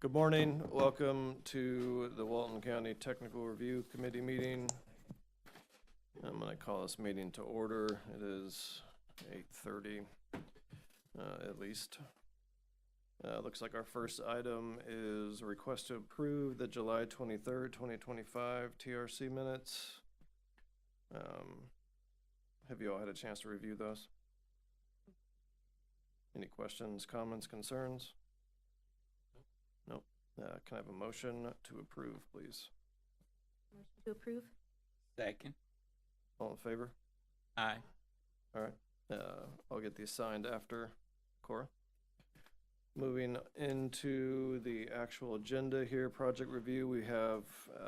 Good morning. Welcome to the Walton County Technical Review Committee meeting. I'm going to call this meeting to order. It is 8:30 at least. Looks like our first item is a request to approve the July 23rd, 2025 TRC minutes. Have you all had a chance to review those? Any questions, comments, concerns? Nope. Can I have a motion to approve, please? Motion to approve. Second. All in favor? Aye. All right. I'll get these signed after, Cora. Moving into the actual agenda here, project review, we have,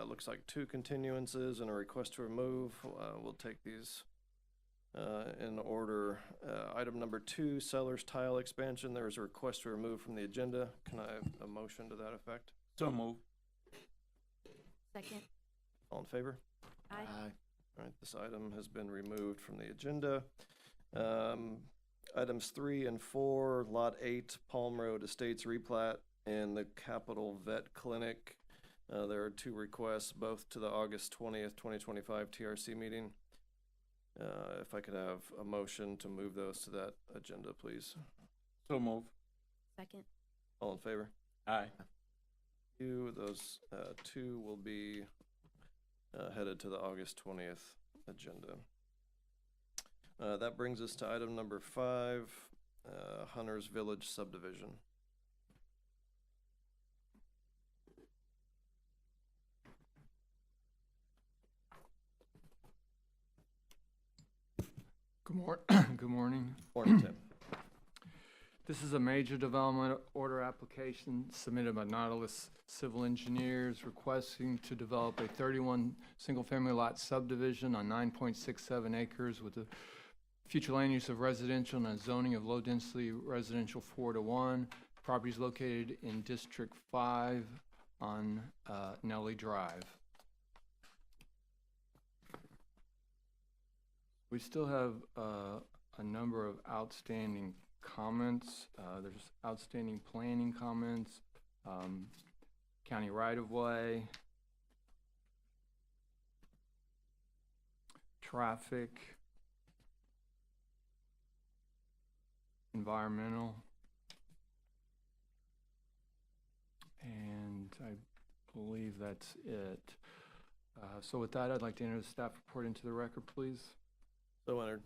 looks like 2 continuances and a request to remove. We'll take these in order. Item number 2, Sellers Tile Expansion. There is a request to remove from the agenda. Can I have a motion to that effect? So move. Second. All in favor? Aye. All right, this item has been removed from the agenda. Items 3 and 4, Lot 8, Palm Road Estates replat, and the Capital Vet Clinic. There are 2 requests, both to the August 20th, 2025 TRC meeting. If I could have a motion to move those to that agenda, please. So move. Second. All in favor? Aye. Those 2 will be headed to the August 20th agenda. That brings us to item number 5, Hunters Village subdivision. Good morning. Morning, Tim. This is a major development order application submitted by Nautilus Civil Engineers requesting to develop a 31 single-family lot subdivision on 9.67 acres with a future land use of residential and a zoning of low-density residential 4:1. Property is located in District 5 on Nelly Drive. We still have a number of outstanding comments. There's outstanding planning comments, county right-of-way, traffic, environmental, and I believe that's it. So with that, I'd like to enter the staff report into the record, please. So entered.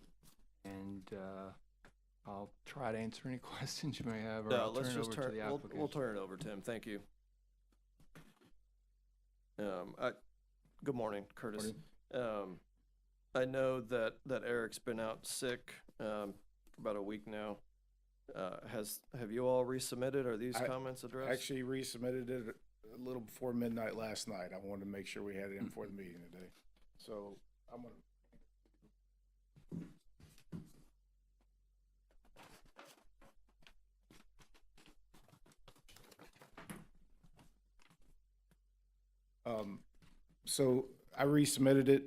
And I'll try to answer any questions you may have, or No, I'll let's turn it just over to the applicant. we'll turn it over, Tim. Thank you. Good morning, Curtis. I know that Eric's been out sick for about a week now. Have you all resubmitted? Are these comments addressed? Actually resubmitted it a little before midnight last night. I wanted to make sure we had it in for the meeting today. So I'm gonna. So I resubmitted it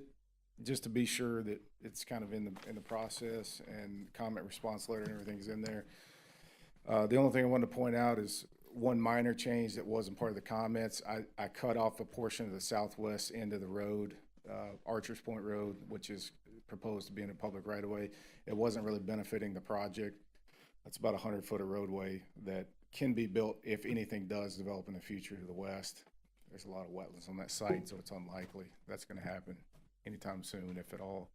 just to be sure that it's kind of in the process, and comment response letter and everything's in there. The only thing I wanted to point out is one minor change that wasn't part of the comments. I cut off a portion of the southwest end of the road, Archers Point Road, which is proposed to be in a public right-of-way. It wasn't really benefiting the project. That's about 100 foot of roadway that can be built if anything does develop in the future to the west. There's a lot of wetlands on that site, so it's unlikely that's going to happen anytime soon, if at all.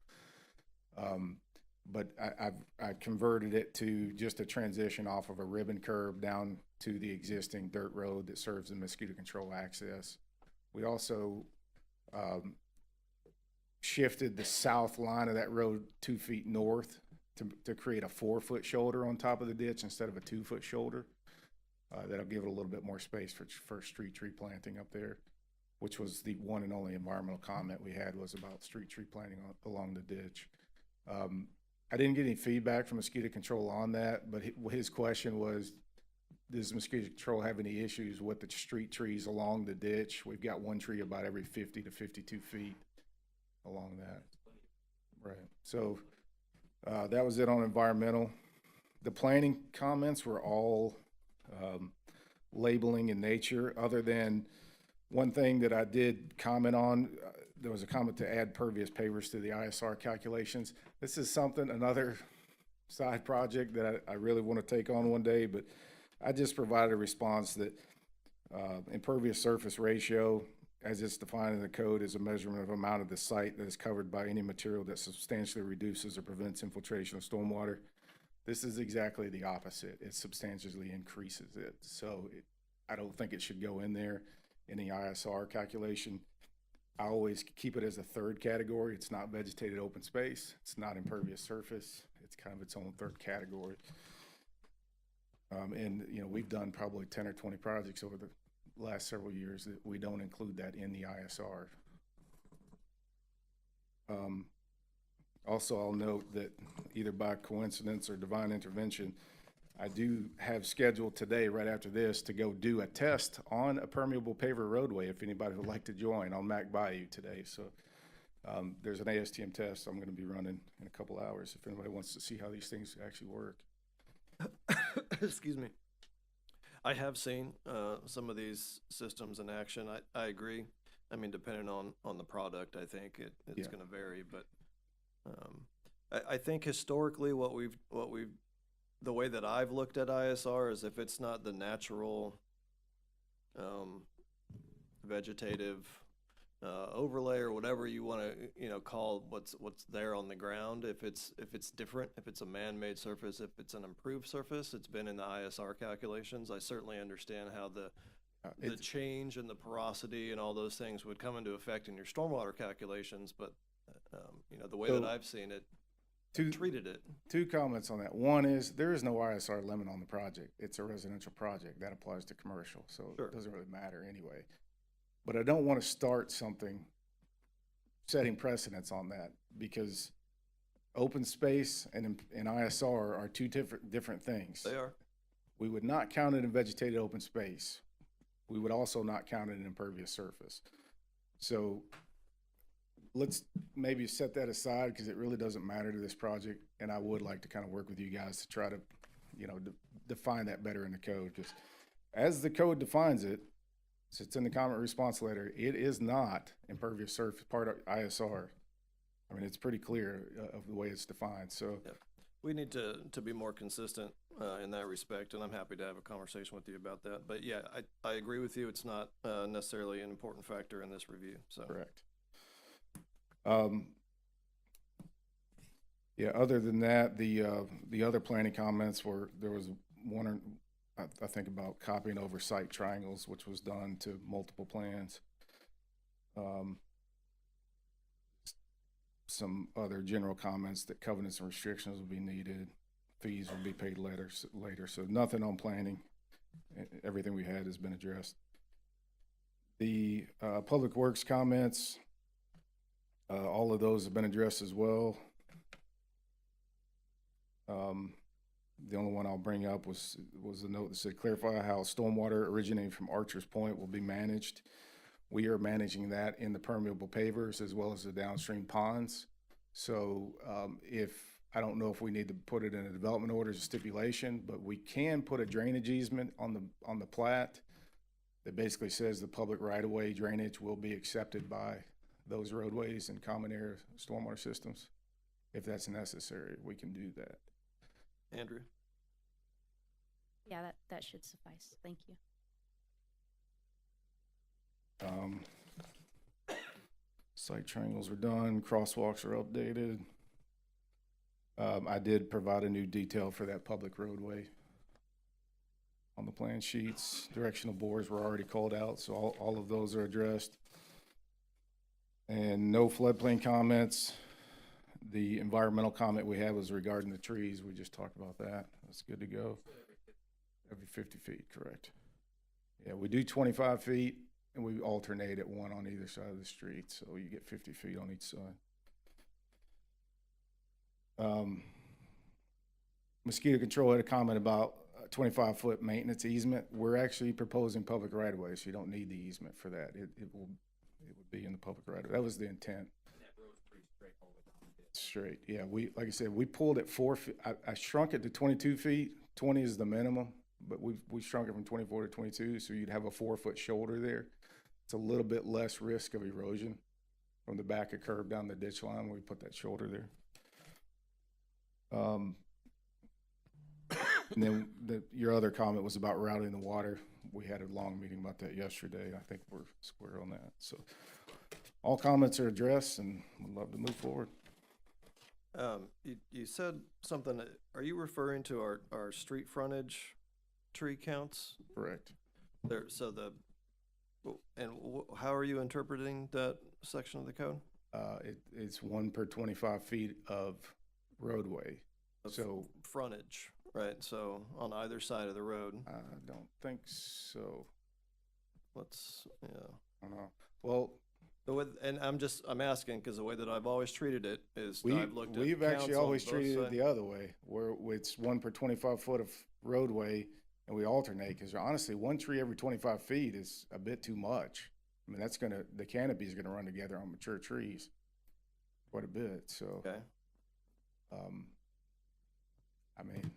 But I converted it to just a transition off of a ribbon curb down to the existing dirt road that serves the mosquito control access. We also shifted the south line of that road 2 feet north to create a 4-foot shoulder on top of the ditch instead of a 2-foot shoulder. That'll give it a little bit more space for street tree planting up there, which was the one and only environmental comment we had, was about street tree planting along the ditch. I didn't get any feedback from mosquito control on that, but his question was, does mosquito control have any issues with the street trees along the ditch? We've got one tree about every 50 to 52 feet along that. Right. So that was it on environmental. The planning comments were all labeling in nature, other than one thing that I did comment on. There was a comment to add pervious pavers to the ISR calculations. This is another side project that I really want to take on one day, but I just provided a response that impervious surface ratio, as it's defined in the code, is a measurement of amount of the site that is covered by any material that substantially reduces or prevents infiltration of stormwater. This is exactly the opposite. It substantially increases it. So I don't think it should go in there in the ISR calculation. I always keep it as a third category. It's not vegetated open space. It's not impervious surface. It's kind of its own third category. And, you know, we've done probably 10 or 20 projects over the last several years that we don't include that in the ISR. Also, I'll note that either by coincidence or divine intervention, I do have scheduled today, right after this, to go do a test on a permeable paver roadway if anybody would like to join on Bayou today. So there's an ASTM test I'm going to be running in a couple hours if anybody wants to see how these things actually work. Excuse me. I have seen some of these systems in action. I agree. I mean, depending on the product, I think it's going to vary. But I think historically, the way that I've looked at ISR is if it's not the natural vegetative overlay or whatever you want to call what's there on the ground, if it's different, if it's a man-made surface, if it's an improved surface, it's been in the ISR calculations. I certainly understand how the change in the porosity and all those things would come into effect in your stormwater calculations, but the way that I've seen it, treated it. Two comments on that. One is there is no ISR limit on the project. It's a residential project. That applies to commercial, so Sure. It doesn't really matter anyway. But I don't want to start something setting precedents on that, because open space and ISR are two different things. They are. We would not count it in vegetated open space. We would also not count it in impervious surface. So let's maybe set that aside, because it really doesn't matter to this project. And I would like to kind of work with you guys to try to, define that better in the code, because as the code defines it, so it's in the comment response letter, it is not impervious surface part of ISR. I mean, it's pretty clear of the way it's defined. So Yep. We need to be more consistent in that respect, and I'm happy to have a conversation with you about that. But yeah, I agree with you. It's not necessarily an important factor in this review. So correct. Yeah, other than that, the other planning comments there was one, I think, about copying over site triangles, which was done to multiple plans. Some other general comments that covenants and restrictions will be needed, fees will be paid later. So nothing on planning. Everything we had has been addressed. The public works comments, all of those have been addressed as well. The only one I'll bring up was a note that said clarify how stormwater originating from Archer's Point will be managed. We are managing that in the permeable pavers as well as the downstream ponds. So I don't know if we need to put it in a development order as a stipulation, but we can put a drainage easement on the plat that basically says the public right-of-way drainage will be accepted by those roadways and common area stormwater systems. If that's necessary, we can do that. Andrew? Yeah, that should suffice. Thank you. Site triangles are done, crosswalks are updated. I did provide a new detail for that public roadway on the plan sheets. Directional bores were already called out, so all of those are addressed. And no floodplain comments. The environmental comment we had was regarding the trees. We just talked about that. That's good to go. Every 50 feet, correct. Yeah, we do 25 feet, and we alternate at one on either side of the street, so you get 50 feet on each side. Mosquito control had a comment about 25-foot maintenance easement. We're actually proposing public right-of-way, so you don't need the easement for that. It would be in the public right-of-way. That was the intent. Straight, yeah. Like I said, we pulled it 4 feet. I shrunk it to 22 feet. 20 is the minimum, but we've shrunk it from 24 to 22, so you'd have a 4-foot shoulder there. It's a little bit less risk of erosion from the back of curb down the ditch line when we put that shoulder there. And then your other comment was about routing the water. We had a long meeting about that yesterday. I think we're square on that. So all comments are addressed, and we'd love to move forward. You said something, are you referring to our street frontage tree counts Correct. there? So how are you interpreting that section of the code? It's 1 per 25 feet of roadway. Of So frontage, right? So on either side of the road. I don't think so. Yeah. I don't know. Well, And I'm asking because the way that I've always treated it is I've looked at we've counts actually on always both treated it sides. the other way, where it's 1 per 25 foot of roadway, and we alternate, because honestly, 1 tree every 25 feet is a bit too much. I mean, the canopy is gonna run together on mature trees quite a bit, so. Okay. I mean,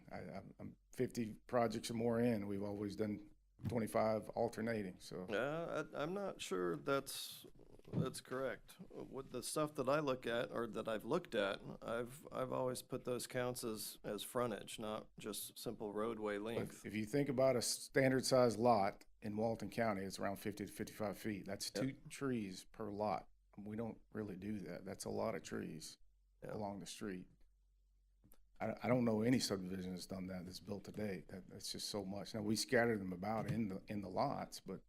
I'm 50 projects or more in, we've always done 25 alternating, so. Yeah, I'm not sure that's correct. With the stuff that I look at, or that I've looked at, I've always put those counts as frontage, not just simple roadway But length. if you think about a standard size lot in Walton County, it's around 50 to 55 feet. That's Yep. 2 trees per lot. We don't really do that. That's a lot of trees Yeah. along the street. I don't know any subdivision that's done that, that's built to date. That's just so much. Now, we scattered them about in the lots, but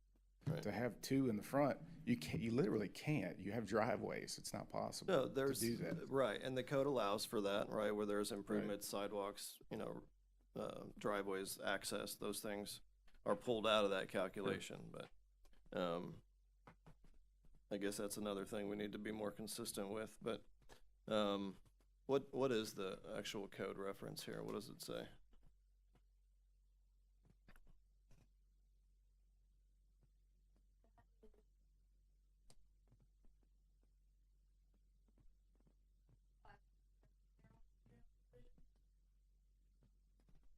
Right. to have 2 in the front, you literally can't. You have driveways. It's not possible No, to there's, do that. right, and the code allows for that, right, where there's improvements, sidewalks, driveways, access, those things are pulled out of that calculation, but, I guess that's another thing we need to be more consistent with, but, what is the actual code reference here? What does it say?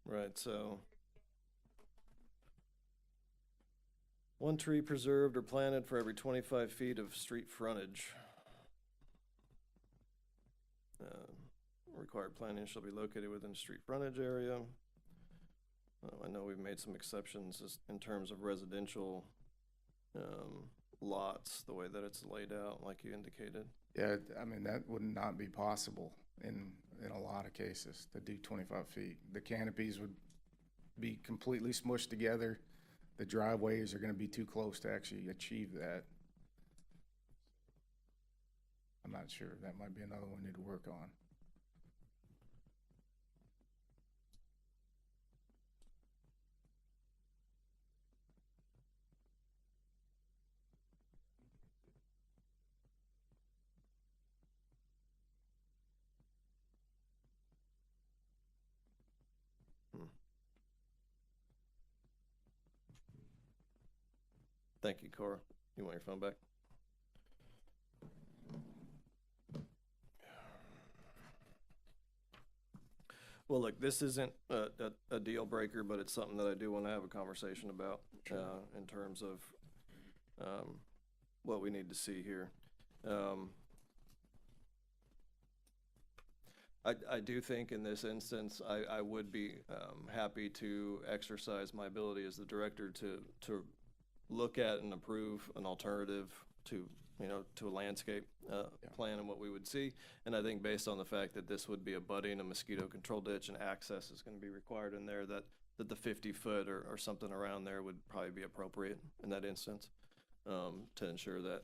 Right, so 1 tree preserved or planted for every 25 feet of street frontage. Required planting shall be located within street frontage area. I know we've made some exceptions in terms of residential lots, the way that it's laid out, like you indicated. Yeah, I mean, that would not be possible in a lot of cases to do 25 feet. The canopies would be completely smushed together. The driveways are gonna be too close to actually achieve that. I'm not sure. That might be another one we need to work on. Thank you, Cora. You want your phone back? Well, look, this isn't a deal breaker, but it's something that I do want to have a conversation about, in terms of, what we need to see here. I do think in this instance, I would be, happy to exercise my ability as the director to look at and approve an alternative to a landscape plan and what we would see. And I think based on the fact that this would be abutting a mosquito control ditch and access is going to be required in there, that the 50-foot or something around there would probably be appropriate in that instance, to ensure that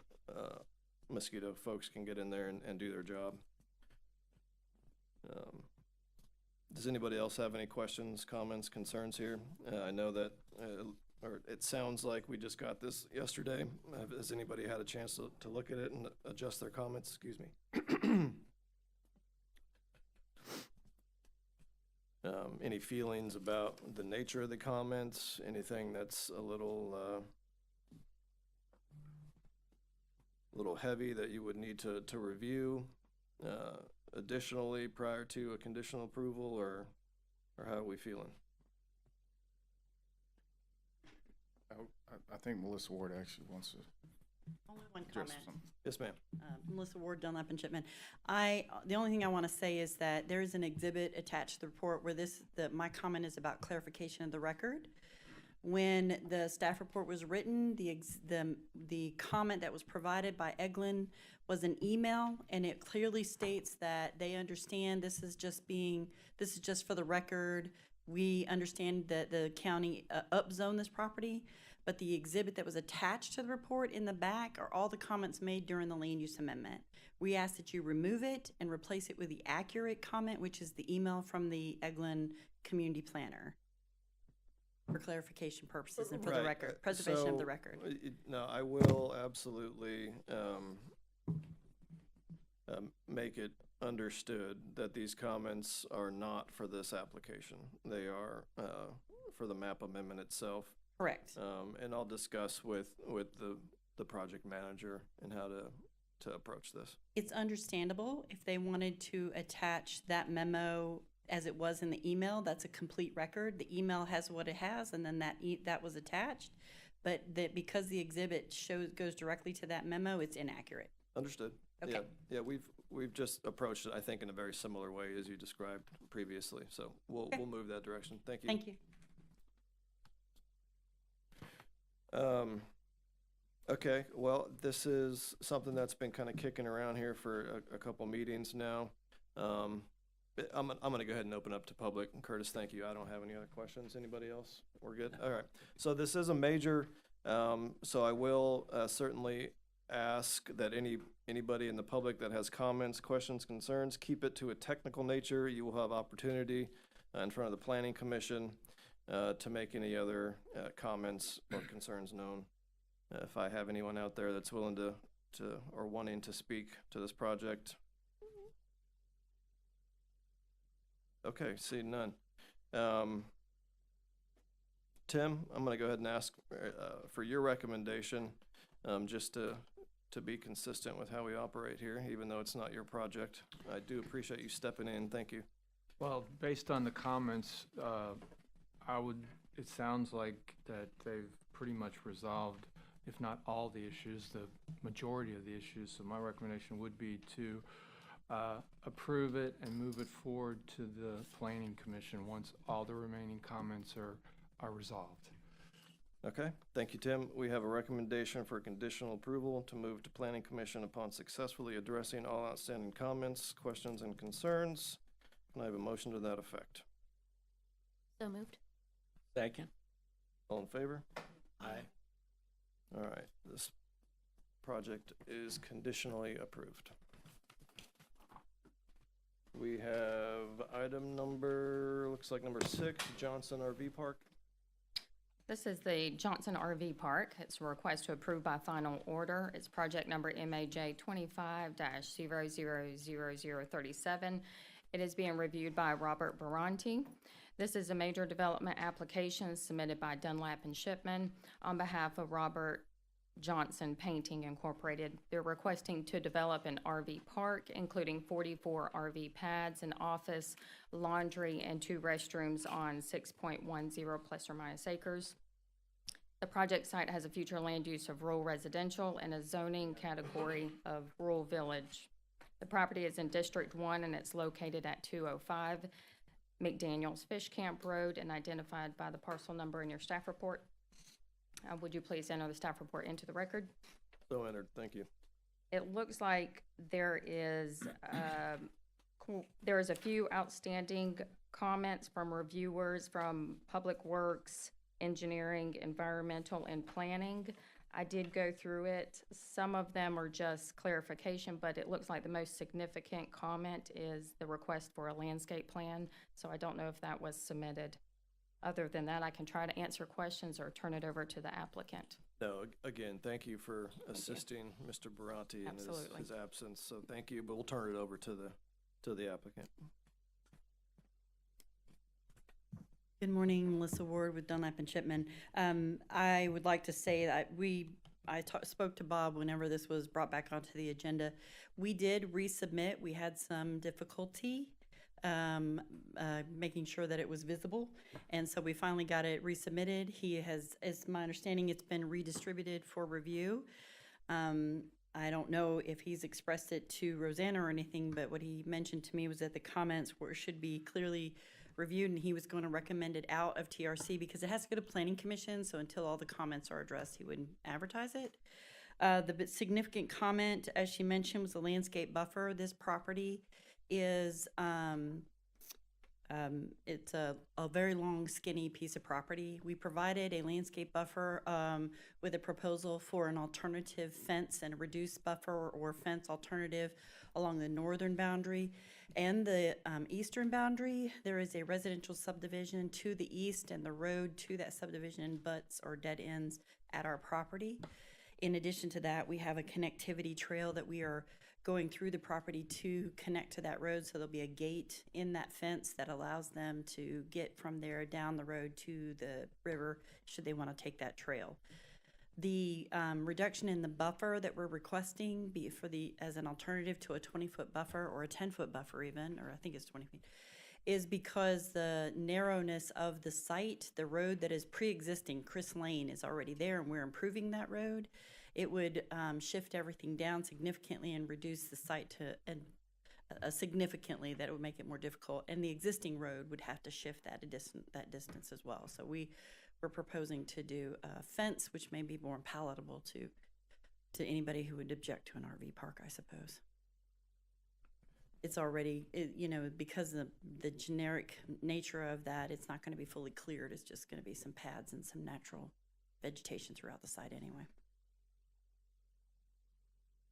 mosquito folks can get in there and do their job. Does anybody else have any questions, comments, concerns here? I know that, or it sounds like we just got this yesterday. Has anybody had a chance to look at it and adjust their comments? Excuse me. Any feelings about the nature of the comments? Anything that's a little heavy that you would need to review additionally prior to a conditional approval, or how are we feeling? I think Melissa Ward actually wants to Only one address comment. something. Yes, ma'am. Melissa Ward, Dunlap and Chipman. The only thing I want to say is that there is an exhibit attached to the report where my comment is about clarification of the record. When the staff report was written, the comment that was provided by Eglin was an email, and it clearly states that they understand this is just for the record. We understand that the county upzoned this property, but the exhibit that was attached to the report in the back are all the comments made during the land use amendment. We ask that you remove it and replace it with the accurate comment, which is the email from the Eglin community planner, for clarification purposes and for the Right, record, preservation of the so, record. No, I will absolutely make it understood that these comments are not for this application. They are for the map amendment itself. Correct. And I'll discuss with the project manager and how to approach this. It's understandable if they wanted to attach that memo as it was in the email. That's a complete record. The email has what it has, and then that was attached. But because the exhibit goes directly to that memo, it's inaccurate. Understood. Okay. Yeah, we've just approached it, I think, in a very similar way as you described previously. So we'll move that direction. Thank you. Thank you. Okay, well, this is something that's been kind of kicking around here for a couple meetings now. I'm gonna go ahead and open up to public. Curtis, thank you. I don't have any other questions. Anybody else? We're good? All right. So this is a major, so I will certainly ask that anybody in the public that has comments, questions, concerns, keep it to a technical nature. You will have opportunity in front of the Planning Commission to make any other comments or concerns known. If I have anyone out there that's willing to or wanting to speak to this project. Okay, see none. Tim, I'm gonna go ahead and ask for your recommendation, just to be consistent with how we operate here, even though it's not your project. I do appreciate you stepping in. Thank you. Well, based on the comments, it sounds like that they've pretty much resolved, if not all the issues, the majority of the issues. So my recommendation would be to approve it and move it forward to the Planning Commission once all the remaining comments are resolved. Okay, thank you, Tim. We have a recommendation for conditional approval to move to Planning Commission upon successfully addressing all outstanding comments, questions, and concerns. Can I have a motion to that effect? So moved. Second. All in favor? Aye. All right, this project is conditionally approved. We have item looks like number 6, Johnson RV Park. This is the Johnson RV Park. It's a request to approve by final order. It's project number MAJ 25-000037. It is being reviewed by Robert Baranti. This is a major development application submitted by Dunlap and Shipman on behalf of Robert Johnson Painting Incorporated. They're requesting to develop an RV park, including 44 RV pads, an office, laundry, and 2 restrooms on 6.10 plus or minus acres. The project site has a future land use of rural residential and a zoning category of rural village. The property is in District 1 and it's located at 205 McDaniels Fish Camp Road and identified by the parcel number in your staff report. Would you please enter the staff report into the record? So entered, thank you. It looks like there is a few outstanding comments from reviewers from Public Works, Engineering, Environmental, and Planning. I did go through it. Some of them are just clarification, but it looks like the most significant comment is the request for a landscape plan. So I don't know if that was submitted. Other than that, I can try to answer questions or turn it over to the applicant. No, again, thank you for assisting Mr. Baranti in Absolutely. his absence. So thank you, but we'll turn it over to the applicant. Good morning, Melissa Ward with Dunlap and Shipman. I would like to say that I spoke to Bob whenever this was brought back onto the agenda. We did resubmit. We had some difficulty making sure that it was visible. And so we finally got it resubmitted. He has, as my understanding, it's been redistributed for review. I don't know if he's expressed it to Rosanna or anything, but what he mentioned to me was that the comments should be clearly reviewed, and he was going to recommend it out of TRC because it has to go to Planning Commission, so until all the comments are addressed, he wouldn't advertise it. The significant comment, as she mentioned, was the landscape buffer. This property is, it's a very long, skinny piece of property. We provided a landscape buffer with a proposal for an alternative fence and a reduced buffer or fence alternative along the northern boundary and the eastern boundary. There is a residential subdivision to the east, and the road to that subdivision butts or dead ends at our property. In addition to that, we have a connectivity trail that we are going through the property to connect to that road, so there'll be a gate in that fence that allows them to get from there down the road to the river should they want to take that trail. The reduction in the buffer that we're requesting be for as an alternative to a 20-foot buffer or a 10-foot buffer even, or I think it's 20 feet, is because the narrowness of the site, the road that is pre-existing, Chris Lane, is already there, and we're improving that road. It would shift everything down significantly and reduce the site to significantly, that it would make it more difficult. And the existing road would have to shift that distance as well. So we're proposing to do a fence, which may be more palatable to anybody who would object to an RV park, I suppose. It's already, because of the generic nature of that, it's not going to be fully cleared. It's just going to be some pads and some natural vegetation throughout the site anyway.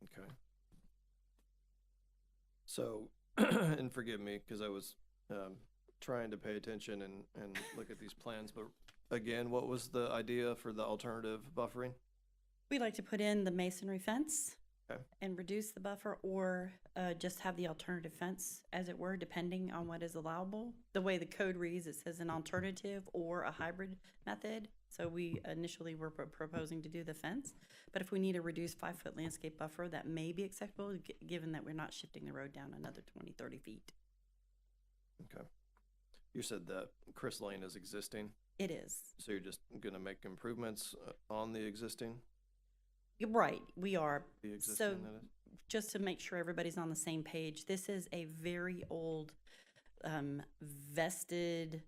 Okay. So, and forgive me, because I was trying to pay attention and look at these plans, but again, what was the idea for the alternative buffering? We'd like to put in the masonry fence. Okay. And reduce the buffer, or just have the alternative fence, as it were, depending on what is allowable. The way the code reads, it says an alternative or a hybrid method. So we initially were proposing to do the fence, but if we need a reduced 5-foot landscape buffer, that may be acceptable, given that we're not shifting the road down another 20, 30 feet. Okay. You said that Chris Lane is existing, It is. so you're just gonna make improvements on the existing? Right, we are. The existing, So that is? just to make sure everybody's on the same page, this is a very old vested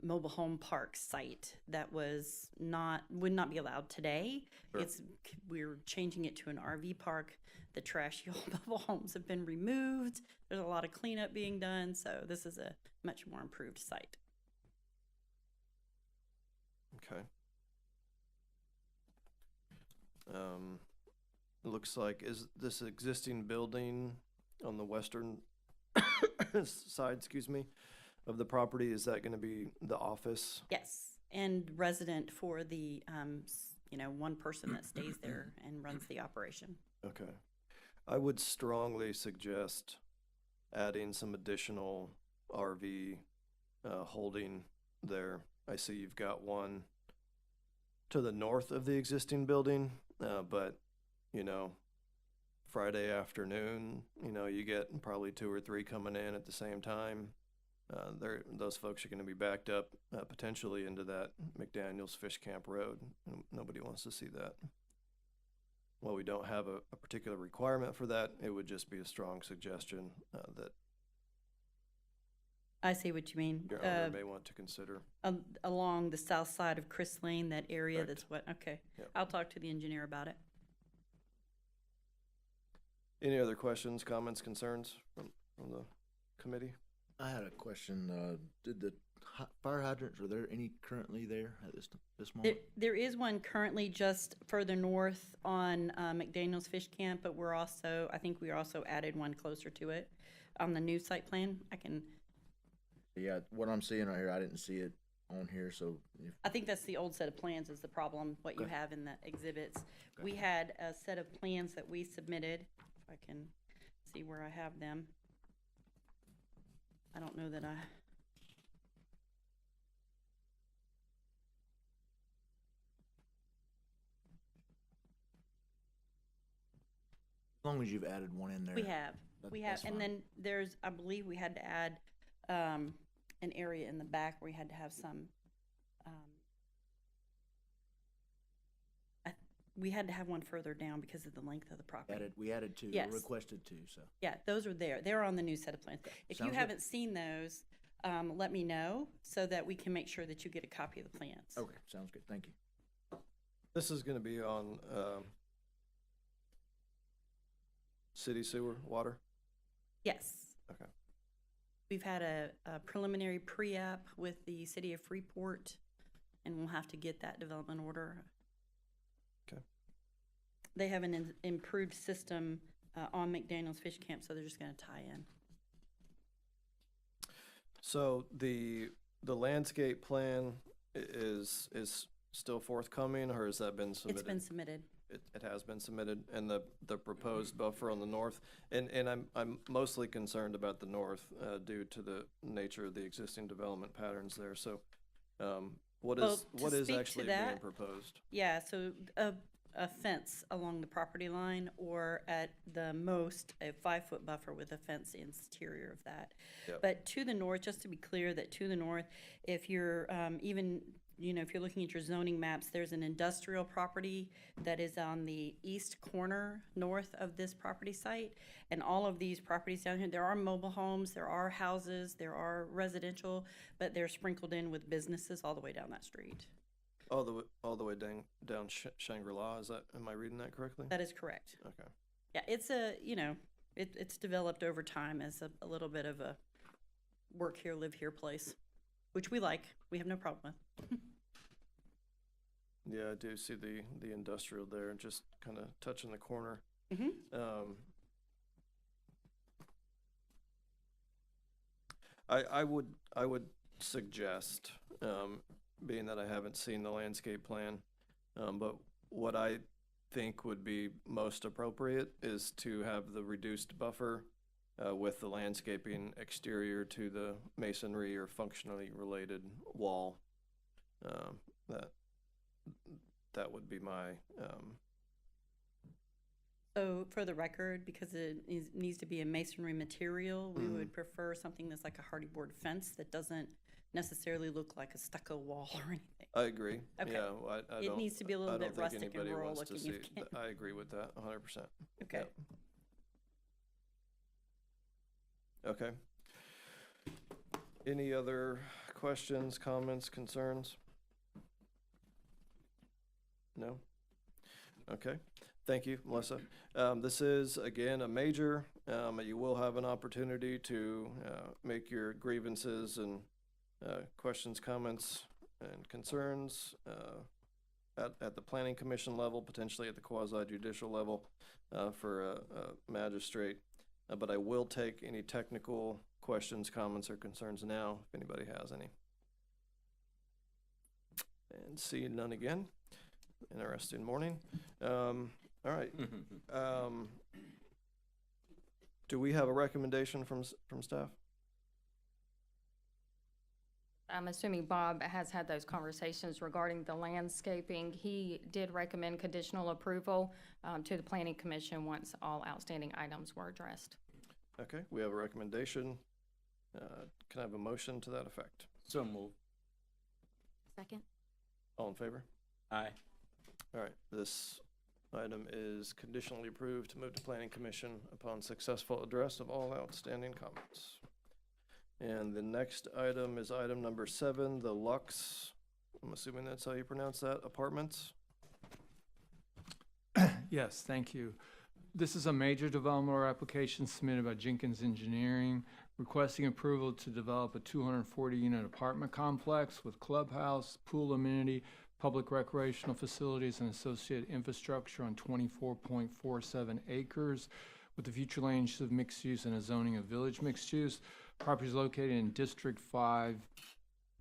mobile home park site that would not be allowed today. Sure. We're changing it to an RV park. The trashy old mobile homes have been removed. There's a lot of cleanup being done, so this is a much more improved site. Okay. It looks like, is this existing building on the western side, of the property, is that gonna be the office? Yes, and resident for the one person that stays there and runs the operation. Okay. I would strongly suggest adding some additional RV holding there. I see you've got one to the north of the existing building, but, Friday afternoon, you get probably 2 or 3 coming in at the same time. Those folks are going to be backed up potentially into that McDaniels Fish Camp Road. Nobody wants to see that. While we don't have a particular requirement for that, it would just be a strong suggestion that I see what you mean. your owner may want to consider. Along the south side of Chris Lane, that area, Correct. that's what, okay. Yep. I'll talk to the engineer about it. Any other questions, comments, concerns from the committee? I had a question. Did the fire hydrants, are there any currently there at this moment? There is one currently just further north on McDaniels Fish Camp, but I think we also added one closer to it on the new site plan. Yeah, what I'm seeing right here, I didn't see it on here, so I think that's the old set of plans is the problem, what you Okay. have in the exhibits. Okay. We had a set of plans that we submitted, if I can see where I have them. I don't know that I... as long as you've added one in there. We have. We have, that's and fine. then there's, I believe we had to add, an area in the back where we had to have some, we had to have one further down because of the length of the property. We added two, Yes. requested two, so. Yeah, those are there. They're on the new set of plans. If you Sounds good. haven't seen those, let me know so that we can make sure that you get a copy of the plans. Okay, sounds good, thank you. This is gonna be on, city sewer, water? Yes. Okay. We've had a preliminary pre-app with the city of Freeport, and we'll have to get that development order. Okay. They have an improved system on McDaniel's Fish Camp, so they're just gonna tie in. So the landscape plan is still forthcoming, or has that been submitted? It's been submitted. It has been submitted, and the proposed buffer on the north, and I'm mostly concerned about the north, due to the nature of the existing development patterns there, so, what Well, is to speak to actually being that- proposed? Yeah, so a fence along the property line, or at the most, a 5-foot buffer with a fence interior of that. Yep. But to the north, just to be clear, that to the north, if you're even, if you're looking at your zoning maps, there's an industrial property that is on the east corner north of this property site. And all of these properties down here, there are mobile homes, there are houses, there are residential, but they're sprinkled in with businesses all the way down that street. All the way down Shangri-La, am I reading that correctly? That is correct. Okay. Yeah, it's it's developed over time as a little bit of a work here, live here place, which we like. We have no problem with. Yeah, I do see the industrial there, just kind of touching the corner. Mm-hmm. I would suggest, being that I haven't seen the landscape plan, but what I think would be most appropriate is to have the reduced buffer, with the landscaping exterior to the masonry or functionally related wall. That would be my, So for the record, because needs to be a masonry material, we Mhm. would prefer something that's like a hardy board fence that doesn't necessarily look like a stucco wall or anything. I agree. Okay. Yeah, well, I It don't. needs to be a little I don't bit think rustic and anybody rural wants to looking if see- you can. I agree with that, 100%. Okay. Yep. Okay. Any other questions, comments, concerns? No? Okay, thank you, Melissa. This is, again, a major, you will have an opportunity to, make your grievances and, questions, comments, and concerns, at the planning commission level, potentially at the quasi judicial level, for a magistrate. But I will take any technical questions, comments, or concerns now, if anybody has any. And see none again. Interesting morning. All right. Do we have a recommendation from staff? I'm assuming Bob has had those conversations regarding the landscaping. He did recommend conditional approval to the planning commission once all outstanding items were addressed. Okay, we have a recommendation. Can I have a motion to that effect? So moved. Second? All in favor? Aye. All right, this item is conditionally approved to move to planning commission upon successful address of all outstanding comments. And the next item is item number 7, the Luxe, I'm assuming that's how you pronounce that, apartments? Yes, thank you. This is a major development or application submitted by Jenkins Engineering, requesting approval to develop a 240-unit apartment complex with clubhouse, pool amenity, public recreational facilities, and associated infrastructure on 24.47 acres with the future land use of mixed use and a zoning of village mixed use. Property is located in District 5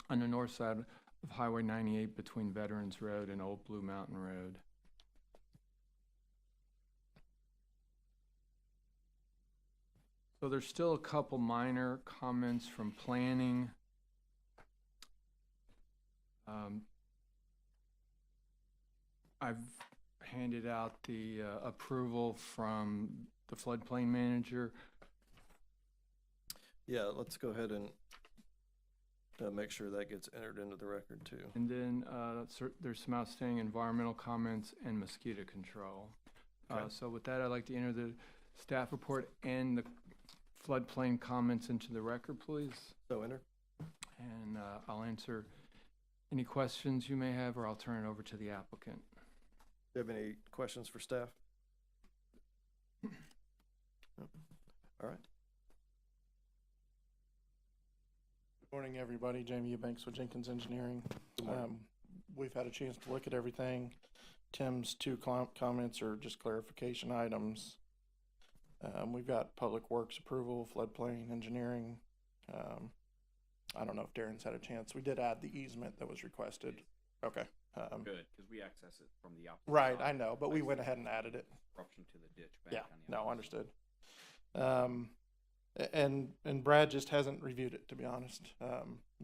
on the north side of Highway 98 between Veterans Road and Old Blue Mountain Road. So there's still a couple minor comments from planning. I've handed out the approval from the floodplain manager. Yeah, let's go ahead and make sure that gets entered into the record too. And then there's some outstanding environmental comments and mosquito control. Okay. So with that, I'd like to enter the staff report and the floodplain comments into the record, please. So enter. And I'll answer any questions you may have, or I'll turn it over to the applicant. Do you have any questions for staff? No. All right. Good morning, everybody. Jamie Eubanks with Jenkins Engineering. Good morning. We've had a chance to look at everything. Tim's two comments are just clarification items. We've got Public Works approval, floodplain engineering. I don't know if Darren's had a chance. We did add the easement that was requested. Okay. Good, because we access it from the opposite Right, side. I know, but we went ahead and added it. Eruption to the ditch back Yeah, on the no, opposite. understood. And Brad just hasn't reviewed it, to be honest.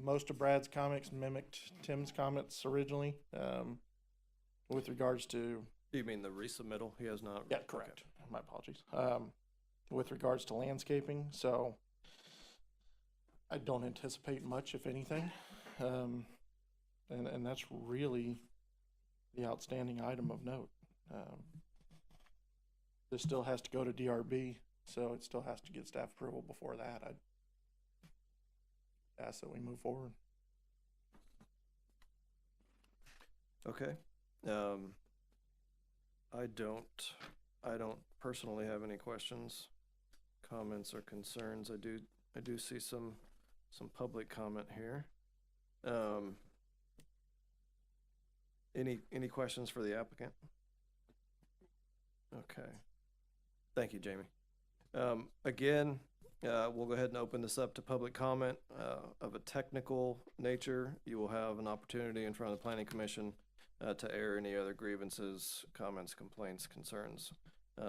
Most of Brad's comments mimicked Tim's comments originally, with regards to, Do you mean the resubmittal? He has not? yeah, Okay. correct. My apologies. With regards to landscaping, so I don't anticipate much, if anything. And that's really the outstanding item of note. This still has to go to DRB, so it still has to get staff approval before that. I'd ask that we move forward. Okay. I don't personally have any questions, comments, or concerns. I do see some public comment here. Any questions for the applicant? Okay. Thank you, Jamie. Again, we'll go ahead and open this up to public comment of a technical nature. You will have an opportunity in front of the Planning Commission to air any other grievances, comments, complaints, concerns.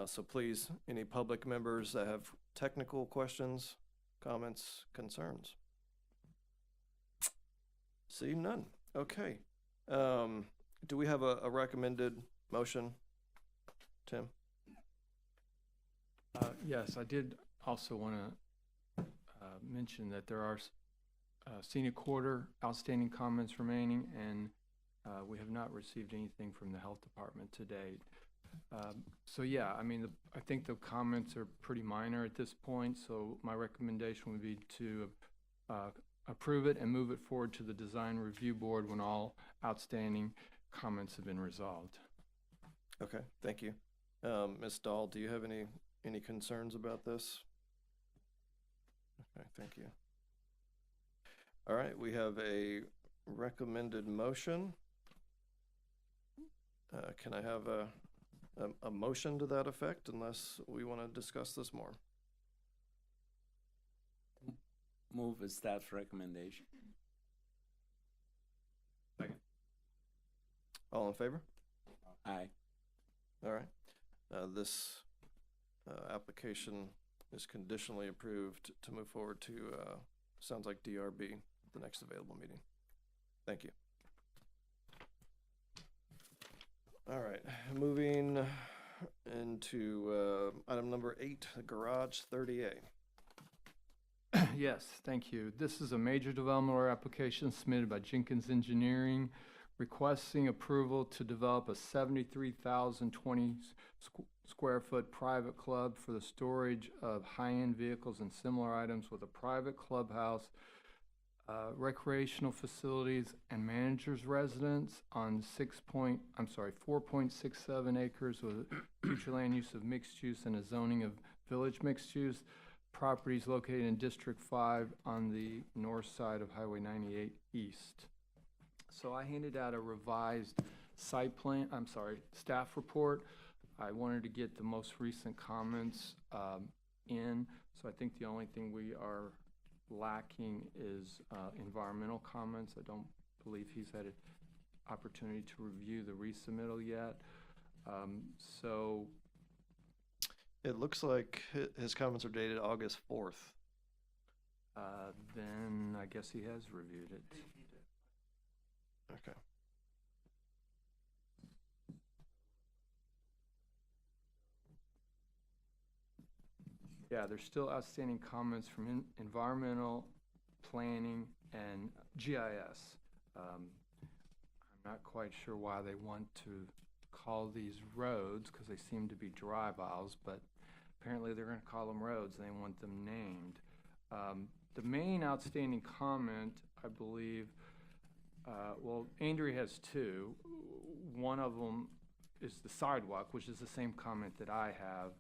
So please, any public members that have technical questions, comments, concerns? See none. Okay. Do we have a recommended motion, Tim? Yes, I did also want to mention that there are senior quarter outstanding comments remaining, and we have not received anything from the health department to date. So yeah, I mean, I think the comments are pretty minor at this point, so my recommendation would be to approve it and move it forward to the design review board when all outstanding comments have been resolved. Okay, thank you. Ms. Dahl, do you have any concerns about this? Okay, thank you. All right, we have a recommended motion. Can I have a motion to that effect, unless we want to discuss this more? Move a staff recommendation. All in favor? Aye. All right. This application is conditionally approved to move forward to, sounds like DRB, the next available meeting. Thank you. All right, moving into item number 8, Garage 30A. Yes, thank you. This is a major development order application submitted by Jenkins Engineering requesting approval to develop a 73,020 square foot private club for the storage of high-end vehicles and similar items with a private clubhouse, recreational facilities, and manager's residence on 4.67 acres with future land use of mixed use and a zoning of village mixed use. Properties located in District 5 on the north side of Highway 98 East. So I handed out a revised staff report. I wanted to get the most recent comments in, so I think the only thing we are lacking is environmental comments. I don't believe he's had an opportunity to review the resubmittal yet. So It looks like his comments are dated August 4th. then I guess he has reviewed it. Okay. Yeah, there's still outstanding comments from environmental, planning, and GIS. I'm not quite sure why they want to call these roads, because they seem to be drive aisles, but apparently they're going to call them roads, and they want them named. The main outstanding comment, I believe, well, Andrea has two. One of them is the sidewalk, which is the same comment that I have.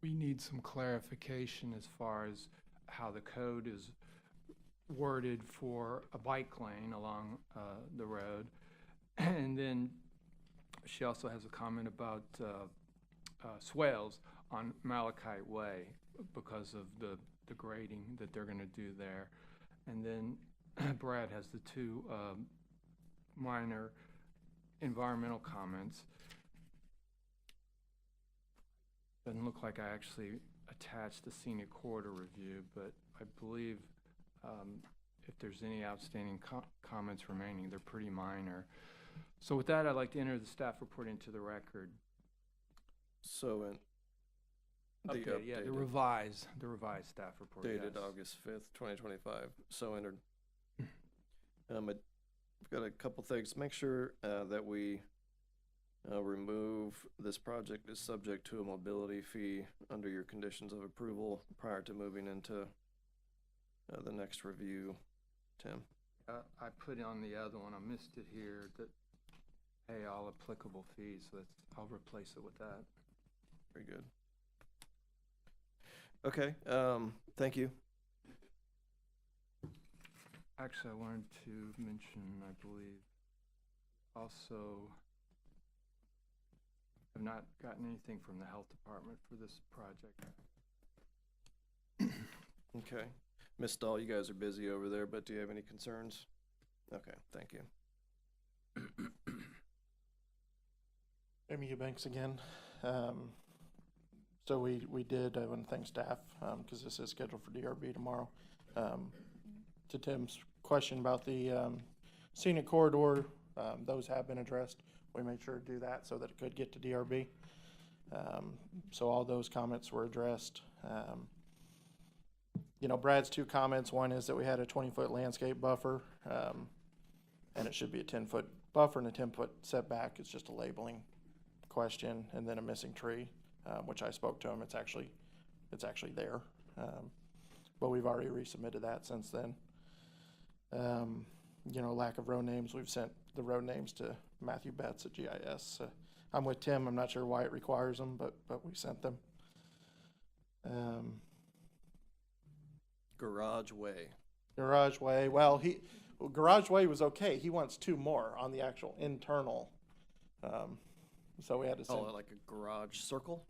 We need some clarification as far as how the code is worded for a bike lane along the road. And then she also has a comment about swales on Malachite Way because of the grading that they're going to do there. And then Brad has the two minor environmental comments. Doesn't look like I actually attached the scenic corridor review, but I believe if there's any outstanding comments remaining, they're pretty minor. So with that, I'd like to enter the staff report into the record. So in the Update, yeah, the revised staff report. dated yes. August 5th, 2025, so entered. I've got a couple things. Make sure that we remove this project is subject to a mobility fee under your conditions of approval prior to moving into the next review. Tim? I put on the other one, I missed it here, that pay all applicable fees, so I'll replace it with that. Very good. Okay, thank you. Actually, I wanted to mention, I believe, also, I've not gotten anything from the health department for this project. Okay. Ms. Stahl, you guys are busy over there, but do you have any concerns? Okay, thank you. Amy Eubanks again. So we did, I want to thank staff, because this is scheduled for DRB tomorrow. To Tim's question about the scenic corridor, those have been addressed. We made sure to do that so that it could get to DRB. So all those comments were addressed. You know, Brad's two comments, one is that we had a 20-foot landscape buffer, and it should be a 10-foot buffer and a 10-foot setback. It's just a labeling question, and then a missing tree, which I spoke to him. It's actually there, but we've already resubmitted that since then. You know, lack of road names. We've sent the road names to Matthew Betts at GIS. I'm with Tim. I'm not sure why it requires them, but we sent them. Garage Way. Garage Way. Well, Garage Way was okay. He wants two more on the actual internal. So we had to send. Oh, like a garage circle?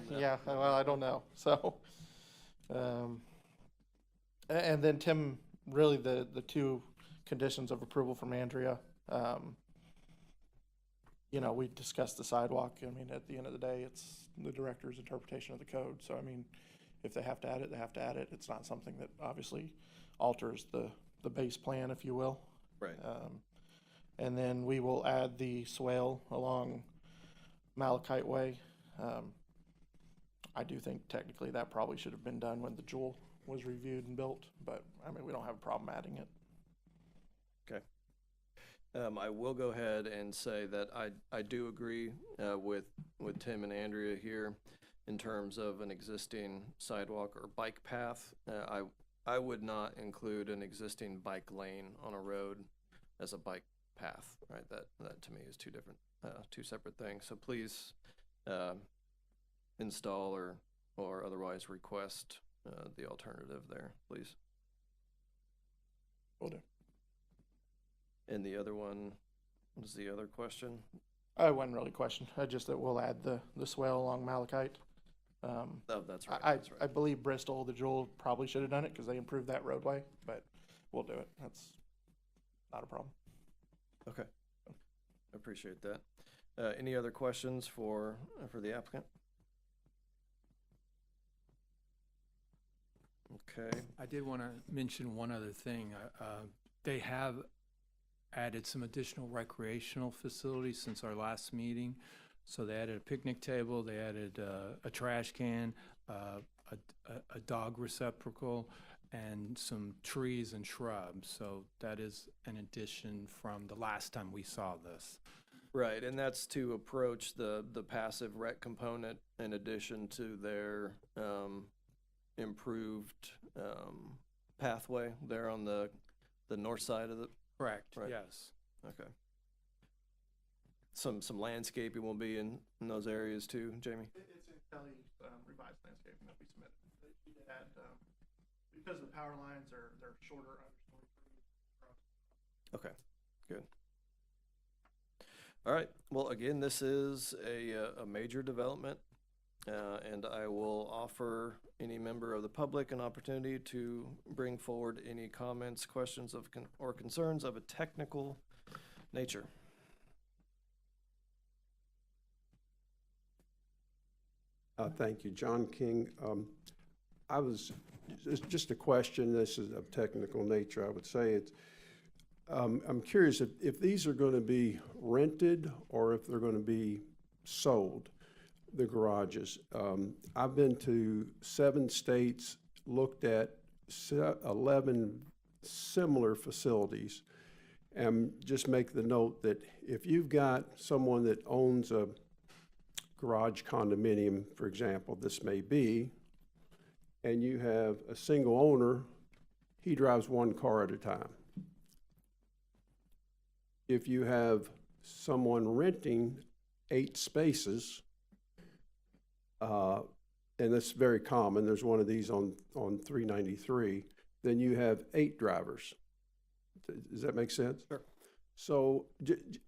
Yeah. Well, I don't know. So, and then Tim, really the two conditions of approval from Andrea. You know, we discussed the sidewalk. I mean, at the end of the day, it's the director's interpretation of the code. So, I mean, if they have to add it, they have to add it. It's not something that obviously alters the base plan, if you will. Right. And then we will add the swale along Malachite Way. I do think technically that probably should have been done when the Jewel was reviewed and built, but I mean, we don't have a problem adding it. Okay. I will go ahead and say that I do agree with Tim and Andrea here in terms of an existing sidewalk or bike path. I would not include an existing bike lane on a road as a bike path, right? That to me is two separate things. So please install or otherwise request the alternative there, please. Will do. And the other one, what was the other question? I wasn't really questioned. Just that we'll add the swale along Malachite. Oh, that's right. I That's right. I believe Bristol, the Jewel, probably should have done it because they improved that roadway, but we'll do it. That's not a problem. Okay. I appreciate that. Any other questions for the applicant? Okay. I did want to mention one other thing. They have added some additional recreational facilities since our last meeting. So they added a picnic table, they added a trash can, a dog receptacle, and some trees and shrubs. So that is an addition from the last time we saw this. Right, and that's to approach the passive rec component in addition to their improved pathway there on the north side of the, Correct, Right. yes. okay. Some landscaping will be in those areas too, Jamie? It's in Kelly's revised landscaping that we submitted. She did add, because the power lines they're shorter understory trees. Okay, good. All right, well, again, this is a major development, and I will offer any member of the public an opportunity to bring forward any comments, questions or concerns of a technical nature. Thank you, John King. It's just a question. This is of technical nature, I would say. I'm curious if these are going to be rented or if they're going to be sold, the garages. I've been to 7 states, looked at 11 similar facilities, and just make the note that if you've got someone that owns a garage condominium, for example, this may be, and you have a single owner, he drives 1 car at a time. If you have someone renting 8 spaces, and that's very common, there's one of these on 393, then you have 8 drivers. Does that make sense? Sure. So,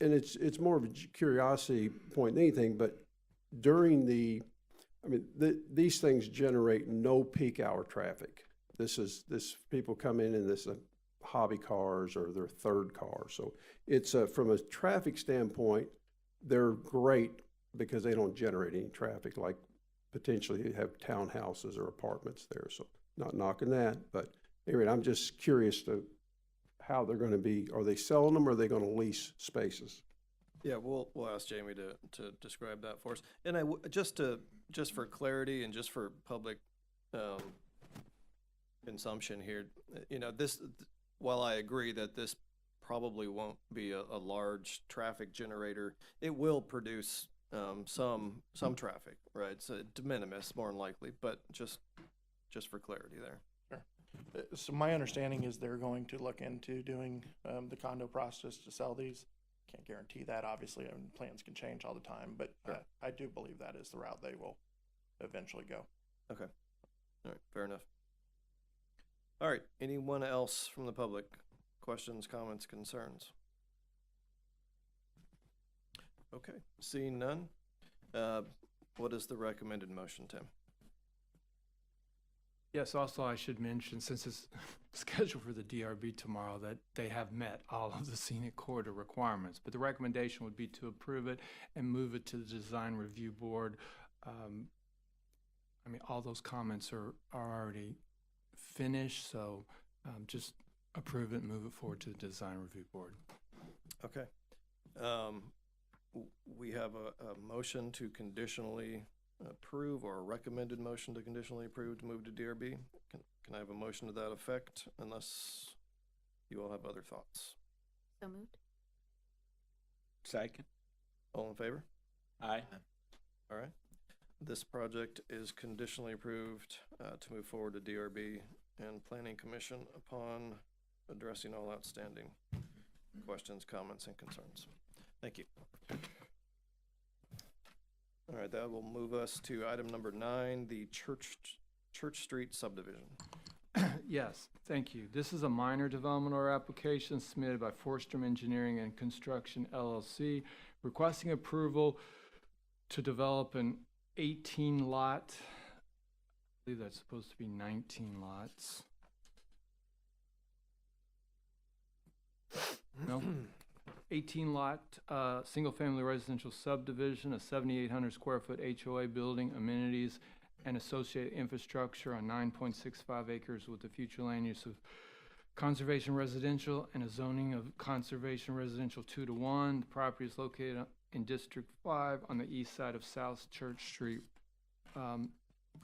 and it's more of a curiosity point than anything, but during these things generate no peak hour traffic. This people come in and this hobby cars or their 3rd car. So it's from a traffic standpoint, they're great because they don't generate any traffic like potentially you have townhouses or apartments there. So not knocking that, but anyway, I'm just curious to how they're going to be. Are they selling them or are they going to lease spaces? Yeah, we'll ask Jamie to describe that for us. And just for clarity and just for public consumption here, while I agree that this probably won't be a large traffic generator, it will produce some traffic, right? So de minimis more than likely, but just for clarity there. Sure. So my understanding is they're going to look into doing the condo process to sell these. Can't guarantee that, obviously, and plans can change all the time, but Sure. I do believe that is the route they will eventually go. Okay. All right, fair enough. All right, anyone else from the public? Questions, comments, concerns? Okay, seeing none, what is the recommended motion, Tim? Yes, also I should mention, since it's scheduled for the DRB tomorrow, that they have met all of the scenic corridor requirements. But the recommendation would be to approve it and move it to the design review board. All those comments are already finished, so just approve it and move it forward to the design review board. Okay. We have a motion to conditionally approve, or a recommended motion to conditionally approve to move to DRB. Can I have a motion to that effect, unless you all have other thoughts? So moved. Second. All in favor? Aye. All right. This project is conditionally approved to move forward to DRB and Planning Commission upon addressing all outstanding questions, comments, and concerns. Thank you. All right, that will move us to item number 9, the Church Street subdivision. Yes, thank you. This is a minor development order application submitted by Forstrom Engineering and Construction LLC, requesting approval to develop an 18-lot, I believe that's supposed to be 19 lots. No? 18-lot, single-family residential subdivision, a 7,800 square foot HOA building, amenities, and associated infrastructure on 9.65 acres with the future land use of conservation residential and a zoning of conservation residential 2-to-1. The property is located in District 5 on the east side of South Church Street.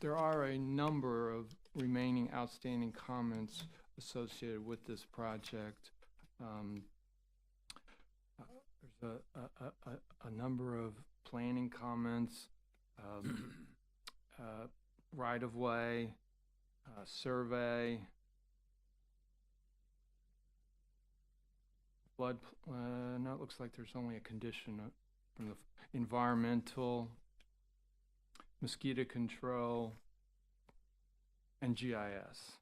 There are a number of remaining outstanding comments associated with this project. There's a number of planning comments, right-of-way, survey, flood, no, it looks like there's only a condition from the environmental, mosquito control, and GIS.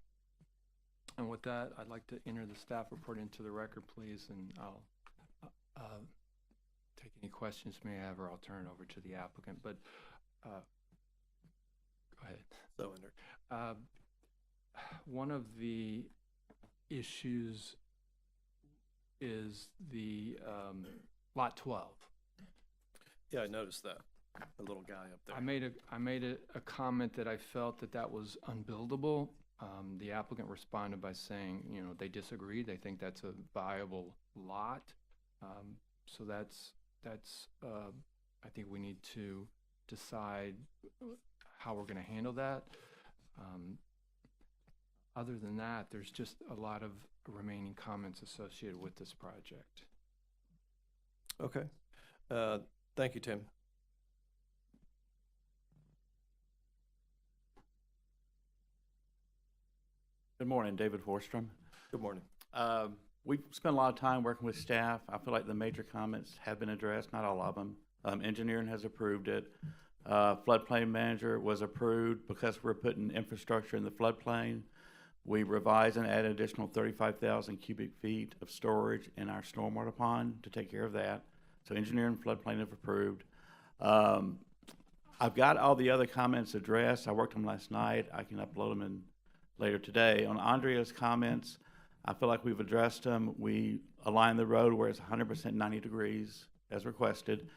And with that, I'd like to enter the staff report into the record, please, and I'll take any questions you may have, or I'll turn it over to the applicant. But go ahead. So entered. One of the issues is the lot 12. Yeah, I noticed that. The little guy up there. I made a comment that I felt that was unbuildable. The applicant responded by saying, you know, they disagree. They think that's a viable lot. So that's I think we need to decide how we're going to handle that. Other than that, there's just a lot of remaining comments associated with this project. Okay. Thank you, Tim. Good morning, David Forstrom. Good morning. We've spent a lot of time working with staff. I feel like the major comments have been addressed, not all of them. Engineering has approved it. Floodplain manager was approved because we're putting infrastructure in the floodplain. We revised and added additional 35,000 cubic feet of storage in our stormwater pond to take care of that. So engineering and floodplain have approved. I've got all the other comments addressed. I worked them last night. I can upload them in later today. On Andrea's comments, I feel like we've addressed them. We aligned the road where it's 100% 90 degrees as requested.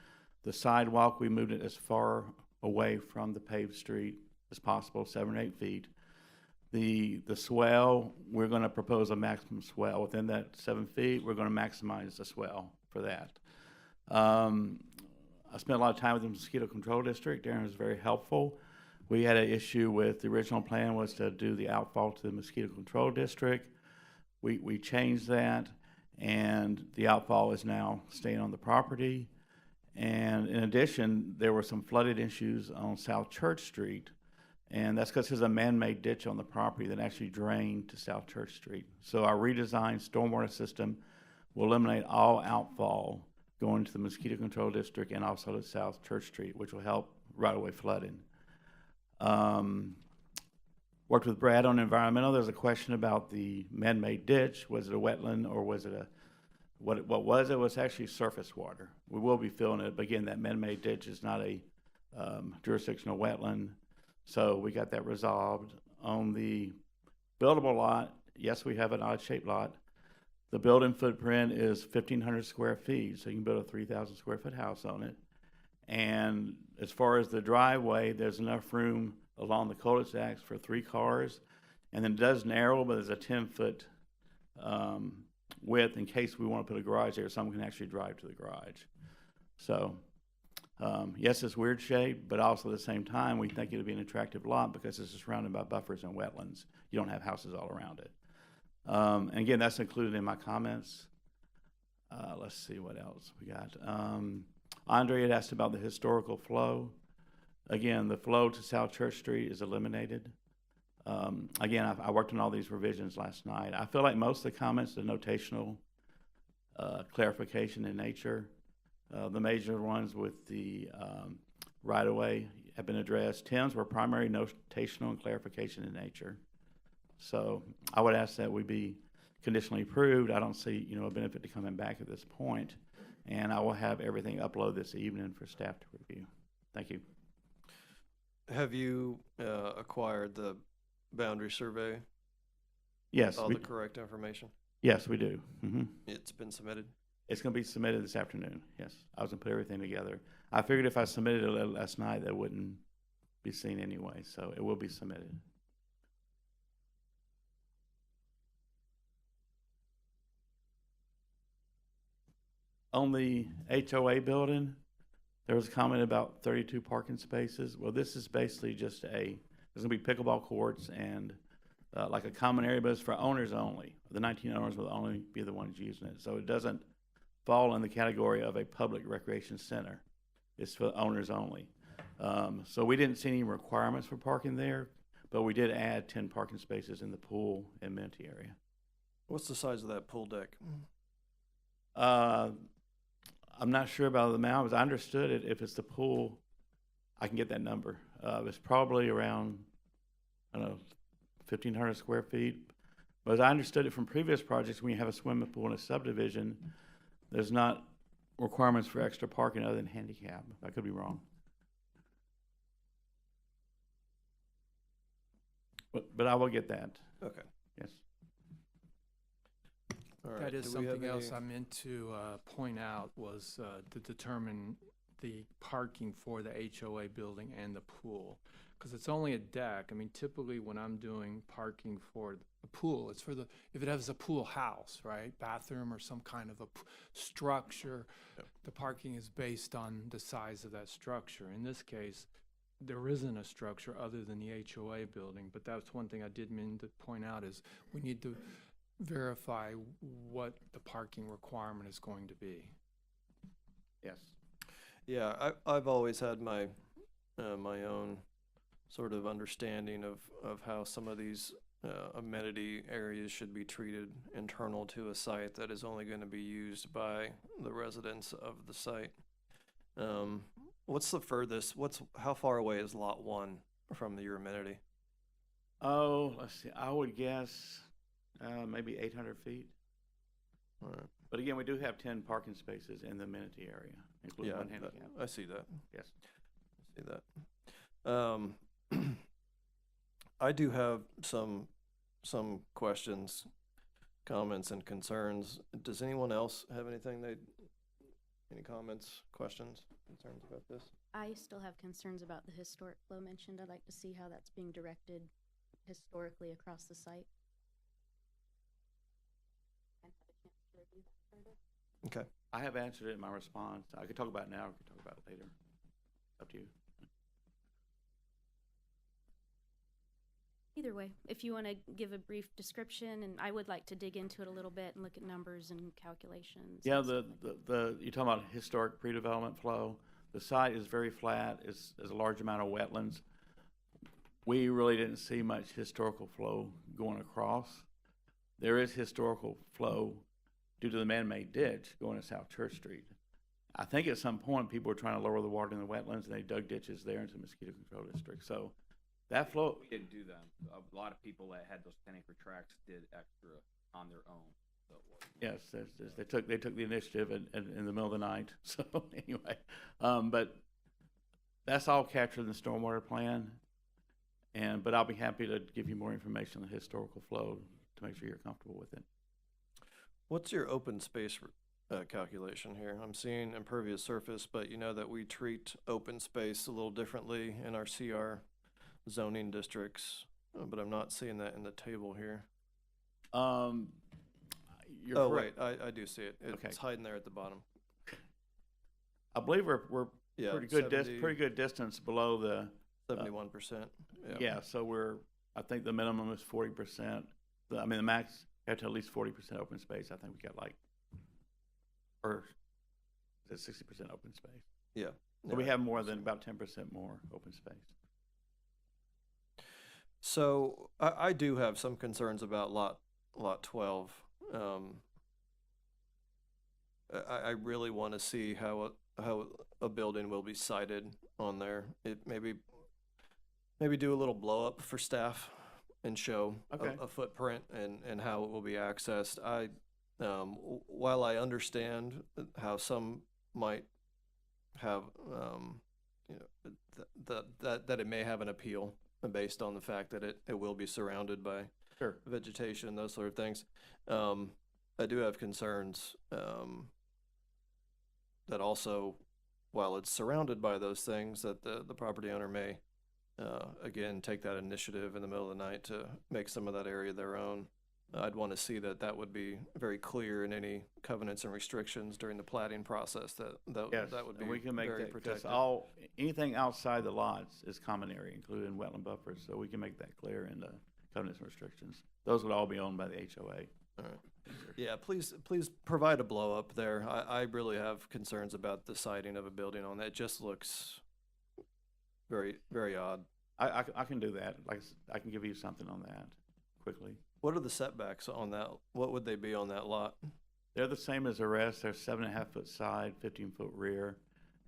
The sidewalk, we moved it as far away from the paved street as possible, 7 or 8 feet. The swell, we're going to propose a maximum swell. Within that 7 feet, we're going to maximize the swell for that. I spent a lot of time with the mosquito control district. Darren was very helpful. We had an issue with the original plan was to do the outfall to the mosquito control district. We changed that, and the outfall is now staying on the property. And in addition, there were some flooded issues on South Church Street, and that's because there's a man-made ditch on the property that actually drained to South Church Street. So our redesigned stormwater system will eliminate all outfall going to the mosquito control district and also to South Church Street, which will help right-of-way flooding. Worked with Brad on environmental. There's a question about the man-made ditch. Was it a wetland or was it a, what was it? It was actually surface water. We will be filling it, but again, that man-made ditch is not a jurisdictional wetland. So we got that resolved. On the buildable lot, yes, we have an odd-shaped lot. The building footprint is 1,500 square feet, so you can build a 3,000 square foot house on it. And as far as the driveway, there's enough room along the cul-de-sacs for 3 cars. And then it does narrow, but there's a 10-foot width in case we want to put a garage there, someone can actually drive to the garage. So, yes, it's weird shape, but also at the same time, we think it'll be an attractive lot because it's surrounded by buffers and wetlands. You don't have houses all around it. And again, that's included in my comments. Let's see what else we got. Andre had asked about the historical flow. Again, the flow to South Church Street is eliminated. Again, I worked on all these revisions last night. I feel like most of the comments are notational clarification in nature. The major ones with the right-of-way have been addressed. Tim's were primary notational and clarification in nature. So I would ask that we be conditionally approved. I don't see, a benefit to coming back at this point. And I will have everything uploaded this evening for staff to review. Thank you. Have you acquired the boundary survey? Yes. All the correct information? Yes, we do. Mm-hmm. It's been submitted? It's going to be submitted this afternoon, yes. I was going to put everything together. I figured if I submitted it last night, that wouldn't be seen anyway, so it will be submitted. On the HOA building, There was a comment about 32 parking spaces. Well, this is basically just there's gonna be pickleball courts and like a common area, but it's for owners only. The 19 owners will only be the ones using it. So it doesn't fall in the category of a public recreation center. It's for owners only. So we didn't see any requirements for parking there, but we did add 10 parking spaces in the pool and amenity area. What's the size of that pool deck? I'm not sure about the amount, as I understood it, if it's the pool, I can get that number. It's probably around, I don't know, 1,500 square feet. But as I understood it from previous projects, when you have a swimming pool in a subdivision, there's not requirements for extra parking other than handicap. I could be wrong. But I will get that, Okay. yes. All right. That is do we have something else any- I meant to point out was to determine the parking for the HOA building and the pool. Because it's only a deck. I mean, typically when I'm doing parking for a pool, it's for if it has a pool house, right? Bathroom or some kind of a structure, the parking is based on the size of that structure. In this case, there isn't a structure other than the HOA building, but that's one thing I did mean to point out is we need to verify what the parking requirement is going to be. Yes. Yeah, I've always had my my own sort of understanding of how some of these amenity areas should be treated internal to a site that is only going to be used by the residents of the site. What's the furthest? How far away is lot 1 from your amenity? Oh, let's see. I would guess maybe 800 feet. All right. But again, we do have 10 parking spaces in the amenity area, including Yeah, one handicap. I see that. Yes. I see that. I do have some questions, comments, and concerns. Does anyone else have anything any comments, questions, concerns about this? I still have concerns about the historic flow mentioned. I'd like to see how that's being directed historically across the site. And have a chance to review that further. Okay. I have answered it in my response. I could talk about it now, or we could talk about it later. Up to you. Either way, if you want to give a brief description, and I would like to dig into it a little bit and look at numbers and calculations. Yeah, and stuff like that. you're talking about historic pre-development flow. The site is very flat. There's a large amount of wetlands. We really didn't see much historical flow going across. There is historical flow due to the man-made ditch going to South Church Street. I think at some point people were trying to lower the water in the wetlands and they dug ditches there into the mosquito control district. So that flow. We didn't do that. A lot of people that had those 10-acre tracts did extra on their own. So Yes, they took the initiative in the middle of the night. So anyway, but that's all captured in the stormwater plan. But I'll be happy to give you more information on the historical flow to make sure you're comfortable with it. What's your open space calculation here? I'm seeing impervious surface, but you know that we treat open space a little differently in our CR zoning districts, but I'm not seeing that in the table here. You're oh, correct. wait, I do see it. It's Okay. hiding there at the bottom. I believe we're Yeah, pretty good distance below the 71%. yeah. So I think the minimum is 40%. The max have to at least 40% open space. I think we got or is it 60% open space? Yeah. So we have more than about 10% more open space. So I do have some concerns about lot 12. I really want to see how a building will be sited on there. It maybe do a little blow up for staff and show Okay. a footprint and how it will be accessed. While I understand how some might have that it may have an appeal based on the fact that it will be surrounded by Sure. vegetation and those sort of things. I do have concerns that also, while it's surrounded by those things, that the property owner may, again, take that initiative in the middle of the night to make some of that area their own. I'd want to see that would be very clear in any covenants and restrictions during the plating process, Yes, that would be and we can make very that, because protected. anything outside the lots is common area, including wetland buffers, so we can make that clear in the covenants and restrictions. Those would all be owned by the HOA. All right. Yeah, please provide a blow up there. I really have concerns about the siting of a building on that. It just looks very, very odd. I can do that, I can give you something on that quickly. What are the setbacks on that? What would they be on that lot? They're the same as the rest. They're 7.5-foot side, 15-foot rear,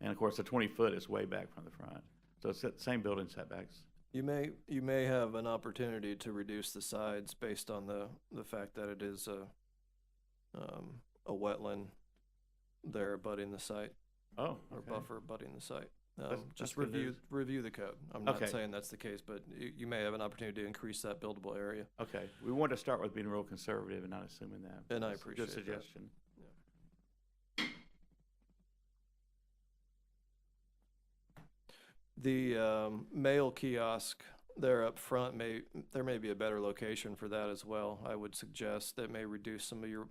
and of course the 20-foot is way back from the front. So it's the same building setbacks. You may have an opportunity to reduce the sides based on the fact that it is a wetland there abutting the site, Oh, or okay. buffer abutting the site. That's Just good news. review the code. I'm not Okay. saying that's the case, but you may have an opportunity to increase that buildable area. Okay, we want to start with being real conservative and not assuming that. And I That's a appreciate good that. suggestion. The mail kiosk there up front there may be a better location for that as well. I would suggest that may reduce some of your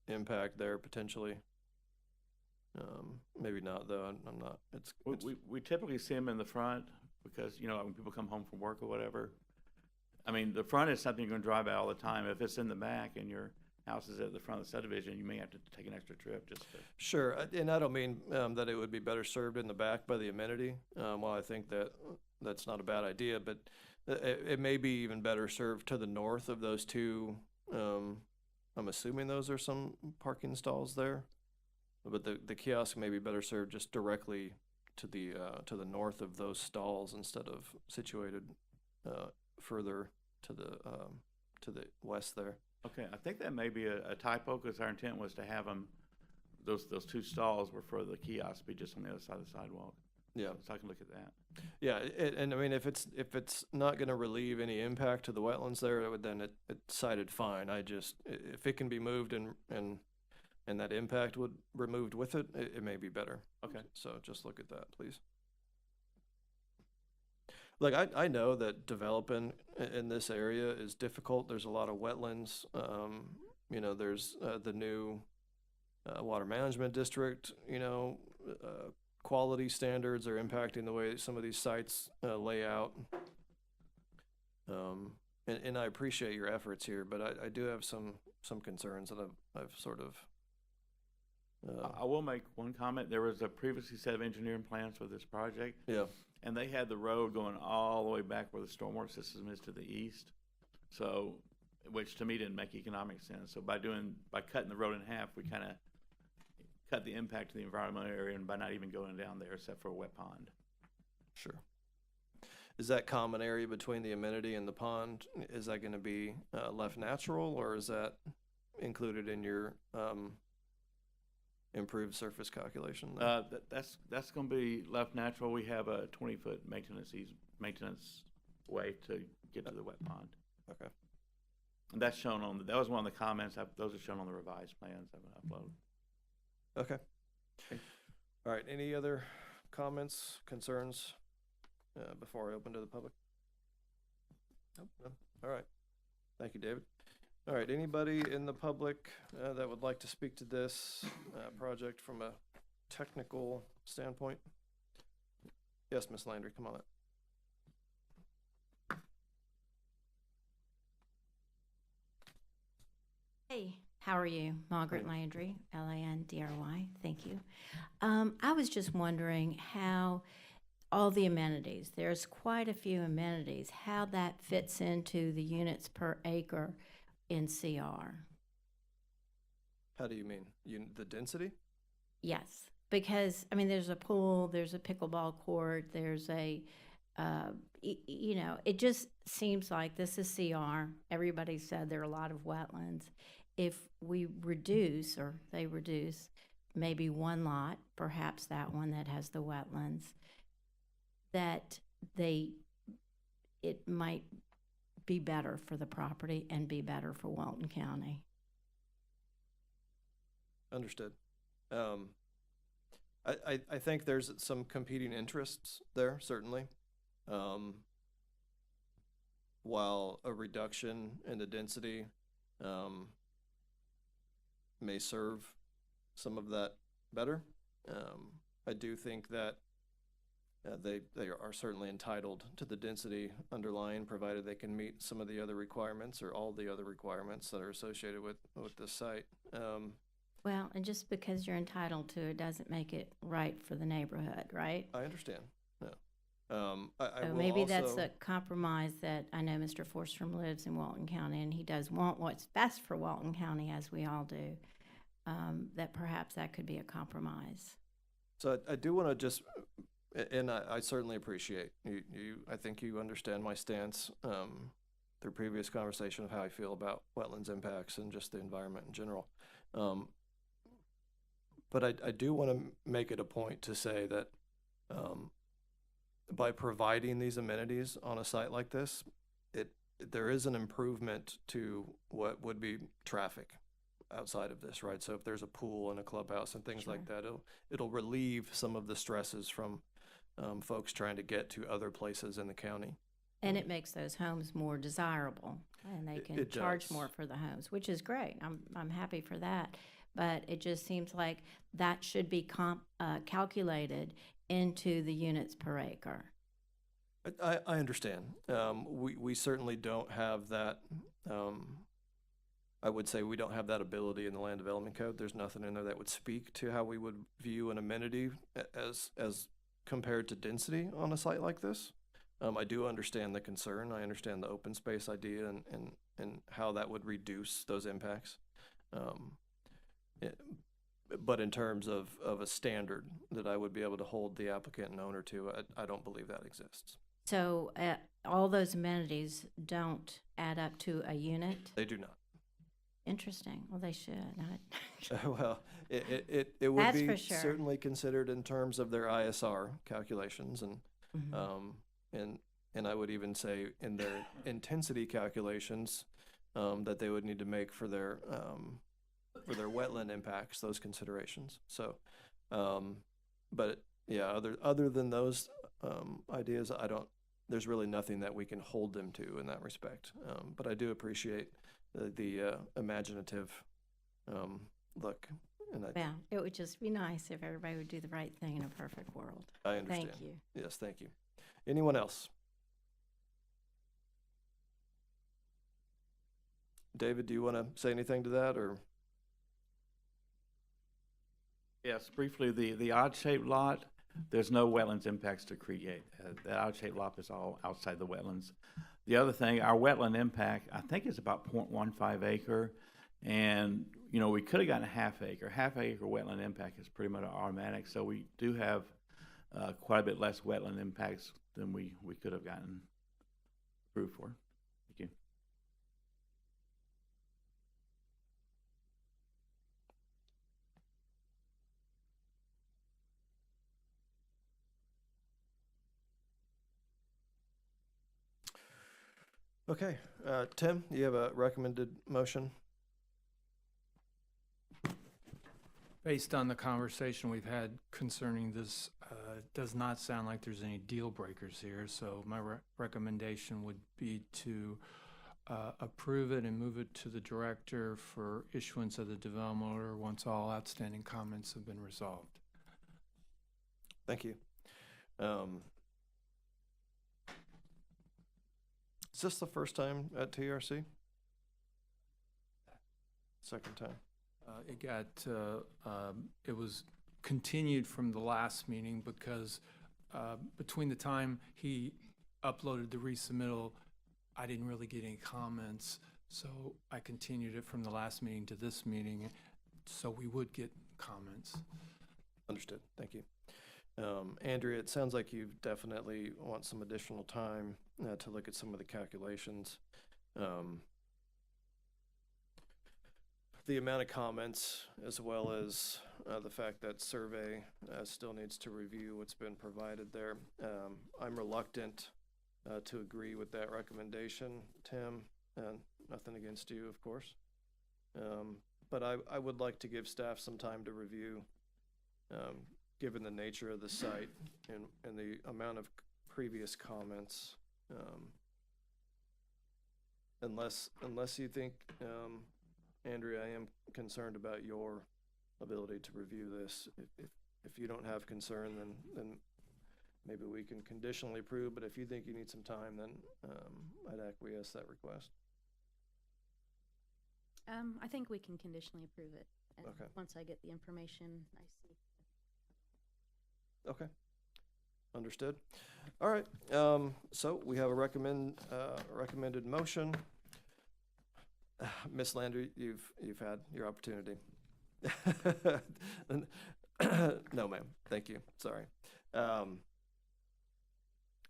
impact there potentially. Maybe not though. I'm not. It's We typically see them in the front because, you know, when people come home from work or whatever. I mean, the front is something you're going to drive by all the time. If it's in the back and your house is at the front of the subdivision, you may have to take an extra trip just to. Sure, and I don't mean that it would be better served in the back by the amenity. Well, I think that's not a bad idea, but it may be even better served to the north of those two. I'm assuming those are some parking stalls there, but the kiosk may be better served just directly to the north of those stalls instead of situated further to the west there. Okay, I think that may be a typo because our intent was to have them, those two stalls were for the kiosk be just on the other side of the sidewalk. Yeah. So I can look at that. Yeah, and I mean, if it's not going to relieve any impact to the wetlands there, then it's cited fine. If it can be moved and that impact would removed with it, it may be better. Okay. So just look at that, please. Look, I know that developing in this area is difficult. There's a lot of wetlands. You know, there's the new water management district, you know, quality standards are impacting the way some of these sites lay out. And I appreciate your efforts here, but I do have some concerns that I've sort of. I will make one comment. There was a previously set of engineering plans for this project. Yeah. And they had the road going all the way back where the stormwater system is to the east. So, which to me didn't make economic sense. So by cutting the road in half, we kind of cut the impact to the environmental area and by not even going down there except for a wet pond. Sure. Is that common area between the amenity and the pond, is that going to be left natural, or is that included in your improved surface calculation? That's going to be left natural. We have a 20-foot maintenance way to get to the wet pond. Okay. And that's shown that was one of the comments. Those are shown on the revised plans I'm going to upload. Okay. All right. Any other comments, concerns before I open to the public? Nope. No. All right. Thank you, David. All right. Anybody in the public that would like to speak to this project from a technical standpoint? Yes, Ms. Landry, come on up. Hey, how are you? Margaret Landry, Landry. Thank you. I was just wondering how all the amenities, there's quite a few amenities, how that fits into the units per acre in CR. How do you mean? The density? Yes, because, I mean, there's a pool, there's a pickleball court, there's a, you know, it just seems like this is CR. Everybody said there are a lot of wetlands. If we reduce, or they reduce, maybe one lot, perhaps that one that has the wetlands, that it might be better for the property and be better for Walton County. Understood. I think there's some competing interests there, certainly. while a reduction in the density, may serve some of that better, I do think that they are certainly entitled to the density underlying, provided they can meet some of the other requirements or all the other requirements that are associated with this site. Well, and just because you're entitled to it doesn't make it right for the neighborhood, right? I understand. No. I So will maybe that's also- a compromise that I know Mr. Forstrom lives in Walton County, and he does want what's best for Walton County, as we all do. That perhaps that could be a compromise. So I do want to just, and I certainly appreciate you, I think you understand my stance through previous conversation of how I feel about wetlands impacts and just the environment in general. But I do want to make it a point to say that by providing these amenities on a site like this, there is an improvement to what would be traffic outside of this, right? So if there's a pool and a clubhouse and things like that, it'll relieve some of the stresses from folks trying to get to other places in the county. And it makes those homes more desirable, and they can It charge does. more for the homes, which is great. I'm happy for that. But it just seems like that should be calculated into the units per acre. I understand. We certainly don't have that. I would say we don't have that ability in the land development code. There's nothing in there that would speak to how we would view an amenity as compared to density on a site like this. I do understand the concern. I understand the open space idea and how that would reduce those impacts. But in terms of a standard that I would be able to hold the applicant and owner to, I don't believe that exists. So all those amenities don't add up to a unit? They do not. Interesting. Well, they should. Well, it would That's be for sure. certainly considered in terms of their ISR calculations, and and I would even say in their intensity calculations that they would need to make for their wetland impacts, those considerations. So, but yeah, other than those ideas, there's really nothing that we can hold them to in that respect. But I do appreciate the imaginative look. And Yeah, it would just be nice if everybody would do the right thing in a perfect world. I understand. Thank you. Yes, thank you. Anyone else? David, do you want to say anything to that, or? Yes, briefly, the odd-shaped lot, there's no wetlands impacts to create. That odd-shaped lot is all outside the wetlands. The other thing, our wetland impact, I think is about 0.15 acre, and, you know, we could have gotten a half acre. Half acre wetland impact is pretty much automatic, so we do have quite a bit less wetland impacts than we could have gotten approved for. Thank you. Okay, Tim, you have a recommended motion? Based on the conversation we've had concerning this, it does not sound like there's any deal breakers here, so my recommendation would be to approve it and move it to the director for issuance of the development order once all outstanding comments have been resolved. Thank you. Is this the first time at TRC? Second time. It was continued from the last meeting because between the time he uploaded the resubmittal, I didn't really get any comments. So I continued it from the last meeting to this meeting, so we would get comments. Understood. Thank you. Andrea, it sounds like you definitely want some additional time to look at some of the calculations. The amount of comments, as well as the fact that survey still needs to review what's been provided there. I'm reluctant to agree with that recommendation, Tim, and nothing against you, of course. But I would like to give staff some time to review, given the nature of the site and the amount of previous comments. unless you think, Andrea, I am concerned about your ability to review this. If you don't have concern, then maybe we can conditionally approve, but if you think you need some time, then, I'd acquiesce that request. I think we can conditionally approve it. And Okay. once I get the information, I see. Okay. Understood. All right, so we have a recommended motion. Ms. Landry, you've had your opportunity. No, ma'am, thank you, sorry.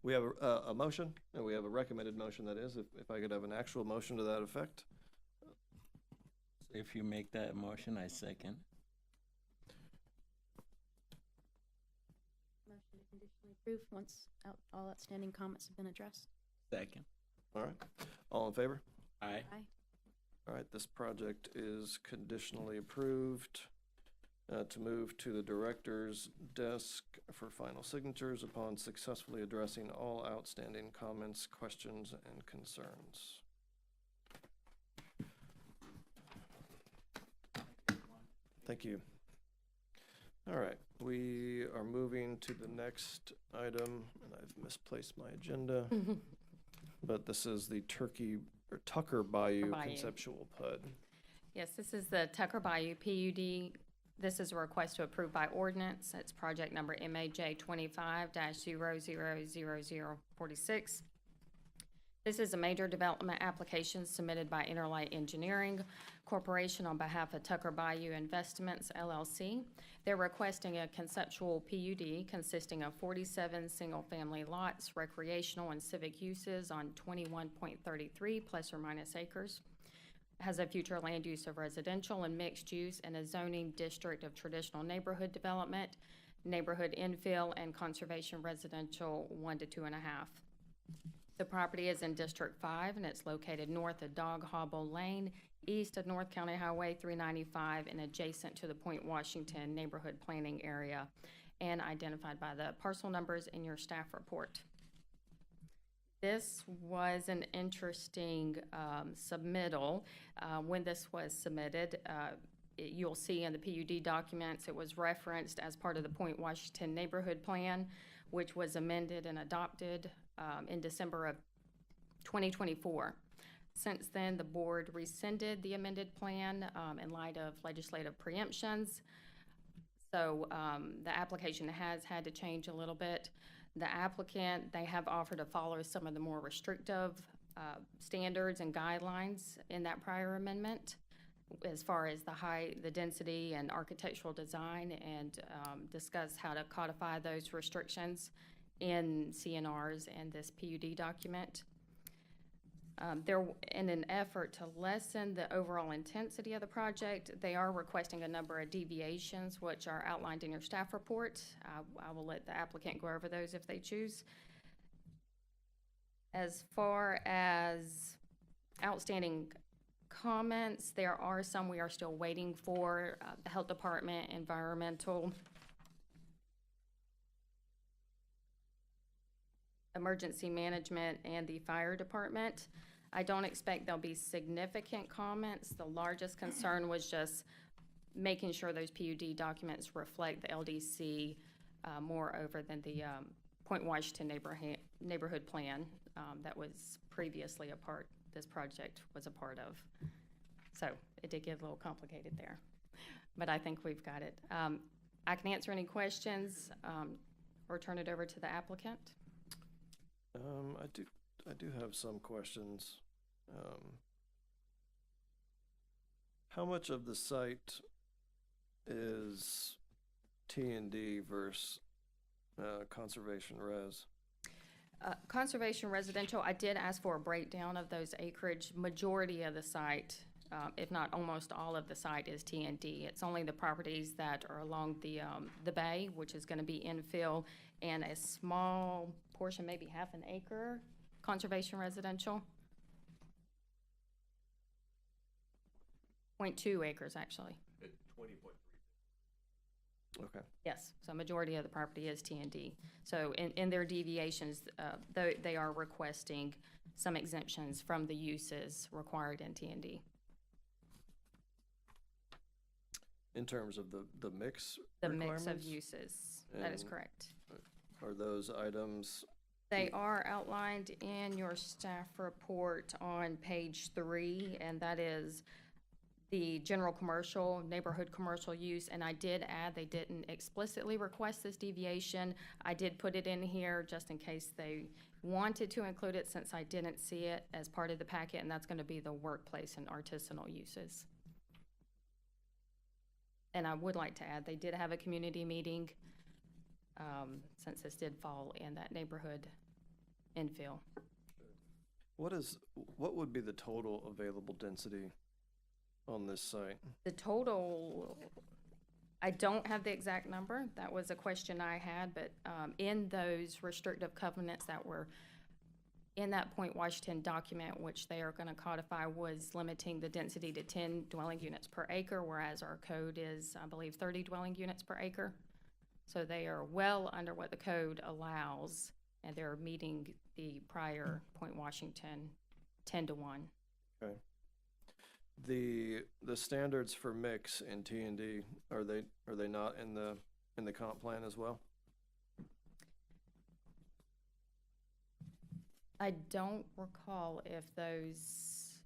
We have a motion, and we have a recommended motion, that is, if I could have an actual motion to that effect. If you make that motion, I second. Motion to conditionally approve once all outstanding comments have been addressed. Second. All right, all in favor? Aye. Aye. All right, this project is conditionally approved to move to the director's desk for final signatures upon successfully addressing all outstanding comments, questions, and concerns. Thank you. All right, we are moving to the next item, and I've misplaced my agenda, but this is the Tucker Bayou conceptual PUD. Yes, this is the Tucker Bayou PUD. This is a request to approve by ordinance. It's project number MAJ 25-000046. This is a major development application submitted by Interlight Engineering Corporation on behalf of Tucker Bayou Investments, LLC. They're requesting a conceptual PUD consisting of 47 single-family lots, recreational and civic uses on 21.33 plus or minus acres. Has a future land use of residential and mixed use in a zoning district of traditional neighborhood development, neighborhood infill, and conservation residential 1 to 2.5. The property is in District 5, and it's located north of Dog Hobble Lane, east of North County Highway 395, and adjacent to the Point Washington neighborhood planning area, and identified by the parcel numbers in your staff report. This was an interesting submittal. When this was submitted, you'll see in the PUD documents, it was referenced as part of the Point Washington neighborhood plan, which was amended and adopted in December of 2024. Since then, the board rescinded the amended plan in light of legislative preemptions. So the application has had to change a little bit. The applicant, they have offered to follow some of the more restrictive standards and guidelines in that prior amendment as far as the height, the density, and architectural design, and discuss how to codify those restrictions in CNRs and this PUD document. In an effort to lessen the overall intensity of the project, they are requesting a number of deviations, which are outlined in your staff report. I will let the applicant go over those if they choose. As far as outstanding comments, there are some we are still waiting for. The Health Department, Environmental, Emergency Management, and the Fire Department. I don't expect there'll be significant comments. The largest concern was just making sure those PUD documents reflect the LDC moreover than the Point Washington neighborhood plan that was previously this project was a part of. So it did get a little complicated there, but I think we've got it. I can answer any questions or turn it over to the applicant. I do have some questions. How much of the site is T&D versus conservation res? Conservation residential, I did ask for a breakdown of those acreage. Majority of the site, if not almost all of the site, is T&D. It's only the properties that are along the bay, which is going to be infill, and a small portion, maybe half an acre, conservation residential. 0.2 acres, actually. 20.3. Okay. Yes, so majority of the property is T&D. So in their deviations, they are requesting some exemptions from the uses required in T&D. In terms of the mix The mix of requirements? uses, that is And correct. Are those items, They are outlined in your staff report on page 3, and that is the general commercial, neighborhood commercial use, and I did add, they didn't explicitly request this deviation. I did put it in here just in case they wanted to include it, since I didn't see it as part of the packet, and that's gonna be the workplace and artisanal uses. And I would like to add, they did have a community meeting, since this did fall in that neighborhood infill. what would be the total available density on this site? The total, I don't have the exact number. That was a question I had, but in those restrictive covenants that were in that Point Washington document, which they are going to codify, was limiting the density to 10 dwelling units per acre, whereas our code is, I believe, 30 dwelling units per acre. So they are well under what the code allows, and they're meeting the prior Point Washington 10-to-1. Okay. The standards for mix in T&D, are they not in the comp plan as well? I don't recall if those,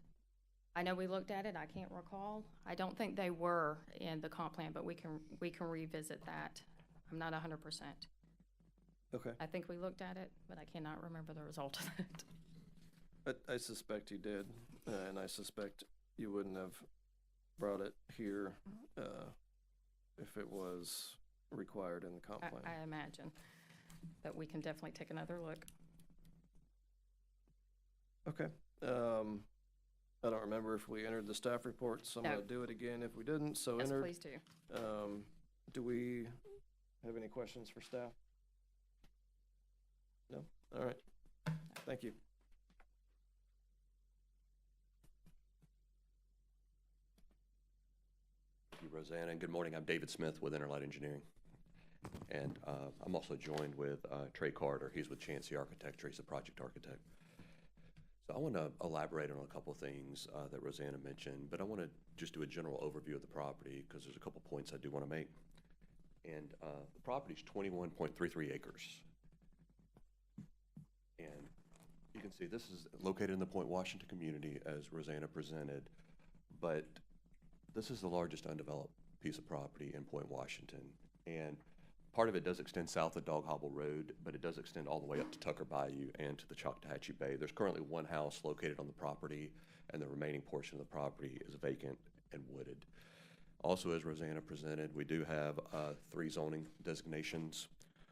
I know we looked at it, I can't recall. I don't think they were in the comp plan, but we can revisit that. I'm not 100%. Okay. I think we looked at it, but I cannot remember the result of it. But I suspect you did, and I suspect you wouldn't have brought it here if it was required in the comp plan. I imagine, but we can definitely take another look. Okay. I don't remember if we entered the staff report, so I'm No. gonna do it again if we didn't, so Yes, entered. please do. Do we have any questions for staff? No? All right. Thank you. Thank you, Rosanna, and good morning. I'm David Smith with Interlight Engineering. And I'm also joined with Trey Carter. He's with Chancey Architecture. He's a project architect. So I want to elaborate on a couple of things that Rosanna mentioned, but I want to just do a general overview of the property because there's a couple points I do want to make. And the property's 21.33 acres. And you can see this is located in the Point Washington community, as Rosanna presented, but this is the largest undeveloped piece of property in Point Washington. And part of it does extend south of Dog Hobble Road, but it does extend all the way up to Tucker Bayou and to the Choctawhatchee Bay. There's currently one house located on the property, and the remaining portion of the property is vacant and wooded. Also, as Rosanna presented, we do have 3 zoning designations.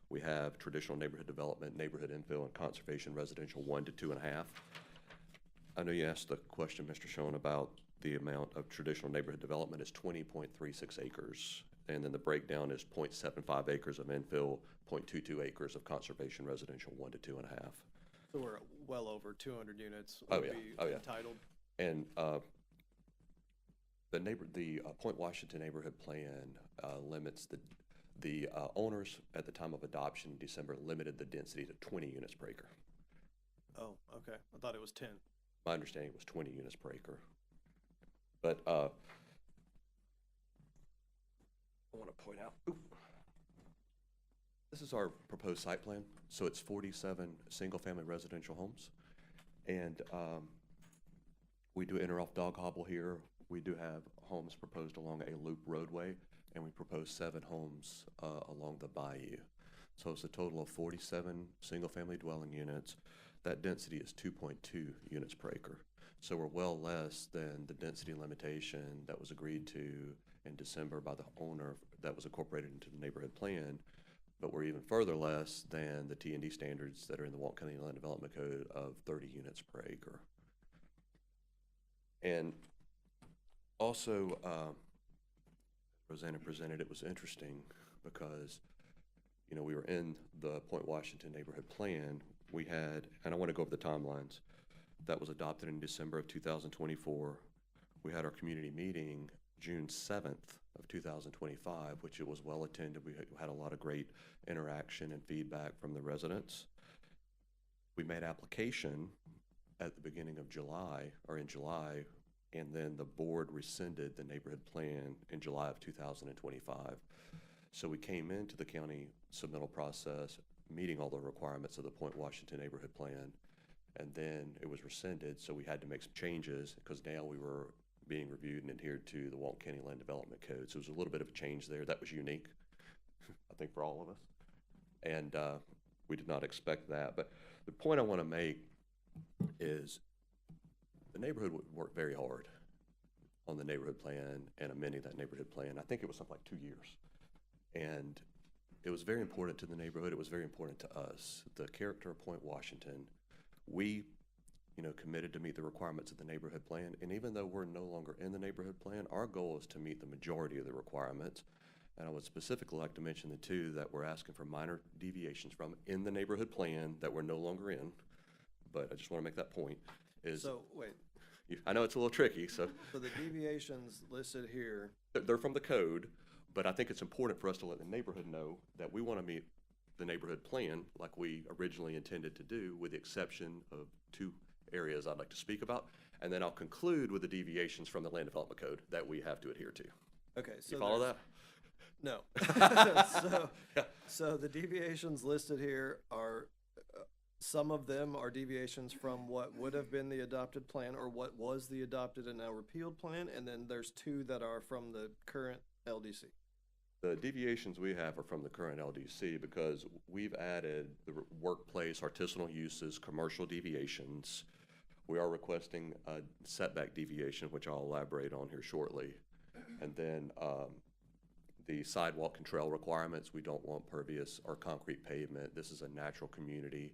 We have traditional neighborhood development, neighborhood infill, and conservation residential 1 to 2.5. I know you asked the question, Mr. Schoen, about the amount of traditional neighborhood development is 20.36 acres. And then the breakdown is 0.75 acres of infill, 0.22 acres of conservation residential 1 to 2.5. So we're well over 200 units Oh, would yeah. be Oh, yeah. entitled. And the Point Washington neighborhood plan limits the owners at the time of adoption in December limited the density to 20 units per acre. Oh, okay. I thought it was 10. My understanding was 20 units per acre. But I want to point out, this is our proposed site plan. So it's 47 single-family residential homes. And we do enter off Dog Hobble here. We do have homes proposed along a loop roadway, and we propose 7 homes along the bayou. So it's a total of 47 single-family dwelling units. That density is 2.2 units per acre. So we're well less than the density limitation that was agreed to in December by the owner that was incorporated into the neighborhood plan, but we're even further less than the T&D standards that are in the Walton County Land Development Code of 30 units per acre. And also, Rosanna presented, it was interesting because, you know, we were in the Point Washington neighborhood plan. We had, and I want to go over the timelines, that was adopted in December of 2024. We had our community meeting June 7th of 2025, which it was well attended. We had a lot of great interaction and feedback from the residents. We made application at the beginning of July, or in July, and then the board rescinded the neighborhood plan in July of 2025. So we came into the county submittal process, meeting all the requirements of the Point Washington neighborhood plan, and then it was rescinded, so we had to make some changes, because now we were being reviewed and adhered to the Walton County Land Development Code. So it was a little bit of a change there. That was unique, I think, for all of us. And we did not expect that. But the point I want to make is the neighborhood would work very hard on the neighborhood plan and amending that neighborhood plan. I think it was something like 2 years. And it was very important to the neighborhood. It was very important to us. The character of Point Washington, we, committed to meet the requirements of the neighborhood plan. And even though we're no longer in the neighborhood plan, our goal is to meet the majority of the requirements. And I would specifically like to mention the two that we're asking for minor deviations from in the neighborhood plan that we're no longer in. But I just want to make that point. So, wait. I know it's a little tricky, so. So the deviations listed here, They're from the code, but I think it's important for us to let the neighborhood know that we want to meet the neighborhood plan like we originally intended to do, with the exception of 2 areas I'd like to speak about. And then I'll conclude with the deviations from the land development code that we have to adhere to. okay, so You follow that? No. So the deviations listed here are, some of them are deviations from what would have been the adopted plan, or what was the adopted and now repealed plan, and then there's 2 that are from the current LDC. The deviations we have are from the current LDC, because we've added the workplace, artisanal uses, commercial deviations. We are requesting a setback deviation, which I'll elaborate on here shortly. And then the sidewalk and trail requirements, we don't want pervious or concrete pavement. This is a natural community,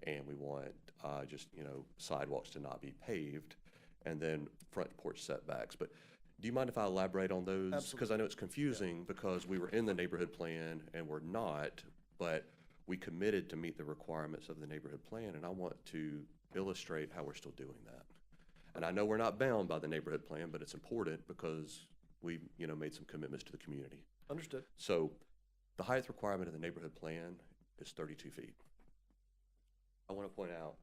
and we want sidewalks to not be paved. And then front porch setbacks. But do you mind if I elaborate on those? Because I know it's confusing, because we were in the neighborhood plan and we're not, but we committed to meet the requirements of the neighborhood plan, and I want to illustrate how we're still doing that. And I know we're not bound by the neighborhood plan, but it's important because we, made some commitments to the community. Understood. So the height requirement of the neighborhood plan is 32 feet. I want to point out,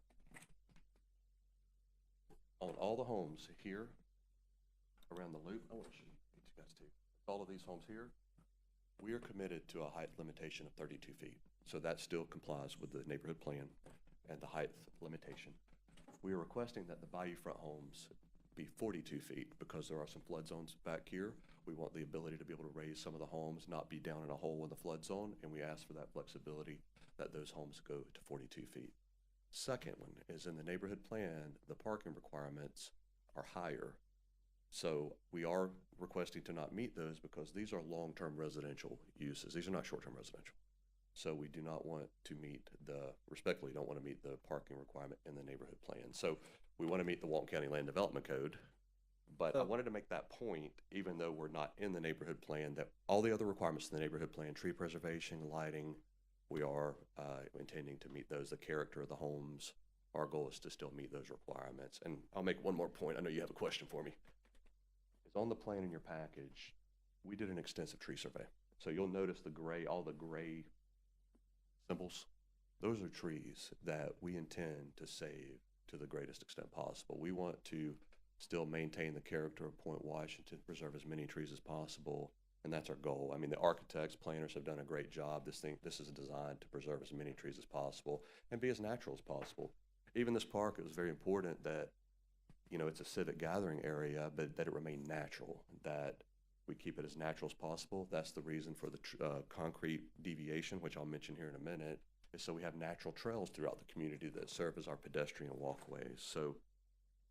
on all the homes here around the loop, I want to show you guys too. All of these homes here, we are committed to a height limitation of 32 feet. So that still complies with the neighborhood plan and the height limitation. We are requesting that the Bayou front homes be 42 feet, because there are some flood zones back here. We want the ability to be able to raise some of the homes, not be down in a hole in the flood zone, and we ask for that flexibility that those homes go to 42 feet. Second one is, in the neighborhood plan, the parking requirements are higher. So we are requesting to not meet those, because these are long-term residential uses. These are not short-term residential. So we do not want to meet respectfully don't want to meet the parking requirement in the neighborhood plan. So we want to meet the Walton County Land Development Code. But I wanted to make that point, even though we're not in the neighborhood plan, that all the other requirements in the neighborhood plan, tree preservation, lighting, we are intending to meet those. The character of the homes, our goal is to still meet those requirements. And I'll make one more point. I know you have a question for me. It's on the plan in your package. We did an extensive tree survey. So you'll notice all the gray symbols. Those are trees that we intend to save to the greatest extent possible. We want to still maintain the character of Point Washington, preserve as many trees as possible, and that's our goal. I mean, the architects, planners have done a great job. This is designed to preserve as many trees as possible and be as natural as possible. Even this park, it was very important that, it's a civic gathering area, but that it remain natural, that we keep it as natural as possible. That's the reason for the concrete deviation, which I'll mention here in a minute, is so we have natural trails throughout the community that serve as our pedestrian walkways. So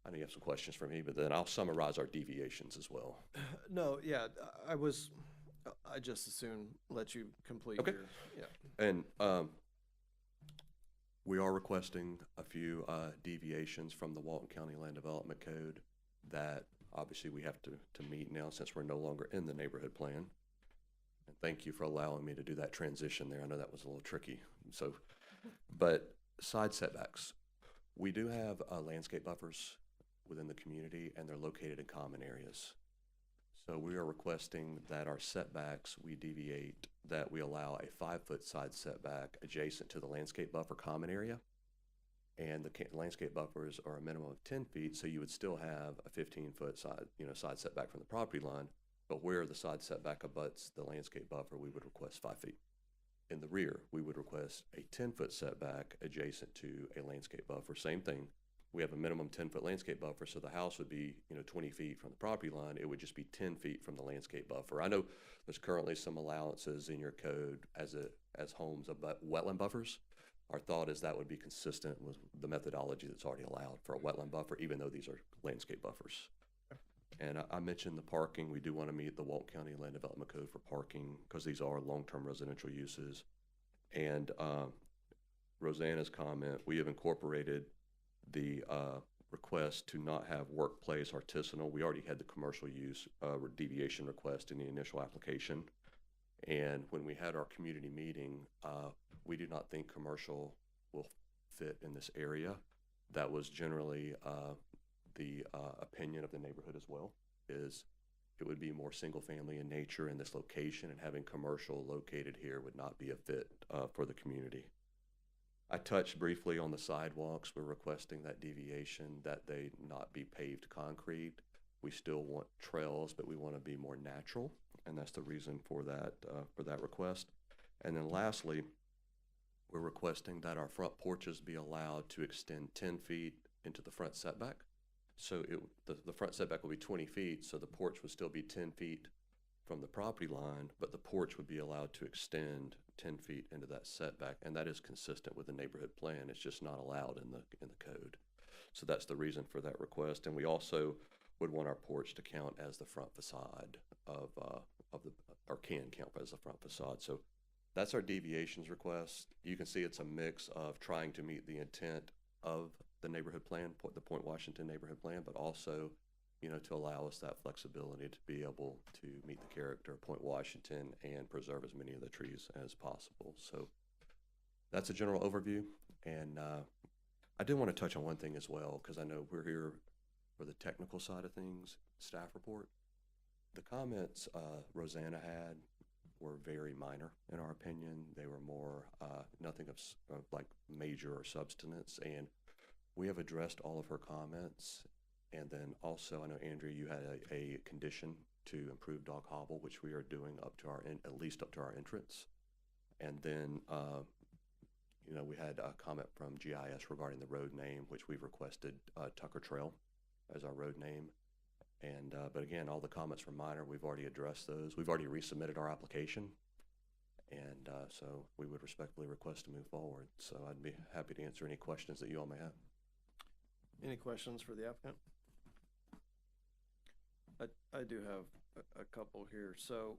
I know you have some questions for me, but then I'll summarize our deviations as well. No, yeah, I just as soon let you complete Okay. And we are requesting a few deviations from the Walton County Land Development Code that obviously we have to meet now, since we're no longer in the neighborhood plan. And thank you for allowing me to do that transition there. I know that was a little tricky. So, but side setbacks. We do have landscape buffers within the community, and they're located in common areas. So we are requesting that our setbacks, we deviate, that we allow a 5-foot side setback adjacent to the landscape buffer common area. And the landscape buffers are a minimum of 10 feet, so you would still have a 15-foot side, side setback from the property line. But where the side setback abuts the landscape buffer, we would request 5 feet. In the rear, we would request a 10-foot setback adjacent to a landscape buffer. Same thing. We have a minimum 10-foot landscape buffer, so the house would be, 20 feet from the property line. It would just be 10 feet from the landscape buffer. I know there's currently some allowances in your code as homes abut wetland buffers. Our thought is that would be consistent with the methodology that's already allowed for a wetland buffer, even though these are landscape buffers. And I mentioned the parking. We do want to meet the Walton County Land Development Code for parking because these are long-term residential uses. And Rosanna's comment, we have incorporated the request to not have workplace artisanal. We already had the commercial use deviation request in the initial application. And when we had our community meeting, we do not think commercial will fit in this area. That was generally the opinion of the neighborhood as well, is it would be more single family in nature in this location, and having commercial located here would not be a fit for the community. I touched briefly on the sidewalks. We're requesting that deviation, that they not be paved concrete. We still want trails, but we want to be more natural, and that's the reason for that request. And then lastly, we're requesting that our front porches be allowed to extend 10 feet into the front setback. So the front setback will be 20 feet, so the porch would still be 10 feet from the property line, but the porch would be allowed to extend 10 feet into that setback, and that is consistent with the neighborhood plan. It's just not allowed in the code. So that's the reason for that request. And we also would want our porch to count as the front facade or can count as the front facade. So that's our deviations request. You can see it's a mix of trying to meet the intent of the neighborhood plan, the Point Washington neighborhood plan, but also, to allow us that flexibility to be able to meet the character of Point Washington and preserve as many of the trees as possible. So that's a general overview. And I did want to touch on one thing as well, because I know we're here for the technical side of things, staff report. The comments Rosanna had were very minor in our opinion. They were more nothing of like major or substance, and we have addressed all of her comments. And then also, I know Andrea, you had a condition to improve dog hobble, which we are doing up to at least up to our entrance. And then we had a comment from GIS regarding the road name, which we've requested Tucker Trail as our road name. And but again, all the comments were minor. We've already addressed those. We've already resubmitted our application, and so we would respectfully request to move forward. So I'd be happy to answer any questions that you all may have. Any questions for the applicant? I do have a couple here. So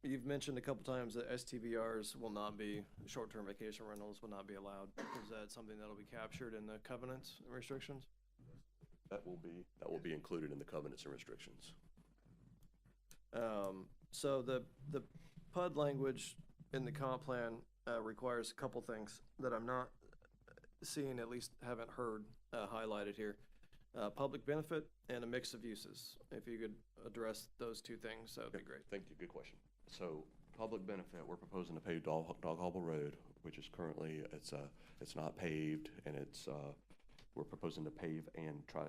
you've mentioned a couple times that STVRs will not be, short-term vacation rentals will not be allowed. Is that something that'll be captured in the covenants and restrictions? That will be included in the covenants and restrictions. So the PUD language in the comp plan requires a couple things that I'm not seeing, at least haven't heard highlighted here. Public benefit and a mix of uses. If you could address those two things, that would be great. Thank you. Good question. So public benefit, we're proposing to pave Dog Hobble Road, which is currently, it's not paved, and we're proposing to pave and try,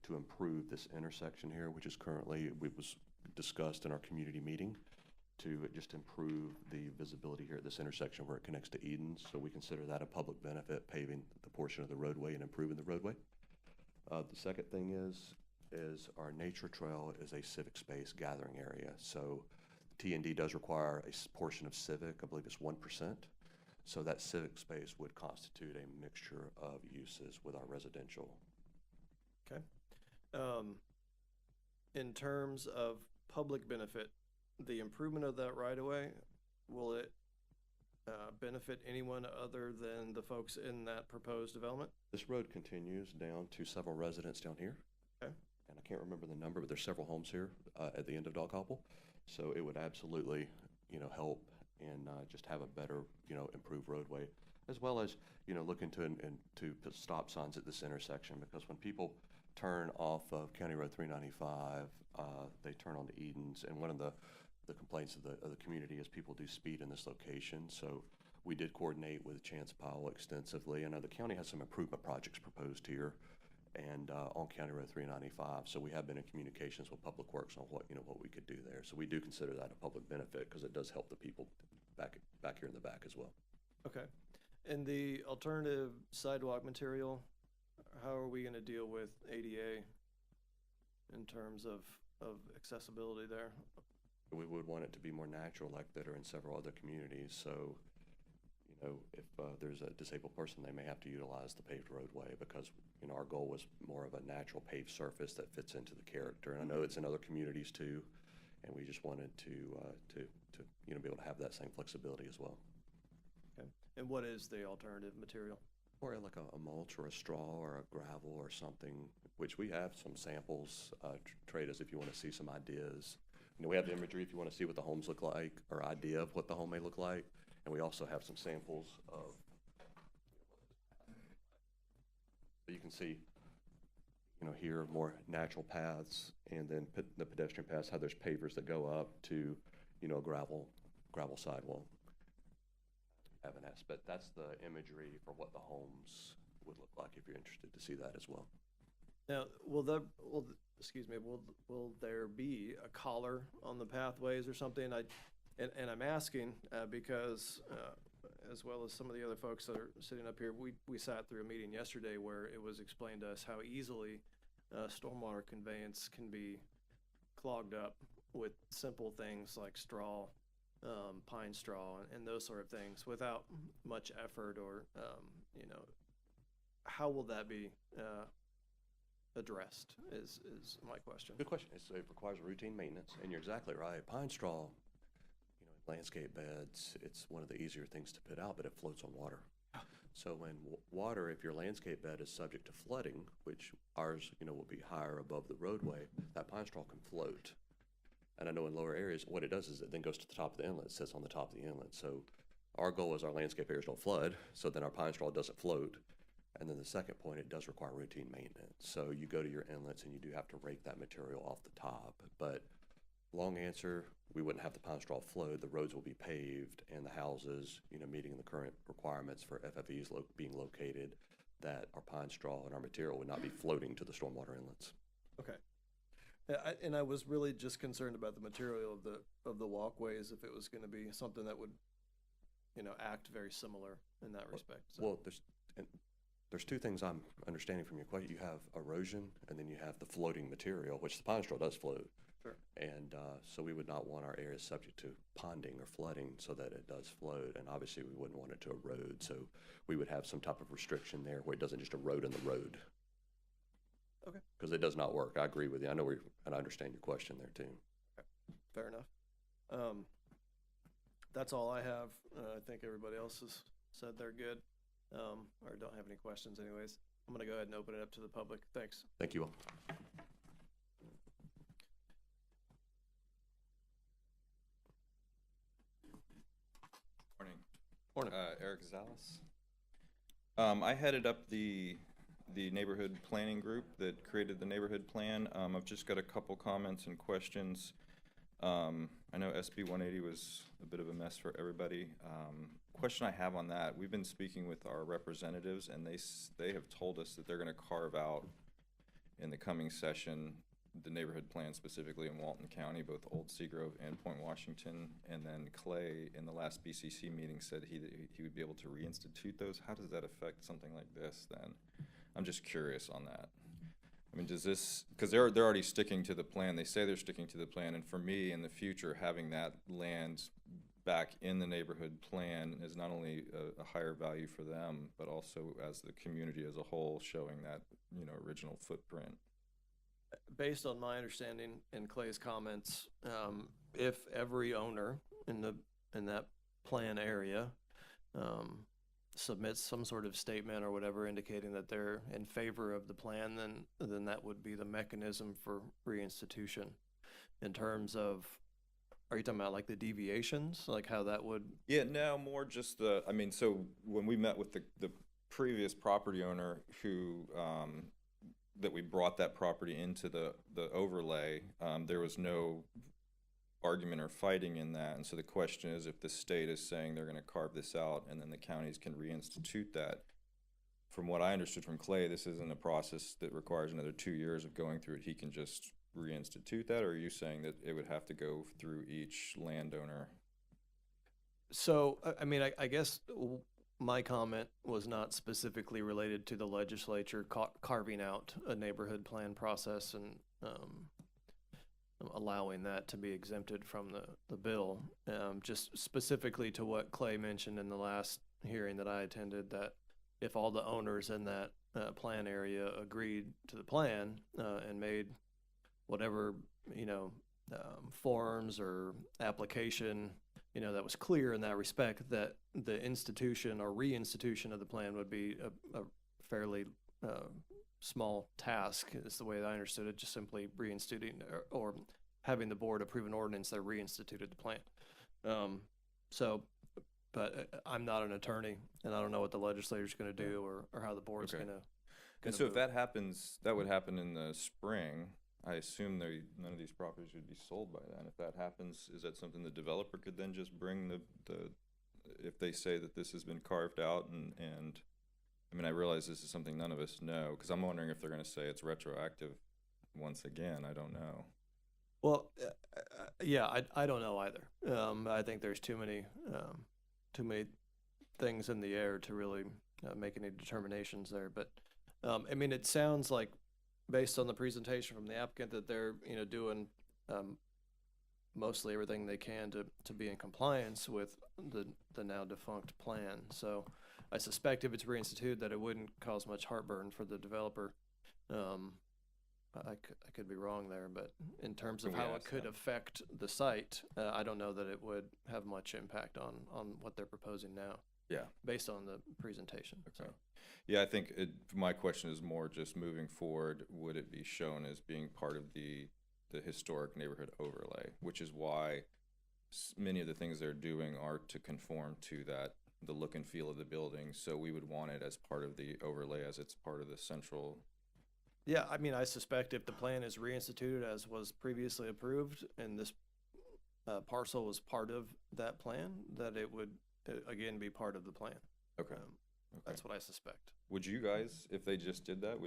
to improve this intersection here, which is currently, it was discussed in our community meeting, to just improve the visibility here at this intersection where it connects to Edens. So we consider that a public benefit, paving the portion of the roadway and improving the roadway. The second thing is our nature trail is a civic space gathering area. So T&D does require a portion of civic, I believe it's 1%. So that civic space would constitute a mixture of uses with our residential. Okay. In terms of public benefit, the improvement of that right-of-way, will it benefit anyone other than the folks in that proposed development? This road continues down to several residents down here. Okay. And I can't remember the number, but there's several homes here at the end of Dog Hobble. So it would absolutely, help and just have a better, improved roadway. as well as, you know, look into and to put stop signs at this intersection, because when people turn off of County Road 395, they turn onto Edens, and one of the complaints of the community is people do speed in this location. So we did coordinate with Chance Powell extensively. I know the county has some improvement projects proposed here and on County Road 395. So we have been in communications with Public Works on what we could do there. So we do consider that a public benefit because it does help the people back here in the back as well. Okay. And the alternative sidewalk material, how are we gonna deal with ADA in terms of accessibility there? We would want it to be more natural, like that are in several other communities. So, you know, if there's a disabled person, they may have to utilize the paved roadway, because, you know, our goal was more of a natural paved surface that fits into the character. And I know it's in other communities too, and we just wanted to you know, be able to have that same flexibility as well. Okay. And what is the alternative material? Or like a mulch or a straw or a gravel or something, which we have some samples, trade us if you want to see some ideas. You know, we have the imagery if you want to see what the homes look like, or idea of what the home may look like. And we also have some samples of, so you can see, you know, here more natural paths, and then the pedestrian paths, how there's pavers that go up to, you know, gravel sidewalk. But that's the imagery for what the homes would look like if you're interested to see that as well. Now, excuse me, will there be a collar on the pathways or something? And I'm asking because, as well as some of the other folks that are sitting up here, we sat through a meeting yesterday where it was explained to us how easily stormwater conveyance can be clogged up with simple things like straw, pine straw, and those sort of things without much effort or, you know, how will that be addressed is my question. Good question. It requires routine maintenance, and you're exactly right. Pine straw, you know, in landscape beds, it's one of the easier things to put out, but it floats on water. So when water, if your landscape bed is subject to flooding, which ours, you know, will be higher above the roadway, that pine straw can float. And I know in lower areas, what it does is it then goes to the top of the inlet, sits on the top of the inlet. So our goal is our landscape areas don't flood, so then our pine straw doesn't float. And then the second point, it does require routine maintenance. So you go to your inlets and you do have to rake that material off the top. But long answer, we wouldn't have the pine straw float. The roads will be paved, and the houses, you know, meeting the current requirements for FFEs being located, that our pine straw and our material would not be floating to the stormwater inlets. Okay. And I was really just concerned about the material of the walkways, if it was going to be something that would, you know, act very similar in that respect. So. Well, there's two things I'm understanding from your question. You have erosion, and then you have the floating material, which the pine straw does float. Sure. And so we would not want our areas subject to ponding or flooding so that it does float. And obviously we wouldn't want it to erode. So we would have some type of restriction there where it doesn't just erode in the road. Okay. Because it does not work. I agree with you. I know and I understand your question there too. Okay. Fair enough. That's all I have. I think everybody else has said they're good, or don't have any questions anyways. I'm gonna go ahead and open it up to the public. Thanks. Thank you all. Morning. Morning. Eric Zales. I headed up the neighborhood planning group that created the neighborhood plan. I've just got a couple comments and questions. I know SB 180 was a bit of a mess for everybody. Question I have on that, we've been speaking with our representatives, and they have told us that they're going to carve out in the coming session the neighborhood plan specifically in Walton County, both Old Seagrove and Point Washington. And then Clay in the last BCC meeting said he would be able to reinstitute those. How does that affect something like this then? I'm just curious on that. I mean, does this, because they're already sticking to the plan. They say they're sticking to the plan, and for me in the future, having that land back in the neighborhood plan is not only a higher value for them, but also as the community as a whole, showing that, you know, original footprint. Based on my understanding and Clay's comments, if every owner in that plan area submits some sort of statement or whatever indicating that they're in favor of the plan, then that would be the mechanism for reinstitution. In terms of are you talking about like the deviations, like how that would? Yeah, no, more just the, I mean, so when we met with the previous property owner who, that we brought that property into the overlay, there was no argument or fighting in that. And so the question is, if the state is saying they're gonna carve this out and then the counties can reinstitute that, from what I understood from Clay, this isn't a process that requires another 2 years of going through it. He can just reinstitute that, or are you saying that it would have to go through each landowner? So, I mean, I guess my comment was not specifically related to the legislature carving out a neighborhood plan process and allowing that to be exempted from the bill. Just specifically to what Clay mentioned in the last hearing that I attended, that if all the owners in that plan area agreed to the plan and made whatever, forms or application, that was clear in that respect, that the institution or reinstitution of the plan would be a fairly small task, is the way that I understood it, just simply reinstituting or having the board approve an ordinance that reinstituted the plan. But I'm not an attorney, and I don't know what the legislature's gonna do or how the board's Okay. gonna And so if vote. that happens, that would happen in the spring. I assume none of these properties would be sold by then. If that happens, is that something the developer could then just bring if they say that this has been carved out and, I mean, I realize this is something none of us know, because I'm wondering if they're gonna say it's retroactive once again. I don't know. Well, yeah, I don't know either. I think there's too many things in the air to really make any determinations there. But I mean, it sounds like, based on the presentation from the applicant, that they're doing mostly everything they can to be in compliance with the now defunct plan. So I suspect if it's reinstituted, that it wouldn't cause much heartburn for the developer. I could be wrong there, but in terms of Can we how it ask could them? affect the site, I don't know that it would have much impact on what they're proposing now, Yeah. based on the presentation. Okay. Yeah, I think my question is more just moving forward, would it be shown as being part of the historic neighborhood overlay, which is why many of the things they're doing are to conform to the look and feel of the building. So we would want it as part of the overlay, as it's part of the central. Yeah, I mean, I suspect if the plan is reinstituted as was previously approved, and this parcel was part of that plan, that it would again be part of the plan. Okay. That's what I suspect. Would you guys, if they just did that,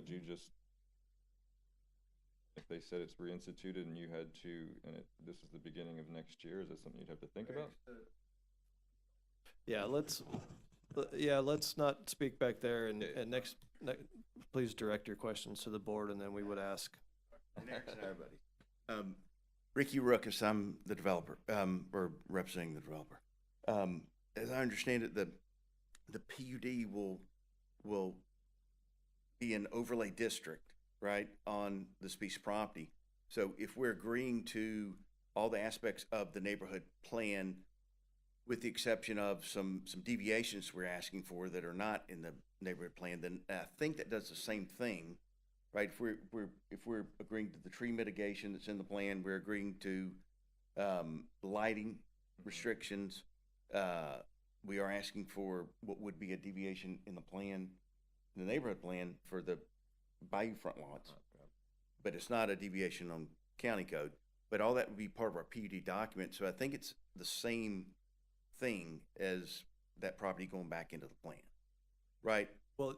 if they said it's reinstituted and you had to, and this is the beginning of next year, is that something you'd have to think about? Yeah, let's not speak back there, and next, please direct your questions to the board, and then we would ask. Everybody. Ricky Ruckus, I'm the developer, or representing the developer. As I understand it, the PUD will be an overlay district, right, on this piece of property. So if we're agreeing to all the aspects of the neighborhood plan, with the exception of some deviations we're asking for that are not in the neighborhood plan, then I think that does the same thing, right? If we're agreeing to the tree mitigation that's in the plan, we're agreeing to lighting restrictions. We are asking for what would be a deviation in the plan, in the neighborhood plan for the Bayou front lots. But it's not a deviation on county code, but all that would be part of our PUD document. So I think it's the same thing as that property going back into the plan, right? Well,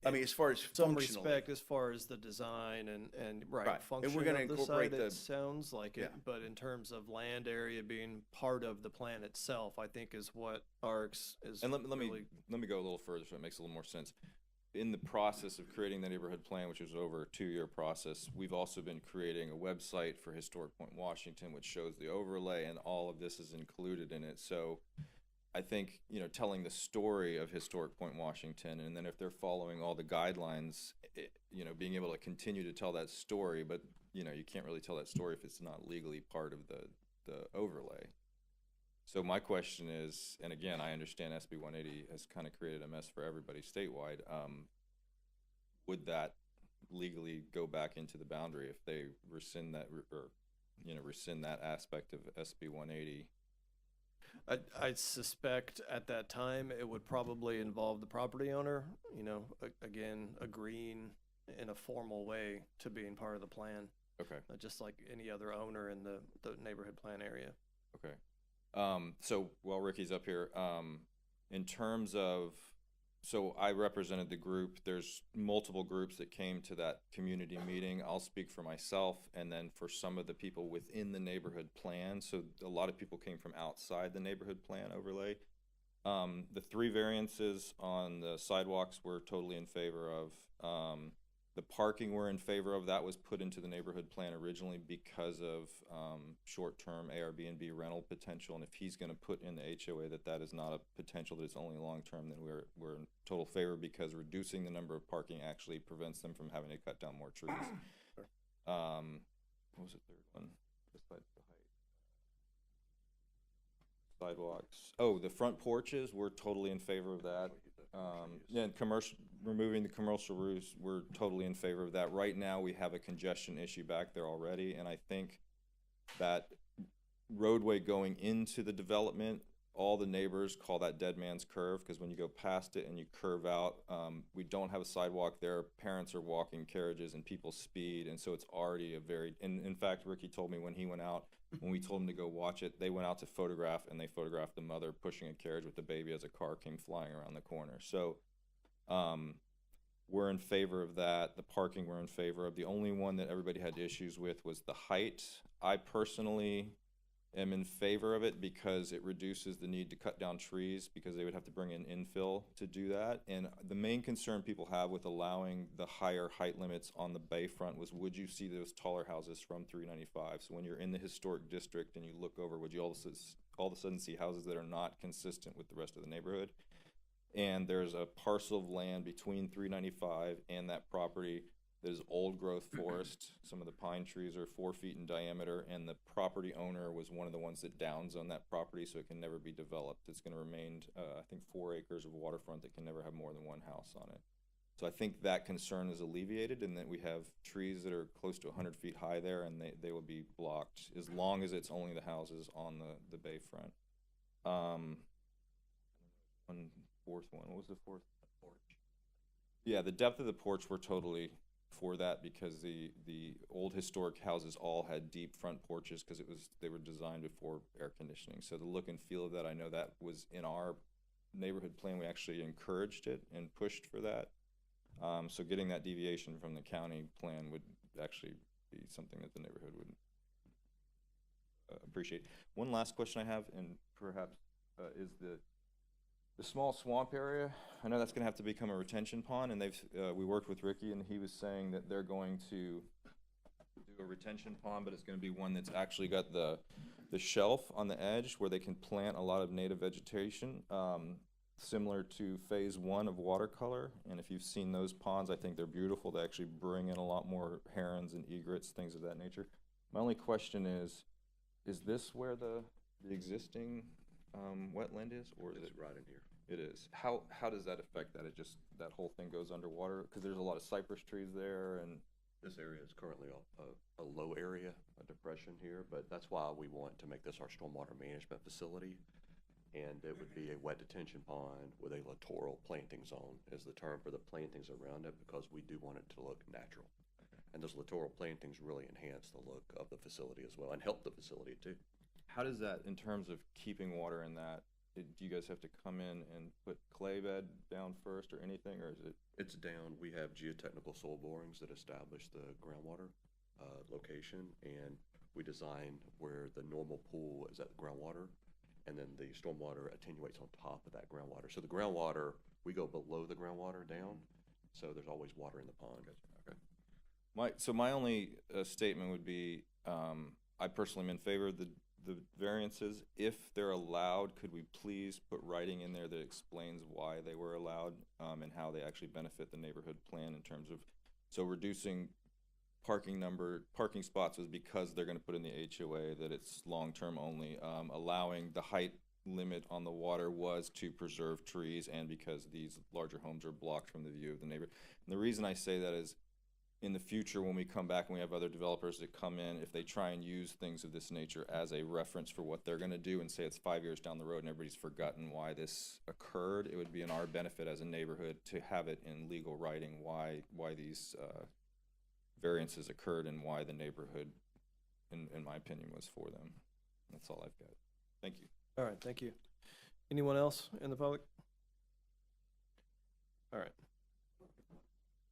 I mean, as far as some functionally. respect, as far as the design and Right. function And we're gonna of the incorporate site, the- it sounds like it. Yeah. But in terms of land area being part of the plan itself, I think is what ARCS is. And let really- me go a little further so it makes a little more sense. In the process of creating the neighborhood plan, which was over a 2-year process, we've also been creating a website for Historic Point Washington, which shows the overlay, and all of this is included in it. So I think, telling the story of Historic Point Washington, and then if they're following all the guidelines, being able to continue to tell that story, but, you can't really tell that story if it's not legally part of the overlay. So my question is, and again, I understand SB 180 has kind of created a mess for everybody statewide. Would that legally go back into the boundary if they rescind that, or rescind that aspect of SB 180. I suspect at that time it would probably involve the property owner, again, agreeing in a formal way to being part of the plan, Okay. just like any other owner in the neighborhood plan area. Okay. So while Ricky's up here, in terms of, so I represented the group. There's multiple groups that came to that community meeting. I'll speak for myself and then for some of the people within the neighborhood plan. So a lot of people came from outside the neighborhood plan overlay. The 3 variances on the sidewalks we're totally in favor of. The parking we're in favor of. That was put into the neighborhood plan originally because of short-term Airbnb rental potential, and if he's going to put in the HOA that is not a potential, that it's only long-term, then we're in total favor, because reducing the number of parking actually prevents them from having to cut down more trees. What was the third one? Besides the height. Sidewalks. Oh, the front porches, we're totally in favor of that. Yeah, and removing the commercial roofs, we're totally in favor of that. Right now, we have a congestion issue back there already, and I think that roadway going into the development, all the neighbors call that dead man's curve, because when you go past it and you curve out, we don't have a sidewalk there. Parents are walking carriages and people speed, and so it's already and in fact, Ricky told me when he went out, when we told him to go watch it, they went out to photograph, and they photographed the mother pushing a carriage with the baby as a car came flying around the corner. So we're in favor of that. The parking we're in favor of. The only one that everybody had issues with was the height. I personally am in favor of it because it reduces the need to cut down trees, because they would have to bring in infill to do that. And the main concern people have with allowing the higher height limits on the bayfront was, would you see those taller houses from 395? So when you're in the historic district and you look over, would you all of a sudden see houses that are not consistent with the rest of the neighborhood? And there's a parcel of land between 395 and that property that is old growth forest. Some of the pine trees are 4 feet in diameter, and the property owner was one of the ones that downzoned that property, so it can never be developed. It's going to remain, I think, 4 acres of waterfront that can never have more than one house on it. So I think that concern is alleviated, and that we have trees that are close to 100 feet high there, and they will be blocked as long as it's only the houses on the bayfront. One fourth one. What was the fourth? Porch. Yeah, the depth of the porch, we're totally for that, because the old historic houses all had deep front porches because they were designed before air conditioning. So the look and feel of that, I know that was in our neighborhood plan. We actually encouraged it and pushed for that. So getting that deviation from the county plan would actually be something that the neighborhood would appreciate. One last question I have, and perhaps is the small swamp area. I know that's going to have to become a retention pond, and we worked with Ricky, and he was saying that they're going to do a retention pond, but it's going to be one that's actually got the shelf on the edge where they can plant a lot of native vegetation, similar to phase 1 of watercolor. And if you've seen those ponds, I think they're beautiful. They actually bring in a lot more herons and egrets, things of that nature. My only question is this where the existing wetland is, or is it right in here? It is. How does that affect that? That whole thing goes underwater, because there's a lot of cypress trees there, and this area is currently a low area, a depression here, but that's why we want to make this our stormwater management facility. And it would be a wet detention pond with a littoral planting zone is the term for the plantings around it, because we do want it to look natural. And those littoral plantings really enhance the look of the facility as well, and help the facility too. How does that, in terms of keeping water in that, do you guys have to come in and put clay bed down first or anything, or is it? It's down. We have geotechnical soil borings that establish the groundwater location, and we design where the normal pool is at the groundwater, and then the stormwater attenuates on top of that groundwater. So the groundwater, we go below the groundwater down, so there's always water in the pond. Okay. My only statement would be, I personally am in favor of the variances. If they're allowed, could we please put writing in there that explains why they were allowed, and how they actually benefit the neighborhood plan in terms of, so reducing parking spots was because they're going to put in the HOA that it's long-term only. Allowing the height limit on the water was to preserve trees, and because these larger homes are blocked from the view of the neighbor. And the reason I say that is, in the future, when we come back and we have other developers that come in, if they try and use things of this nature as a reference for what they're gonna do and say it's 5 years down the road and everybody's forgotten why this occurred, it would be in our benefit as a neighborhood to have it in legal writing why these variances occurred and why the neighborhood, in my opinion, was for them. That's all I've got. Thank you. All right, thank you. Anyone else in the public? All right.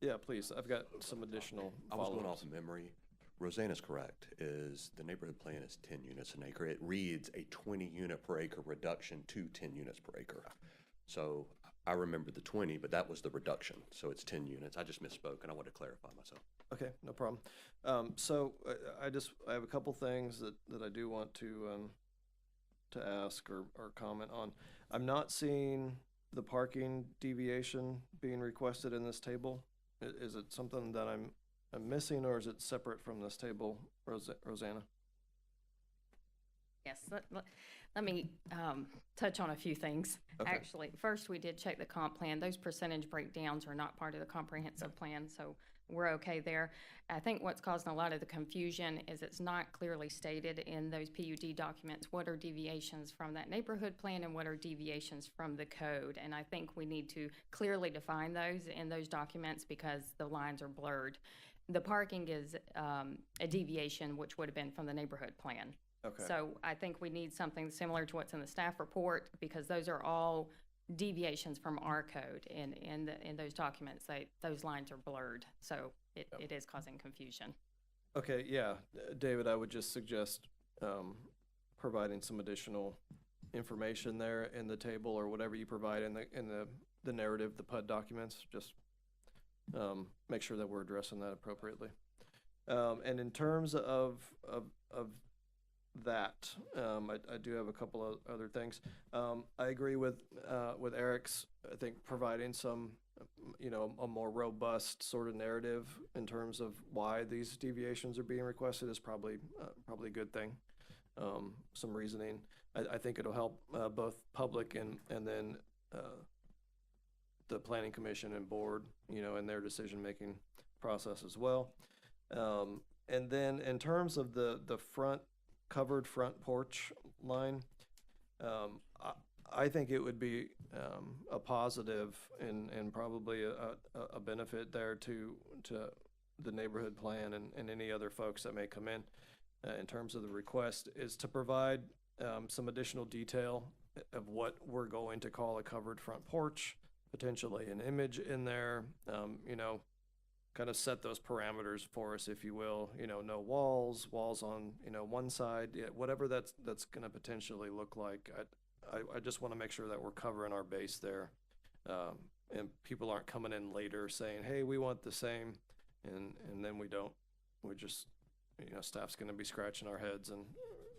Yeah, please, I've got some additional I was going follow-ups. off of memory. Roseanne is correct, is the neighborhood plan is 10 units an acre. It reads a 20 unit per acre reduction to 10 units per acre. So I remember the 20, but that was the reduction. So it's 10 units. I just misspoke and I want to clarify myself. Okay, no problem. So I have a couple things that I do want to ask or comment on. I'm not seeing the parking deviation being requested in this table. Is it something that I'm missing, or is it separate from this table, Rosanna? Yes, let me touch on a few things. Okay. Actually, first, we did check the comp plan. Those percentage breakdowns are not part of the comprehensive plan, so we're okay there. I think what's causing a lot of the confusion is it's not clearly stated in those PUD documents what are deviations from that neighborhood plan and what are deviations from the code. And I think we need to clearly define those in those documents because the lines are blurred. The parking is a deviation, which would have been from the neighborhood plan. Okay. So I think we need something similar to what's in the staff report, because those are all deviations from our code in those documents. Those lines are blurred, so it is causing confusion. Okay, yeah, David, I would just suggest providing some additional information there in the table or whatever you provide in the narrative, the PUD documents. Just make sure that we're addressing that appropriately. And in terms of that, I do have a couple of other things. I agree with Eric's, I think providing some, a more robust sort of narrative in terms of why these deviations are being requested is probably a good thing. Some reasoning. I think it'll help both public and then the planning commission and board, in their decision-making process as well. And then in terms of the covered front porch line, I think it would be a positive and probably a benefit there to the neighborhood plan and any other folks that may come in terms of the request, is to provide some additional detail of what we're going to call a covered front porch, potentially an image in there, kind of set those parameters for us, if you will, no walls on, one side, whatever that's going to potentially look like. I just want to make sure that we're covering our base there. And people aren't coming in later saying, hey, we want the same. And then we don't. We just, staff's going to be scratching our heads and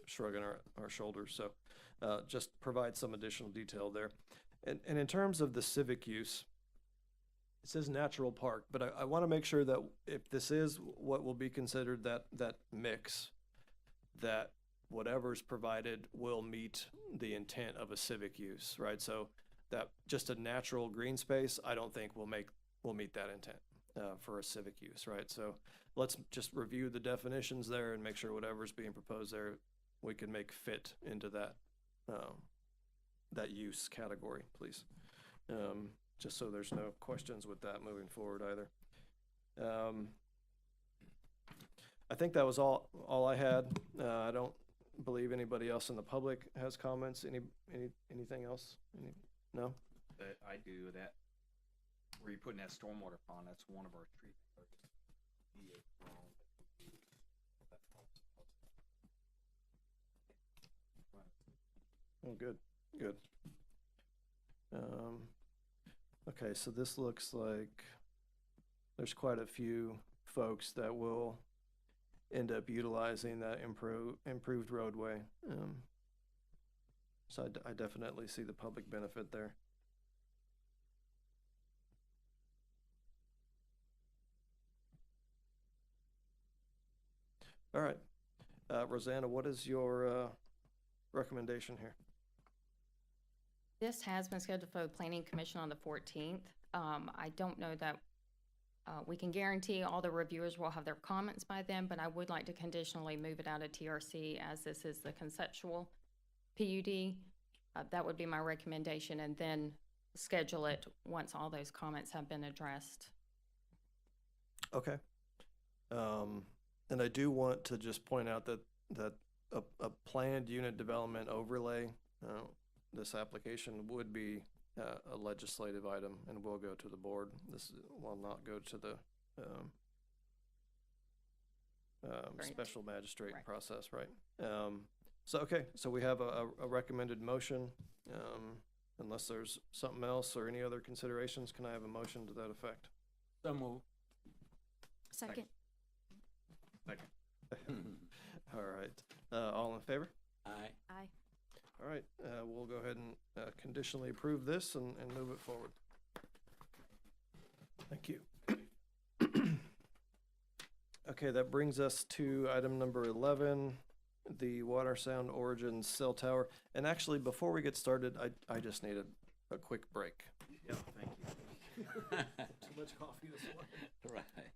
shrugging our shoulders. So just provide some additional detail there. And in terms of the civic use, it says natural park, but I want to make sure that if this is what will be considered that mix, that whatever's provided will meet the intent of a civic use, right? So that just a natural green space, I don't think will meet that intent for a civic use, right? So let's just review the definitions there and make sure whatever's being proposed there, we can make fit into that use category, please. Just so there's no questions with that moving forward either. I think that was all I had. I don't believe anybody else in the public has comments. Anything else? No? That I do that, where you're putting that stormwater pond, that's one of our treatment areas. Oh, good. Okay, so this looks like there's quite a few folks that will end up utilizing that improved roadway. So I definitely see the public benefit there. All right, Rosanna, what is your recommendation here? This has been scheduled for the Planning Commission on the 14th. I don't know that We can guarantee all the reviewers will have their comments by then, but I would like to conditionally move it out of TRC as this is the conceptual PUD. That would be my recommendation, and then schedule it once all those comments have been addressed. Okay. And I do want to just point out that a planned unit development overlay, this application would be a legislative item and will go to the board. This will not go to the Right. special magistrate Right. process, right? So we have a recommended motion. Unless there's something else or any other considerations, can I have a motion to that effect? So move. Second. All right. All in favor? Aye. Aye. All right, we'll go ahead and conditionally approve this and move it forward. Thank you. Okay, that brings us to item number 11, the water sound origin cell tower. And actually, before we get started, I just need a quick break. Yeah, thank you. Too much coffee this morning. Right.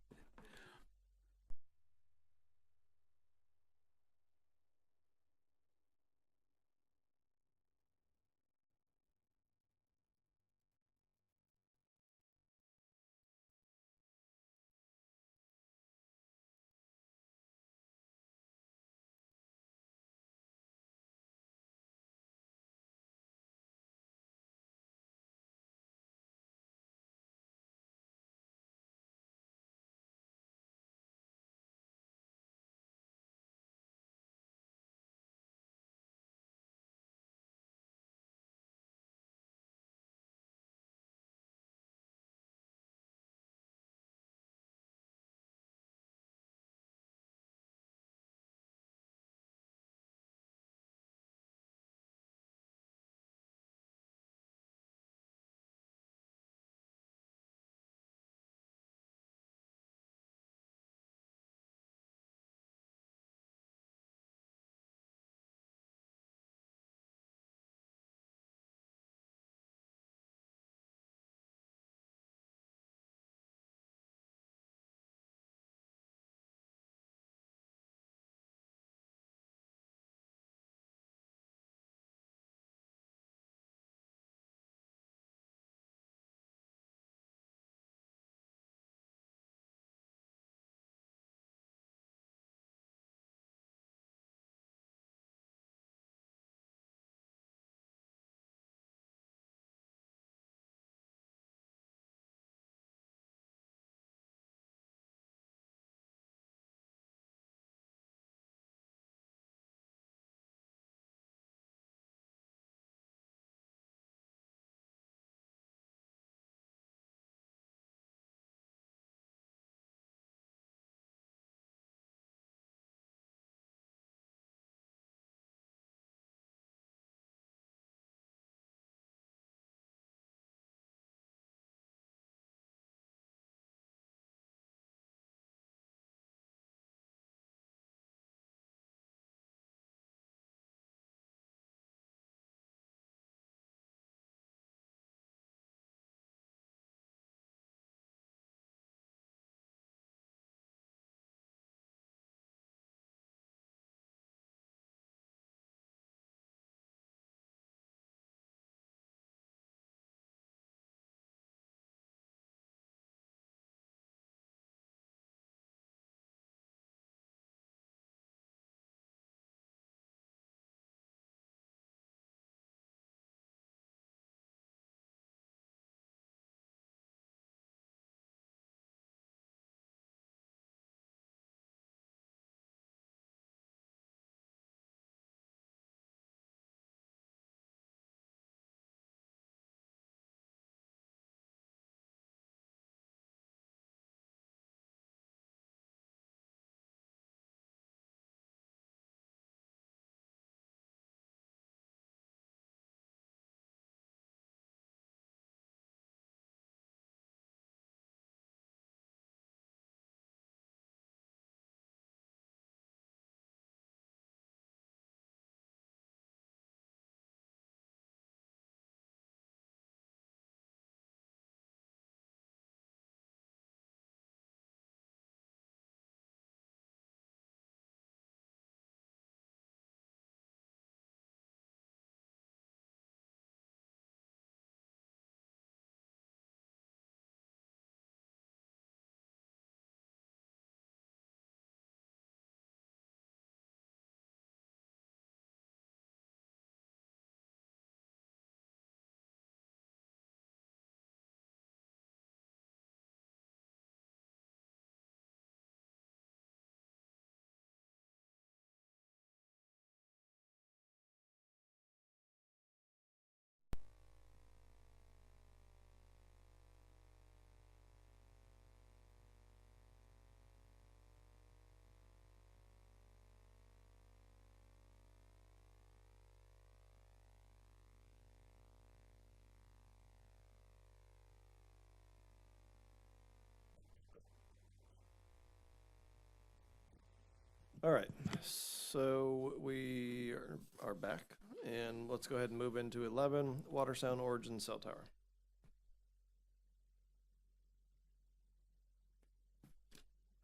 All right, so we are back, and let's go ahead and move into 11, Water Sound Origin Cell Tower.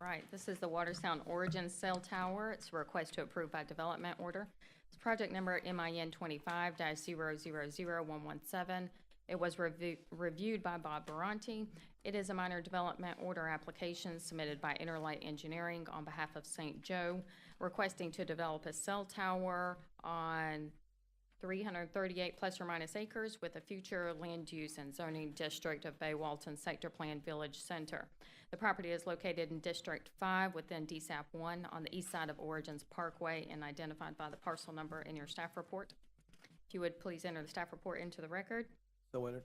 Right, this is the Water Sound Origin Cell Tower. It's a request to approve by development order. It's project number MIN 25-000117. It was reviewed by Bob Baranti. It is a minor development order application submitted by Interlight Engineering on behalf of St. Joe, requesting to develop a cell tower on 338 plus or minus acres with a future land use and zoning district of Bay Walton Sector Plan Village Center. The property is located in District 5 within DSAP 1 on the east side of Origins Parkway and identified by the parcel number in your staff report. If you would please enter the staff report into the record. So entered.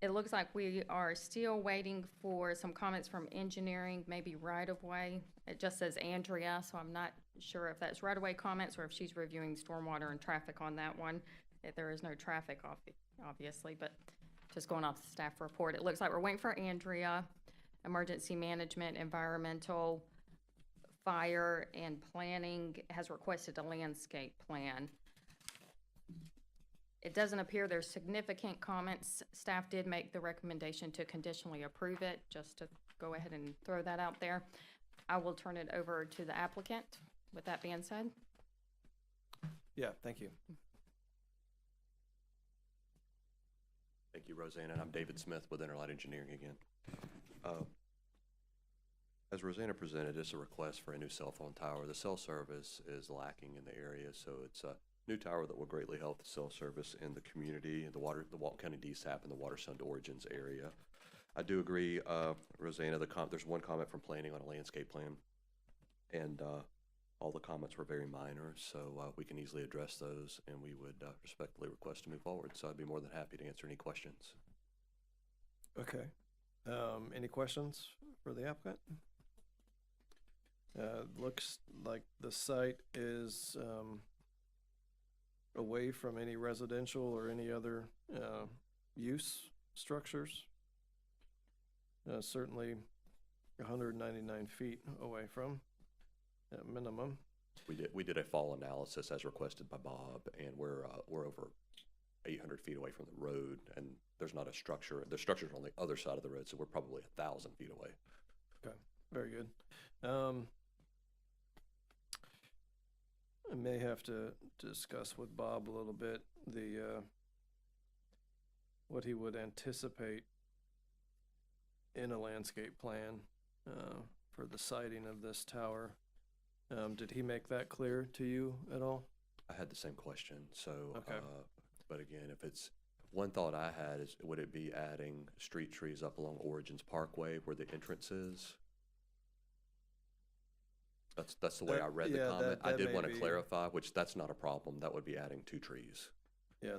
It looks like we are still waiting for some comments from engineering, maybe right-of-way. It just says Andrea, so I'm not sure if that's right-of-way comments or if she's reviewing stormwater and traffic on that one. There is no traffic, obviously, but just going off the staff report. It looks like we're waiting for Andrea, emergency management, environmental, fire, and planning has requested a landscape plan. It doesn't appear there's significant comments. Staff did make the recommendation to conditionally approve it, just to go ahead and throw that out there. I will turn it over to the applicant. With that being said. Yeah, thank you. Thank you, Rosanna. I'm David Smith with Interlight Engineering again. As Rosanna presented, it's a request for a new cell phone tower. The cell service is lacking in the area, so it's a new tower that will greatly help the cell service in the community, the Walton County DSAP and the Water Sound Origins area. I do agree, Rosanna, there's one comment from planning on a landscape plan, and all the comments were very minor, so we can easily address those, and we would respectfully request to move forward. So I'd be more than happy to answer any questions. Okay. Any questions for the applicant? Looks like the site is away from any residential or any other use structures. Certainly 199 feet away from, at minimum. We did a fall analysis as requested by Bob, and we're over 800 feet away from the road, and there's not a structure. The structure's on the other side of the road, so we're probably 1,000 feet away. Okay, very good. I may have to discuss with Bob a little bit what he would anticipate in a landscape plan for the siting of this tower. Did he make that clear to you at all? I had the same question. So, okay. But again, if it's one thought I had is, would it be adding street trees up along Origins Parkway where the entrance is? That's the way I read the comment. I did want to clarify, which that's not a problem. That would be adding 2 trees. Yeah,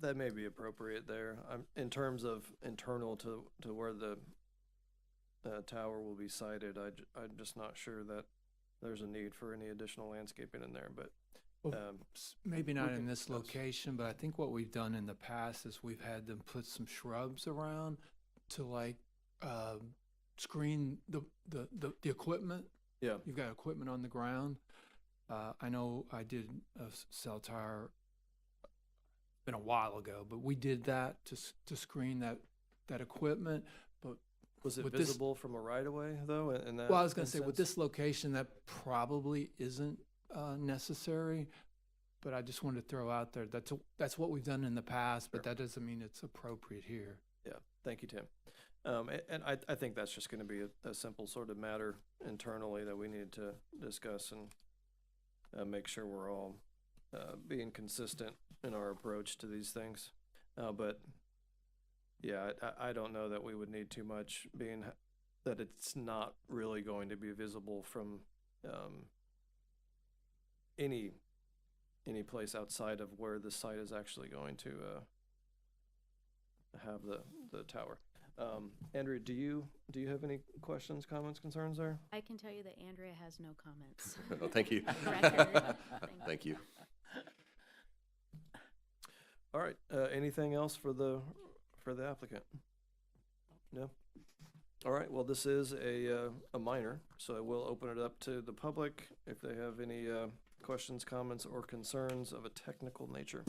that may be appropriate there. In terms of internal to where the tower will be sited, I'm just not sure that there's a need for any additional landscaping in there, but maybe not in this location, but I think what we've done in the past is we've had them put some shrubs around to like screen the equipment. Yeah. You've got equipment on the ground. I know I did a cell tower been a while ago, but we did that to screen that equipment. But was it visible from a right of way though? In that well, I was going to say with this location that probably isn't necessary, but I just wanted to throw out there that's what we've done in the past, but that doesn't mean it's appropriate here. Yeah, thank you, Tim. And I think that's just going to be a simple sort of matter internally that we need to discuss and make sure we're all being consistent in our approach to these things. But yeah, I don't know that we would need too much, being that it's not really going to be visible from any place outside of where the site is actually going to have the tower. Andrea, do you have any questions, comments, concerns there? I can tell you that Andrea has no comments. Oh, thank you. Record. Thank you. All right. Anything else for the applicant? No? All right, well, this is a minor, so I will open it up to the public if they have any questions, comments, or concerns of a technical nature.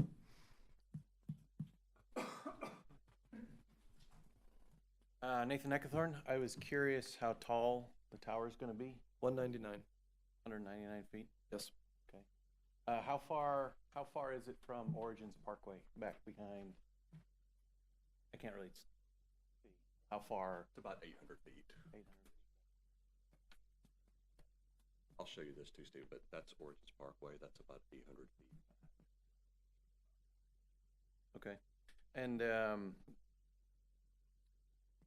Nathan Eckathorn, I was curious how tall the tower is gonna be, 199. 199 feet? Yes. Okay. How far is it from Origins Parkway, back behind? I can't really see. How far? It's about 800 feet. 800. I'll show you this too, Steve, but that's Origins Parkway. That's about 800 feet. Okay. And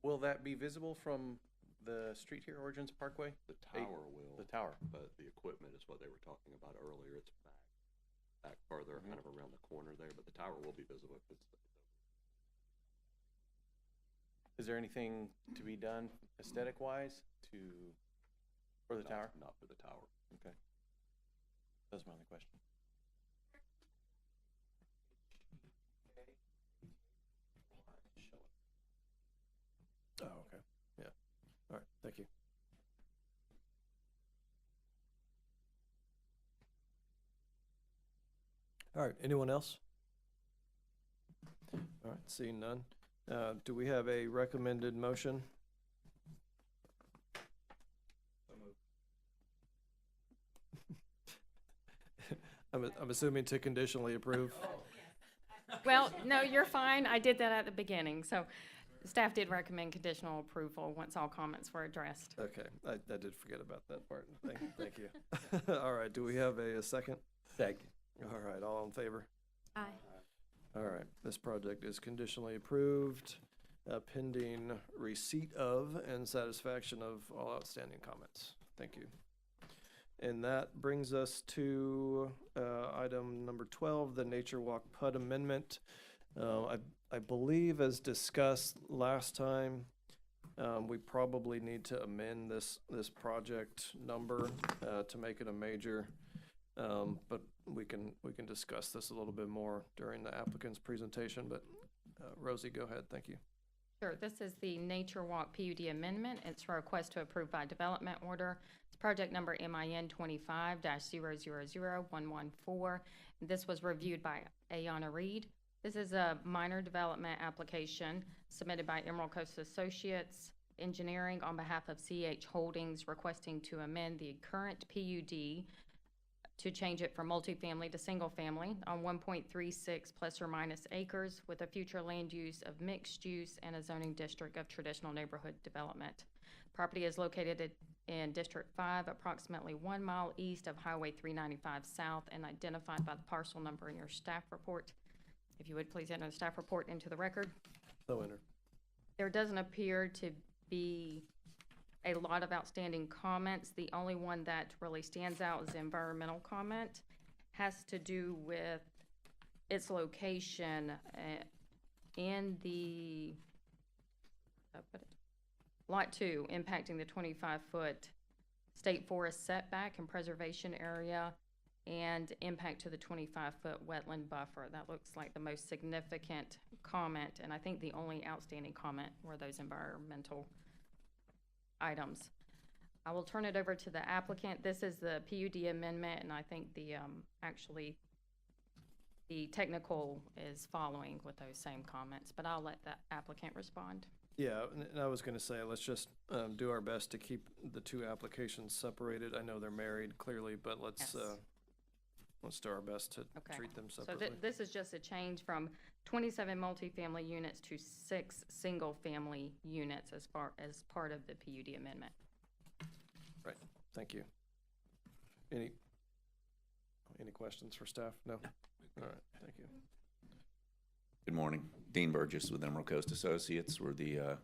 will that be visible from the street here, Origins Parkway? The tower will. The tower. But the equipment is what they were talking about earlier. It's back farther, kind of around the corner there, but the tower will be visible. Is there anything to be done aesthetic-wise for the tower? Not for the tower. Okay. That's my only question. Oh, okay. Yeah. All right, thank you. All right, anyone else? All right, seeing none. Do we have a recommended motion? I'm assuming to conditionally approve. Well, no, you're fine. I did that at the beginning. So staff did recommend conditional approval once all comments were addressed. Okay, I did forget about that part. Thank you. All right, do we have a second? Second. All right, all in favor? Aye. All right, this project is conditionally approved, pending receipt of and satisfaction of all outstanding comments. Thank you. And that brings us to item number 12, the Nature Walk PUD amendment. I believe, as discussed last time, we probably need to amend this project number to make it a major. But we can discuss this a little bit more during the applicant's presentation. But Rosie, go ahead. Thank you. Sure. This is the Nature Walk PUD amendment. It's a request to approve by development order. It's project number MIN 25-000114. This was reviewed by Ayana Reed. This is a minor development application submitted by Emerald Coast Associates Engineering on behalf of CH Holdings, requesting to amend the current PUD to change it from multifamily to single family on 1.36 plus or minus acres with a future land use of mixed use and a zoning district of traditional neighborhood development. Property is located in District 5, approximately 1 mile east of Highway 395 South, and identified by the parcel number in your staff report. If you would please enter the staff report into the record. So enter. There doesn't appear to be a lot of outstanding comments. The only one that really stands out is the environmental comment. Has to do with its location in the Lot 2, impacting the 25-foot state forest setback and preservation area, and impact to the 25-foot wetland buffer. That looks like the most significant comment, and I think the only outstanding comment were those environmental items. I will turn it over to the applicant. This is the PUD amendment, and I think the actually the technical is following with those same comments, but I'll let the applicant respond. Yeah, and I was going to say, let's just do our best to keep the two applications separated. I know they're married clearly, but let's do our best to treat them separately. So this is just a change from 27 multifamily units to 6 single-family units as part of the PUD amendment. Right. Thank you. Any questions for staff? No? All right. Thank you. Good morning. Dean Burgess with Emerald Coast Associates. We're the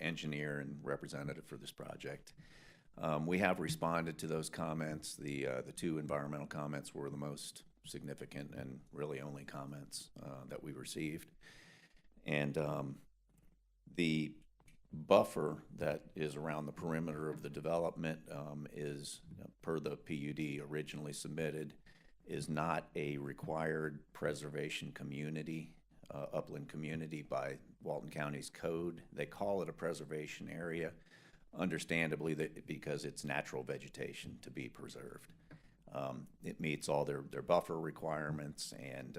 engineer and representative for this project. We have responded to those comments. The 2 environmental comments were the most significant and really only comments that we received. And the buffer that is around the perimeter of the development is, per the PUD originally submitted, is not a required preservation community. upland community by Walton County's code. They call it a preservation area, understandably, because it's natural vegetation to be preserved. It meets all their buffer requirements and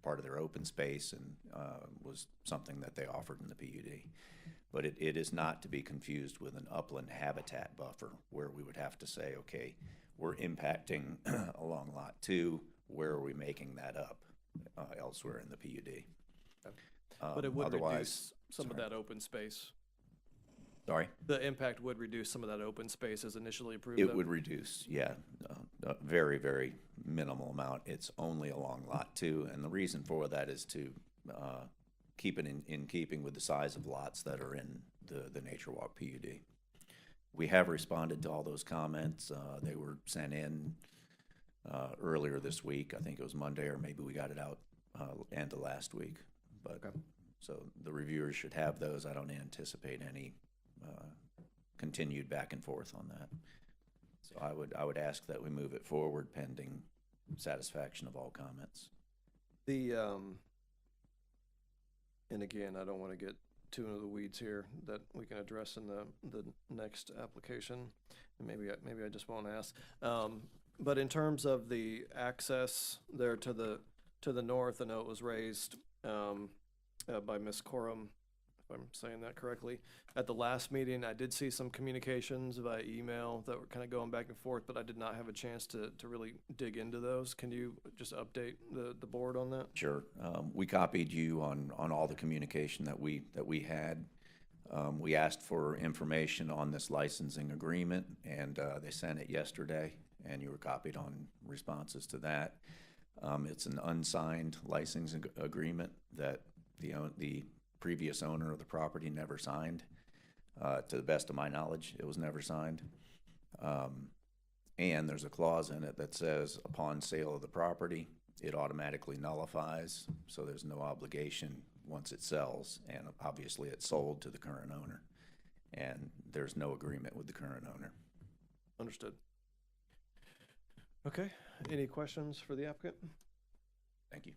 part of their open space, and was something that they offered in the PUD. But it is not to be confused with an upland habitat buffer, where we would have to say, okay, we're impacting along Lot 2, where are we making that up elsewhere in the PUD? But it would Otherwise, reduce some of that open space. Sorry? The impact would reduce some of that open space as initially approved. It would reduce, yeah, a very, very minimal amount. It's only along Lot 2, and the reason for that is to keep it in keeping with the size of lots that are in the Nature Walk PUD. We have responded to all those comments. They were sent in earlier this week. I think it was Monday, or maybe we got it out end of last week. But so the reviewers should have those. I don't anticipate any continued back and forth on that. So I would ask that we move it forward pending satisfaction of all comments. And again, I don't want to get too into the weeds here, that we can address in the next application. And maybe I just won't ask. But in terms of the access there to the north, I know it was raised by Ms. Coram, if I'm saying that correctly. At the last meeting, I did see some communications via email that were kind of going back and forth, but I did not have a chance to really dig into those. Can you just update the board on that? Sure. We copied you on all the communication that we had. We asked for information on this licensing agreement, and they sent it yesterday, and you were copied on responses to that. It's an unsigned licensing agreement that the previous owner of the property never signed. To the best of my knowledge, it was never signed. And there's a clause in it that says upon sale of the property, it automatically nullifies, so there's no obligation once it sells, and obviously it's sold to the current owner, and there's no agreement with the current owner. Understood. Okay, any questions for the applicant? Thank you.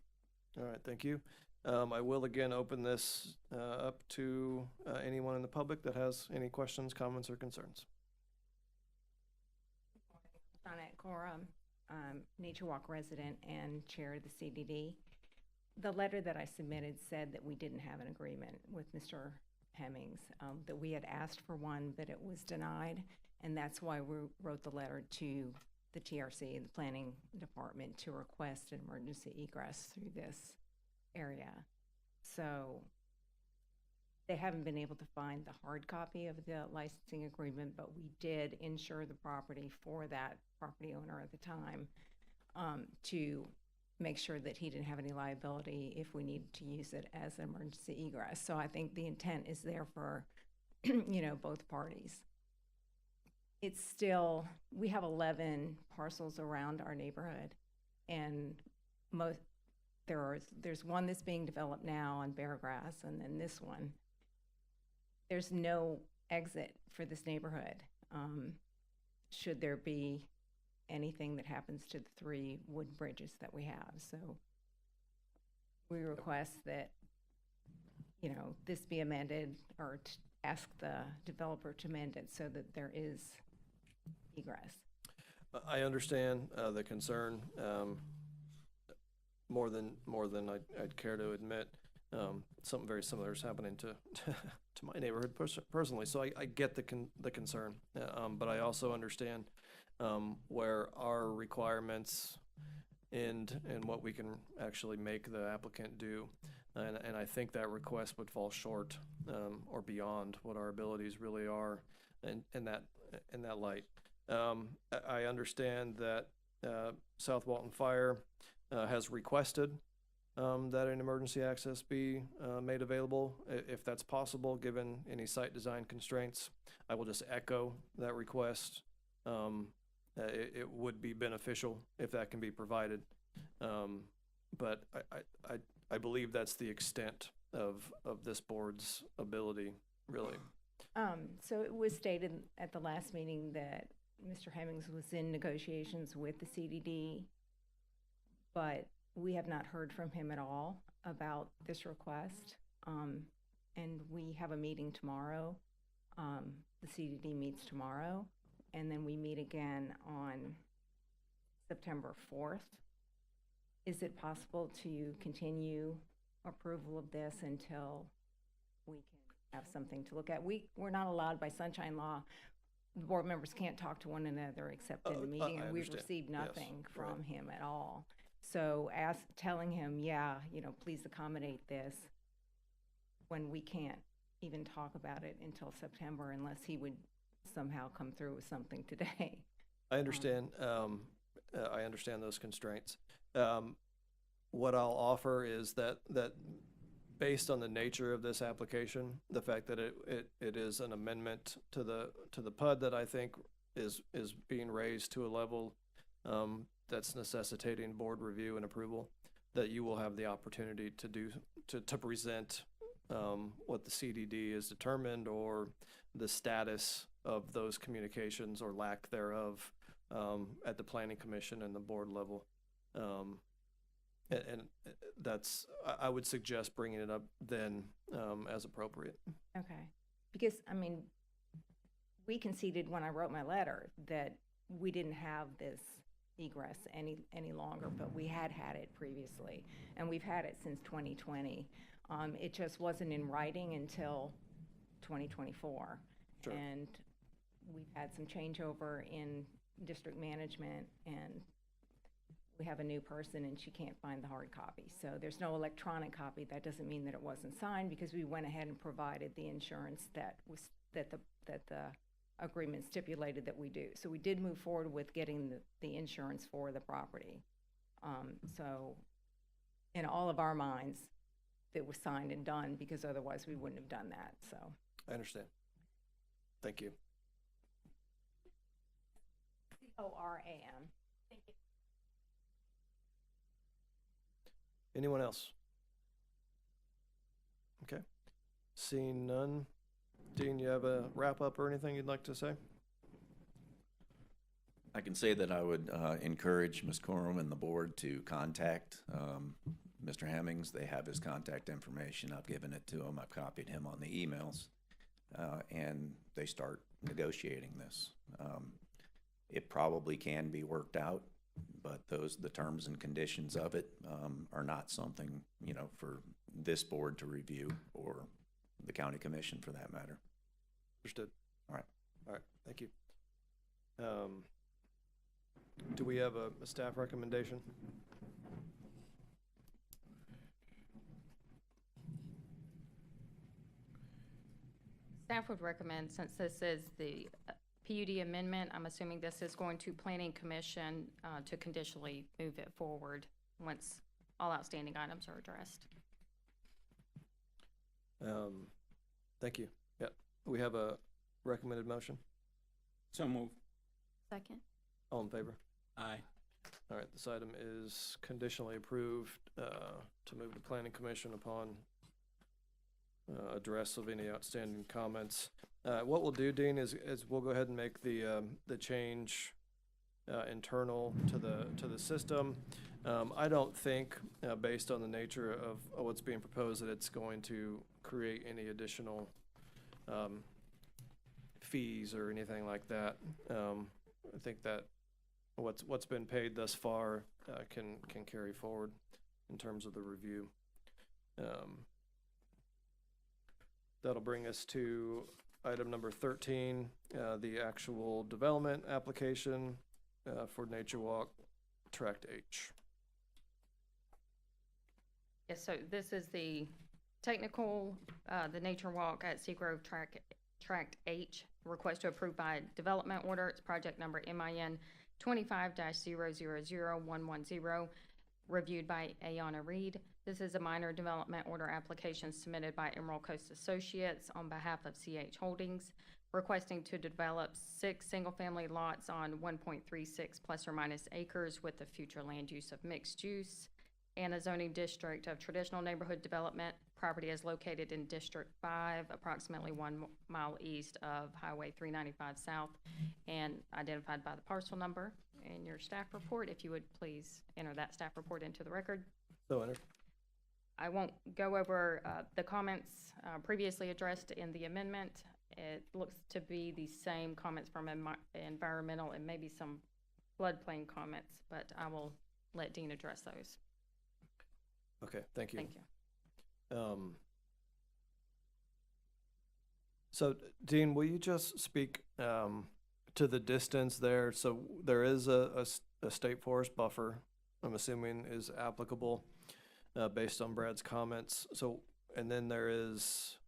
All right, thank you. I will again open this up to anyone in the public that has any questions, comments, or concerns. Janet Coram, Nature Walk resident and chair of the CDD. The letter that I submitted said that we didn't have an agreement with Mr. Hemmings, that we had asked for one, but it was denied, and that's why we wrote the letter to the TRC, the planning department, to request an emergency egress through this area. So they haven't been able to find the hard copy of the licensing agreement, but we did insure the property for that property owner at the time, to make sure that he didn't have any liability if we needed to use it as an emergency egress. So I think the intent is there for, both parties. It's still, we have 11 parcels around our neighborhood, and there's one that's being developed now on Beargrass, and then this one. There's no exit for this neighborhood. Should there be anything that happens to the 3 wood bridges that we have. So we request that, this be amended, or ask the developer to amend it so that there is egress. I understand the concern more than I'd care to admit. Something very similar is happening to my neighborhood personally, so I get the concern, but I also understand where our requirements end and what we can actually make the applicant do, and I think that request would fall short or beyond what our abilities really are in that light. I understand that South Walton Fire has requested that an emergency access be made available, if that's possible, given any site design constraints. I will just echo that request. It would be beneficial if that can be provided, but I believe that's the extent of this board's ability, really. So it was stated at the last meeting that Mr. Hemmings was in negotiations with the CDD, but we have not heard from him at all. about this request. And we have a meeting tomorrow. The CDD meets tomorrow, and then we meet again on September 4th. Is it possible to continue approval of this until we can have something to look at? We're not allowed by sunshine law. The board members can't talk to one another except in the meeting, and we've understand. received Yes, nothing from right. him at all. So telling him, yeah, please accommodate this, when we can't even talk about it until September unless he would somehow come through with something today. I understand. I understand those constraints. What I'll offer is that based on the nature of this application, the fact that it is an amendment to the PUD that I think is being raised to a level that's necessitating board review and approval, that you will have the opportunity to present what the CDD is determined, or the status of those communications or lack thereof at the planning commission and the board level. And that's, I would suggest bringing it up then as appropriate. Okay. Because, we conceded when I wrote my letter that we didn't have this egress any longer, but we had it previously, and we've had it since 2020. It just wasn't in writing until 2024. Sure. And we've had some changeover in district management, and we have a new person and she can't find the hard copy. So there's no electronic copy. That doesn't mean that it wasn't signed, because we went ahead and provided the insurance that the agreement stipulated that we do. So we did move forward with getting the insurance for the property. So in all of our minds, it was signed and done, because otherwise we wouldn't have done that. So I understand. Thank you. CORAM. Thank you. Anyone else? Okay. Seeing none. Dean, you have a wrap up or anything you'd like to say? I can say that I would encourage Ms. Corum and the board to contact Mr. Hemmings. They have his contact information. I've given it to him. I've copied him on the emails. And they start negotiating this. It probably can be worked out, but the terms and conditions of it are not something, for this board to review, or the county commission for that matter. Understood. All right. Thank you. Do we have a staff recommendation? Staff would recommend, since this is the PUD amendment, I'm assuming this is going to Planning Commission to conditionally move it forward once all outstanding items are addressed. Thank you. Yeah, we have a recommended motion. So move. Second. All in favor? Aye. All right, this item is conditionally approved to move to Planning Commission upon address of any outstanding comments. What we'll do, Dean, is we'll go ahead and make the change internal to the system. I don't think, based on the nature of what's being proposed, that it's going to create any additional fees or anything like that. I think that what's been paid thus far can carry forward in terms of the review. That'll bring us to item number 13, the actual development application for Nature Walk Tract H. Yes, so this is the technical, the Nature Walk at Seagrove Tract H, request to approve by development order. It's project number MIN 25-000110, reviewed by Ayana Reed. This is a minor development order application submitted by Emerald Coast Associates on behalf of CH Holdings, requesting to develop 6 single-family lots on 1.36 plus or minus acres with the future land use of mixed use and a zoning district of traditional neighborhood development. Property is located in District 5, approximately 1 mile east of Highway 395 South, and identified by the parcel number in your staff report. If you would please enter that staff report into the record. So entered. I won't go over the comments previously addressed in the amendment. It looks to be the same comments from environmental and maybe some floodplain comments, but I will let Dean address those. Okay, thank you. Thank you. So, Dean, will you just speak to the distance there? So there is a state forest buffer, I'm assuming is applicable based on Brad's comments. So, and then there is,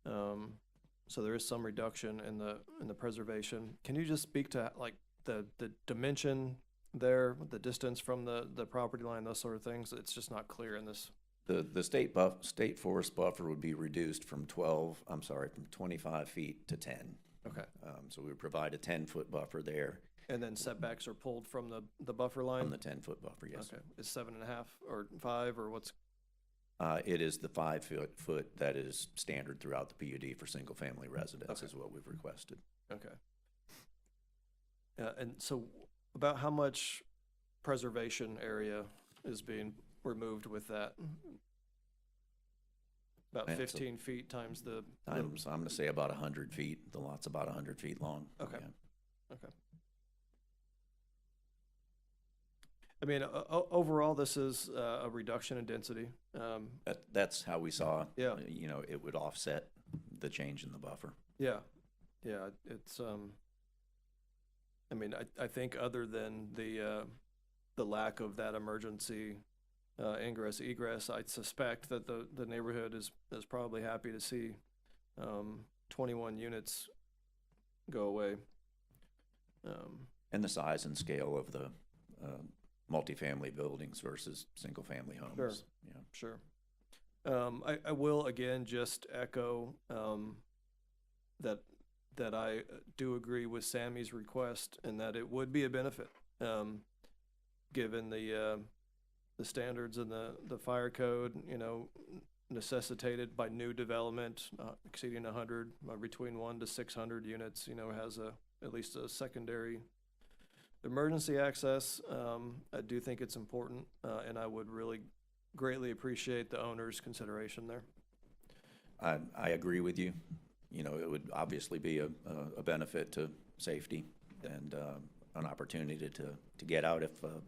so there is some reduction in the preservation. Can you just speak to like the dimension there, the distance from the property line, those sort of things? It's just not clear in this. The state forest buffer would be reduced from 25 feet to 10. Okay. So we would provide a 10-foot buffer there. And then setbacks are pulled from the buffer line? From the 10-foot buffer, yes. Okay. Is 7.5 or 5 or what's? It is the 5-foot that is standard throughout the PUD for single-family residence, Okay. is what we've requested. Okay. And so about how much preservation area is being removed with that? About Yeah, so 15 feet times the. I'm going to say about 100 feet. The lot's about 100 feet long. Okay. Yeah. Okay. I mean, overall, this is a reduction in density. That's how we saw, Yeah. You know, it would offset the change in the buffer. Yeah, yeah, it's, I mean, I think other than the lack of that emergency ingress egress, I suspect that the neighborhood is probably happy to see 21 units go away. And the size and scale of the multifamily buildings versus single-family homes. Sure. Yeah. Sure. I will again just echo that I do agree with Sammy's request and that it would be a benefit, given the standards and the fire code, you know, necessitated by new development exceeding 100, between 100 to 600 units, you know, has at least a secondary emergency access. I do think it's important, and I would really greatly appreciate the owner's consideration there. I agree with you. You know, it would obviously be a benefit to safety and an opportunity to get out if a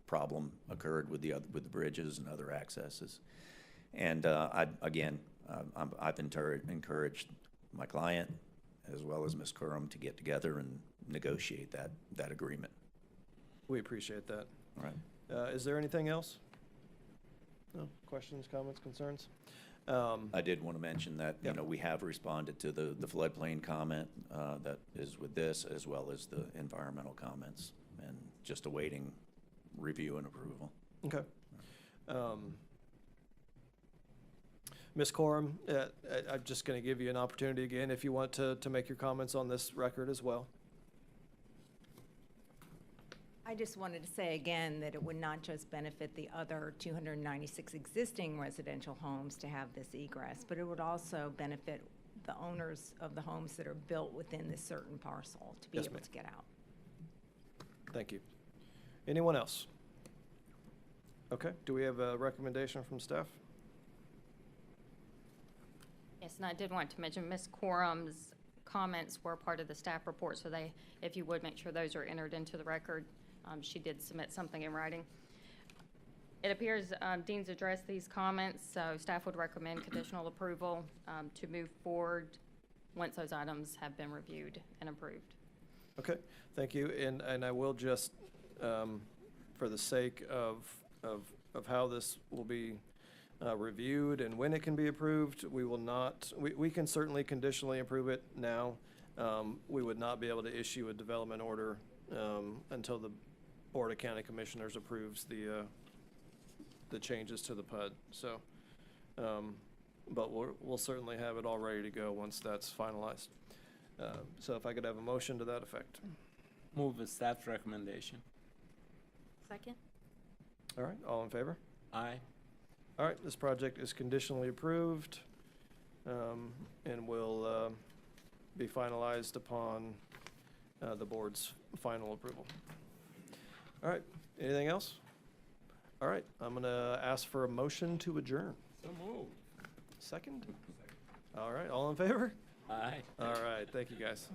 problem occurred with the bridges and other accesses. And I've encouraged my client as well as Ms. Curran to get together and negotiate that agreement. We appreciate that. All right. Is there anything else? No questions, comments, concerns? I did want to mention that, you know, we have responded to the floodplain comment that is with this, as well as the environmental comments, and just awaiting review and approval. Okay. Ms. Coram, I'm just going to give you an opportunity again if you want to make your comments on this record as well. I just wanted to say again that it would not just benefit the other 296 existing residential homes to have this egress, but it would also benefit the owners of the homes that are built within this certain parcel to be Yes, able ma'am. to get out. Thank you. Anyone else? Okay, do we have a recommendation from staff? Yes, and I did want to mention Ms. Coram's comments were part of the staff report, so if you would, make sure those are entered into the record. She did submit something in writing. It appears Dean's addressed these comments, so staff would recommend conditional approval to move forward once those items have been reviewed and approved. Okay, thank you. And I will just, for the sake of how this will be reviewed and when it can be approved, we will not, we can certainly conditionally approve it now. We would not be able to issue a development order until the Board of County Commissioners approves the changes to the PUD. So, but we'll certainly have it all ready to go once that's finalized. So if I could have a motion to that effect. Move with staff recommendation. Second? All right, all in favor? Aye. All right, this project is conditionally approved and will be finalized upon the board's final approval. All right, anything else? All right, I'm gonna ask for a motion to adjourn. So moved. Second? All right, all in favor? Aye. All right, thank you, guys.